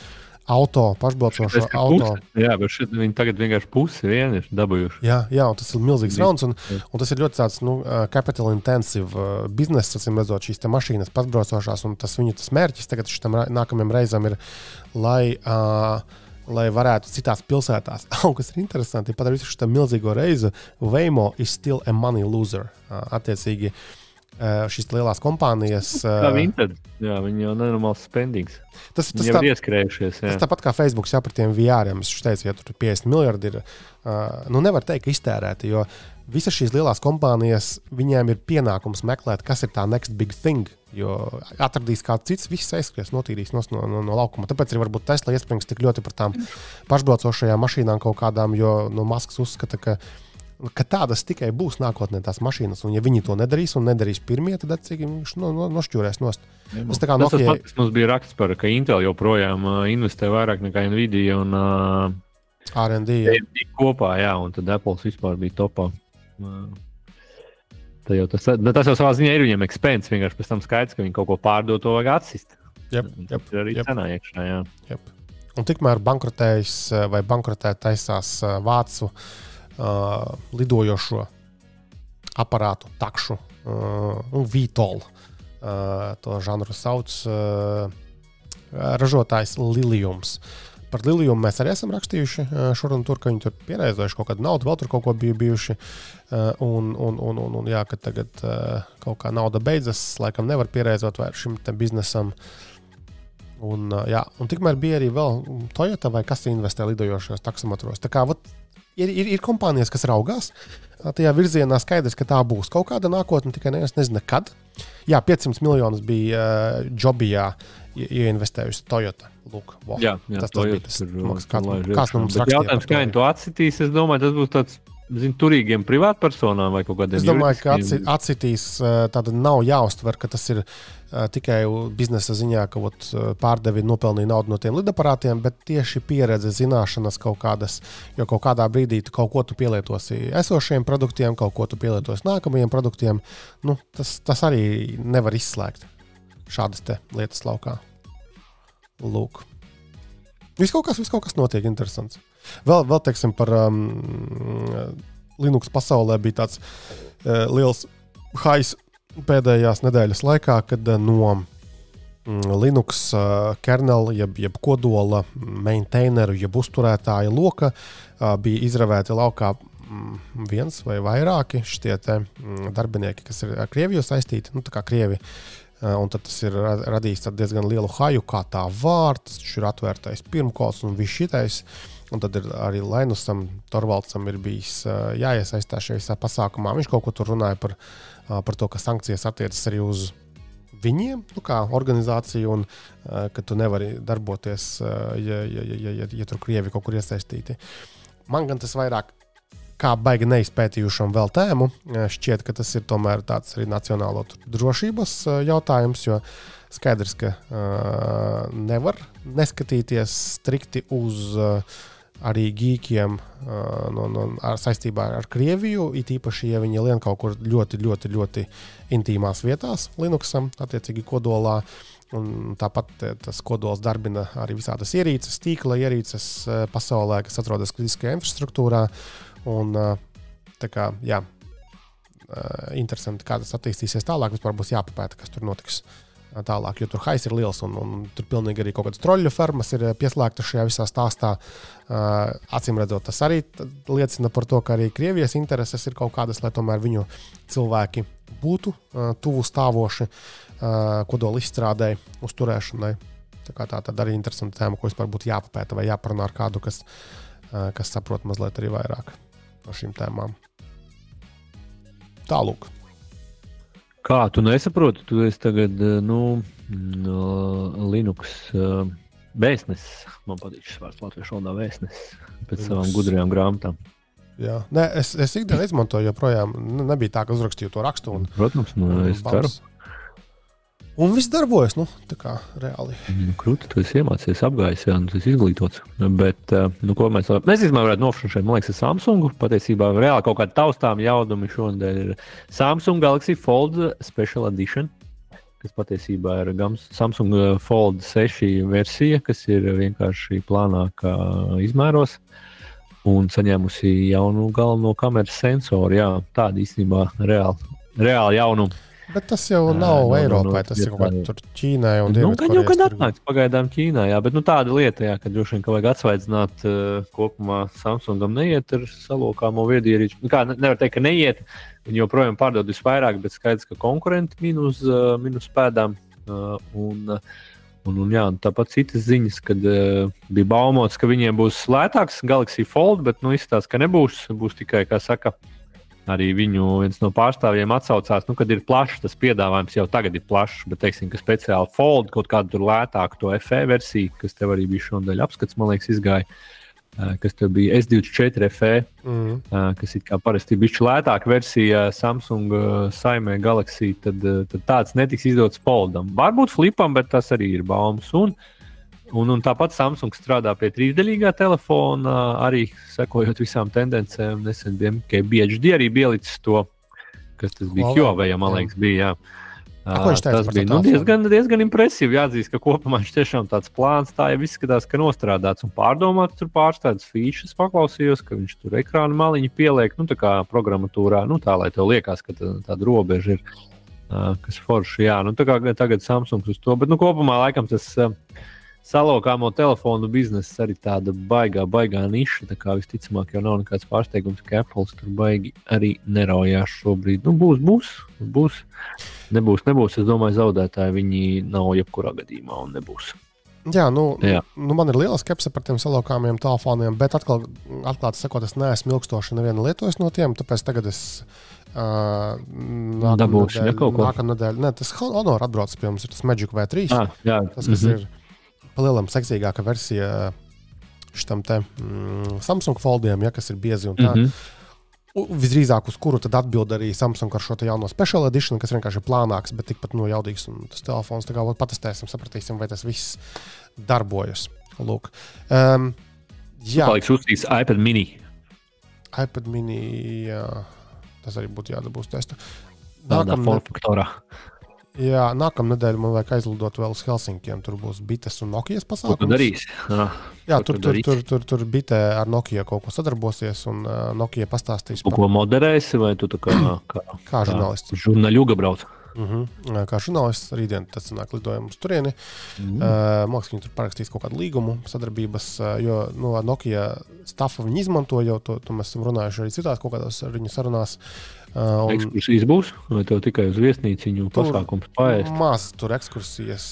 pašbraucošo auto. Jā, bet šeit viņi tagad vienkārši pusi vieni ir dabūjuši. Jā, un tas ir milzīgs rauns, un tas ir ļoti tāds, capital intensive bizness, acīm redzot, šīs te mašīnas pašbraucošās, un tas viņu tas mērķis tagad šitam nākamajam reizam ir, lai varētu citās pilsētās. Kas ir interesanti, pat ar visu šo milzīgo reizi, Waymo is still a money loser. Attiecīgi, šīs lielās kompānijas. Kā Vinted, jā, viņi jau nenormāls spendings. Tas jau ir ieskrējušies. Jā. Tas tāpat kā Facebooks, jā, par tiem VR-iem. Es teicu, ja tur 50 miljardi ir, nevar teikt, ka iztērēti, jo visas šīs lielās kompānijas, viņiem ir pienākums meklēt, kas ir tā next big thing, jo atradīs kāds cits, viss aizskries, notīrīs no laukuma. Tāpēc arī varbūt Tesla iesprings tik ļoti par tām pašbraucošajām mašīnām kaut kādām, jo Masks uzskata, ka tādas tikai būs nākotnē tās mašīnas, un ja viņi to nedarīs un nedarīs pirmie, tad atcīgi viņš nošķūrēs nost. Tas pats mums bija raksts par, ka Intel joprojām investē vairāk nekā Nvidia un R&D kopā, jā, un tad Apples vispār bija topā. Tas jau savā ziņā ir viņiem expense, vienkārši pēc tam skaidrs, ka viņi kaut ko pārdot, to vajag atsist. Tas ir arī cenā iekšā, jā. Jep. Un tikmēr bankrotējis vai bankrotēt taisās vācu lidojošo aparātu, takšu un VTOL. To žanru sauc ražotājs Liliums. Par Liliumu mēs arī esam rakstījuši šur un tur, ka viņi tur pierēzojuši kaut kādu naudu, vēl tur kaut ko bijuši. Un jā, ka tagad kaut kā nauda beidzas, laikam nevar pierēzot vairs šim te biznesam. Un tikmēr bija arī vēl Toyota vai kas investē lidojošos taksometros. Tā kā ir kompānijas, kas raugās tajā virzienā, skaidrs, ka tā būs kaut kāda nākotne, tikai nezinu kad. Jā, 500 miljonus bija Jobijā ieinvestējusi Toyota. Lūk, wow. Jā, tas bija tas, kāds mums rakstīja. Jautājums, kā viņi to atsitīs, es domāju, tas būs tāds, turīgiem privātpersonām vai kaut kādiem. Es domāju, ka atsitīs, tāda nav jāuztver, ka tas ir tikai biznesa ziņā, ka pārdevi nopelnīja naudu no tiem lidaparātiem, bet tieši pieredze, zināšanas kaut kādas, jo kaut kādā brīdī kaut ko tu pielietosi esošiem produktiem, kaut ko tu pielietosi nākamajiem produktiem, tas arī nevar izslēgt šādas te lietas laukā. Lūk. Viss kaut kas notiek interesants. Vēl teiksim, par Linux pasaulē bija tāds liels hais pēdējās nedēļas laikā, kad no Linux kernel, jeb kodola maintaineru, jeb uzturētāja loka bija izravēti laukā viens vai vairāki šitie te darbinieki, kas ir ar Krieviju saistīti, tā kā Krievi. Un tad tas ir radījis diezgan lielu haju, kā tā var, tas ir atvērtais pirmkods un viss šitais. Un tad ir arī Lainusam Torvaldsam ir bijis jāiesaistās šajā visā pasākumā. Viņš kaut ko tur runāja par to, ka sankcijas attiecas arī uz viņiem, kā organizāciju, un ka tu nevari darboties, ja tur Krievi kaut kur iesaistīti. Man gan tas vairāk kā baigi neizpētījušam vēl tēmu, šķiet, ka tas ir tomēr tāds arī nacionālo drošības jautājums, jo skaidrs, ka nevar neskatīties strikti uz arī gīkiem saistībā ar Krieviju, it īpaši, ja viņi lien kaut kur ļoti, ļoti, ļoti intīmās vietās Linuxam, attiecīgi kodolā, un tāpat tas kodols darbina arī visādas ierīces, tīkla ierīces pasaulē, kas atrodas kritiskajā infrastruktūrā. Un tā kā, jā, interesanti, kā tas attīstīsies tālāk, vispār būs jāpapēta, kas tur notiks tālāk, jo tur hais ir liels un tur pilnīgi arī kaut kādas troļļu fermas ir pieslēgtas šajā visā stāstā. Acīm redzot, tas arī liecina par to, ka arī Krievijas intereses ir kaut kādas, lai tomēr viņu cilvēki būtu tuvu stāvoši kodola izstrādē, uzturēšanai. Tā kā tā tad arī interesanta tēma, ko vispār būtu jāpapēta vai jāparunā ar kādu, kas saprot mazliet arī vairāk no šīm tēmām. Tālūk. Kā, tu nesaproti? Tu esi tagad, Linux vēstnesis. Man patīk šis vārds latviešu valodā vēstnesis pēc savām gudrajām grāmatām. Jā. Nē, es ikdienā izmantoju joprojām. Nebija tā, ka uzrakstīju to rakstu. Protams, es ceru. Un viss darbojas, tā kā reāli. Krūti, tu esi iemācījies, apgājis, jā, tu esi izglītots. Bet, ko mēs īstenībā varētu nofranšēt, man liekas, Samsungu. Patiesībā reāli kaut kāda taustām jaudumi šodien ir Samsung Galaxy Fold Special Edition, kas patiesībā ir Samsung Fold 6 versija, kas ir vienkārši plānākā izmēros un saņēmusi jaunu galveno kameras sensoru. Jā, tāda īstenībā reāli jaunuma. Bet tas jau nav Eiropai, tas ir kaut kā tur Ķīnai un Dienvidkorejas. Kad atnāks pagaidām Ķīnā, jā, bet tāda lieta, jā, ka droši vien, ka vajag atsvaidzināt kopumā Samsungam neiet ar salokāmo viedierīču. Kā nevar teikt, ka neiet, Viņi joprojām pārdod visvairāk, bet skaidrs, ka konkurenti minus pēdām. Un tāpat citas ziņas, kad bija baumots, ka viņiem būs lētāks Galaxy Fold, bet izstāsta, ka nebūs. Būs tikai, kā saka, arī viņu viens no pārstāvjiem atsaucās, kad ir plašs tas piedāvājums, jau tagad ir plašs, bet teiksim, ka speciāli Fold kaut kādu tur lētāku to FE versiju, kas tev arī bija šonadēļ apskats, man liekas, izgāja. Kas tev bija S24 FE, kas ir kā parasti bišķi lētāka versija Samsung saimē Galaxy, tad tāds netiks izdots Foldam. Varbūt Flipam, bet tas arī ir baumas. Un tāpat Samsung strādā pie trīsdaļīgā telefona, arī sekojot visām tendencēm. Nesen BHD arī bielicis to, kas tas bija Huawei, man liekas, bija, jā. Tas bija diezgan impresīvi. Jāatzīst, ka kopumā viņš tiešām tāds plāns, tā jau izskatās, ka nostrādāts un pārdomāts tur pārstādes features paklausījos, ka viņš tur ekrāna maliņu pieliek, tā kā programmatūrā, tā, lai tev liekas, ka tāda robeža ir, kas forši, jā. Tā kā tagad Samsung uz to, bet kopumā laikam tas salokāmo telefonu bizness arī tāda baigā niša, tā kā visticamāk jau nav nekāds pārsteigums, ka Apples tur baigi arī neraujās šobrīd. Būs. Nebūs. Es domāju, zaudētāji viņi nav jebkurā gadījumā un nebūs. Jā, man ir liela skepse par tiem salokāmiem telefoniem, bet atklāti sakot, es neesmu ilgstoši nevienu lietojis no tiem, tāpēc tagad es nākamā nedēļa, tas Honor atbrauc pie mums, ir tas Magic V3, tas, kas ir palielam seksīgāka versija šitam te Samsung Foldiem, kas ir biezi un tā. Visdrīzāk, uz kuru tad atbild arī Samsung ar šo te jauno Special Edition, kas vienkārši ir plānāks, bet tikpat jaudīgs. Un tas telefons, tā kā patestēsim, sapratīsim, vai tas viss darbojas. Lūk. Paliks uztīgs iPad mini. iPad mini, jā. Tas arī būtu jādabūs testa. Tādā formfaktorā. Jā, nākamā nedēļa man vajag aizlidot vēl uz Helsinkiem. Tur būs Bites un Nokijas pasākums. Ko tu darīsi? Jā, tur Bite ar Nokia kaut ko sadarbosies un Nokia pastāstīs. Ko moderēsi vai tu tā kā žurnālists? Žurnaļuga brauc. Kā žurnālists rītdien tas nāk lidojumu uz turieni. Māks, viņi tur parakstīs kaut kādu līgumu sadarbības, jo Nokia staffu viņi izmanto jau, to mēs esam runājuši arī citās kaut kādās viņu sarunās. Ekskursijas būs, vai tev tikai uz viesnīciņu pasākums paēst? Maz tur ekskursijas,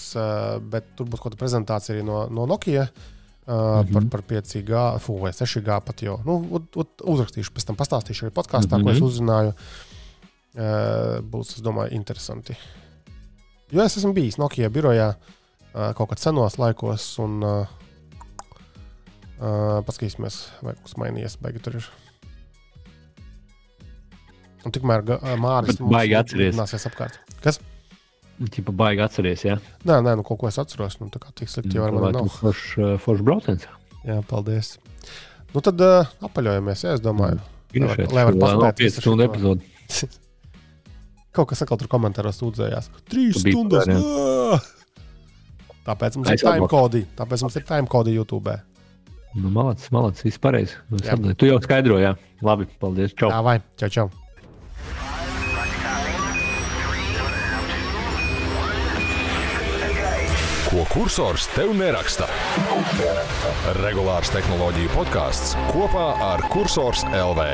bet tur būs kaut kāda prezentācija arī no Nokia par 5G, vai 6G pat jau. Uzrakstīšu, pēc tam pastāstīšu arī podkāstā, ko es uzrunāju. Būs, es domāju, interesanti. Jo es esmu bijis Nokia birojā kaut kad senos laikos un paskatīsimies, vai kaut kas mainījies, baigi tur ir. Un tikmēr Māris baigi atceries. Nāsies apkārt. Kas? Tipa baigi atceries, jā? Nē, kaut ko es atceros. Tā kā tik slikti jau ar mani nav. Foršs brauciens. Jā, paldies. Tad apaļojamies, es domāju. Lai var paspēt 5 stundu epizodi. Kaut kas atkal tur komentāros sūdzējās. 3 stundas. Tāpēc mums ir timecode YouTube. Malacis, viss pareizi. Tu jau skaidroji, jā. Labi, paldies. Čau. Jā, vai. Čau. Ko kursors tev neraksta? Regulārs tehnoloģiju podkāsts kopā ar Kursors LV.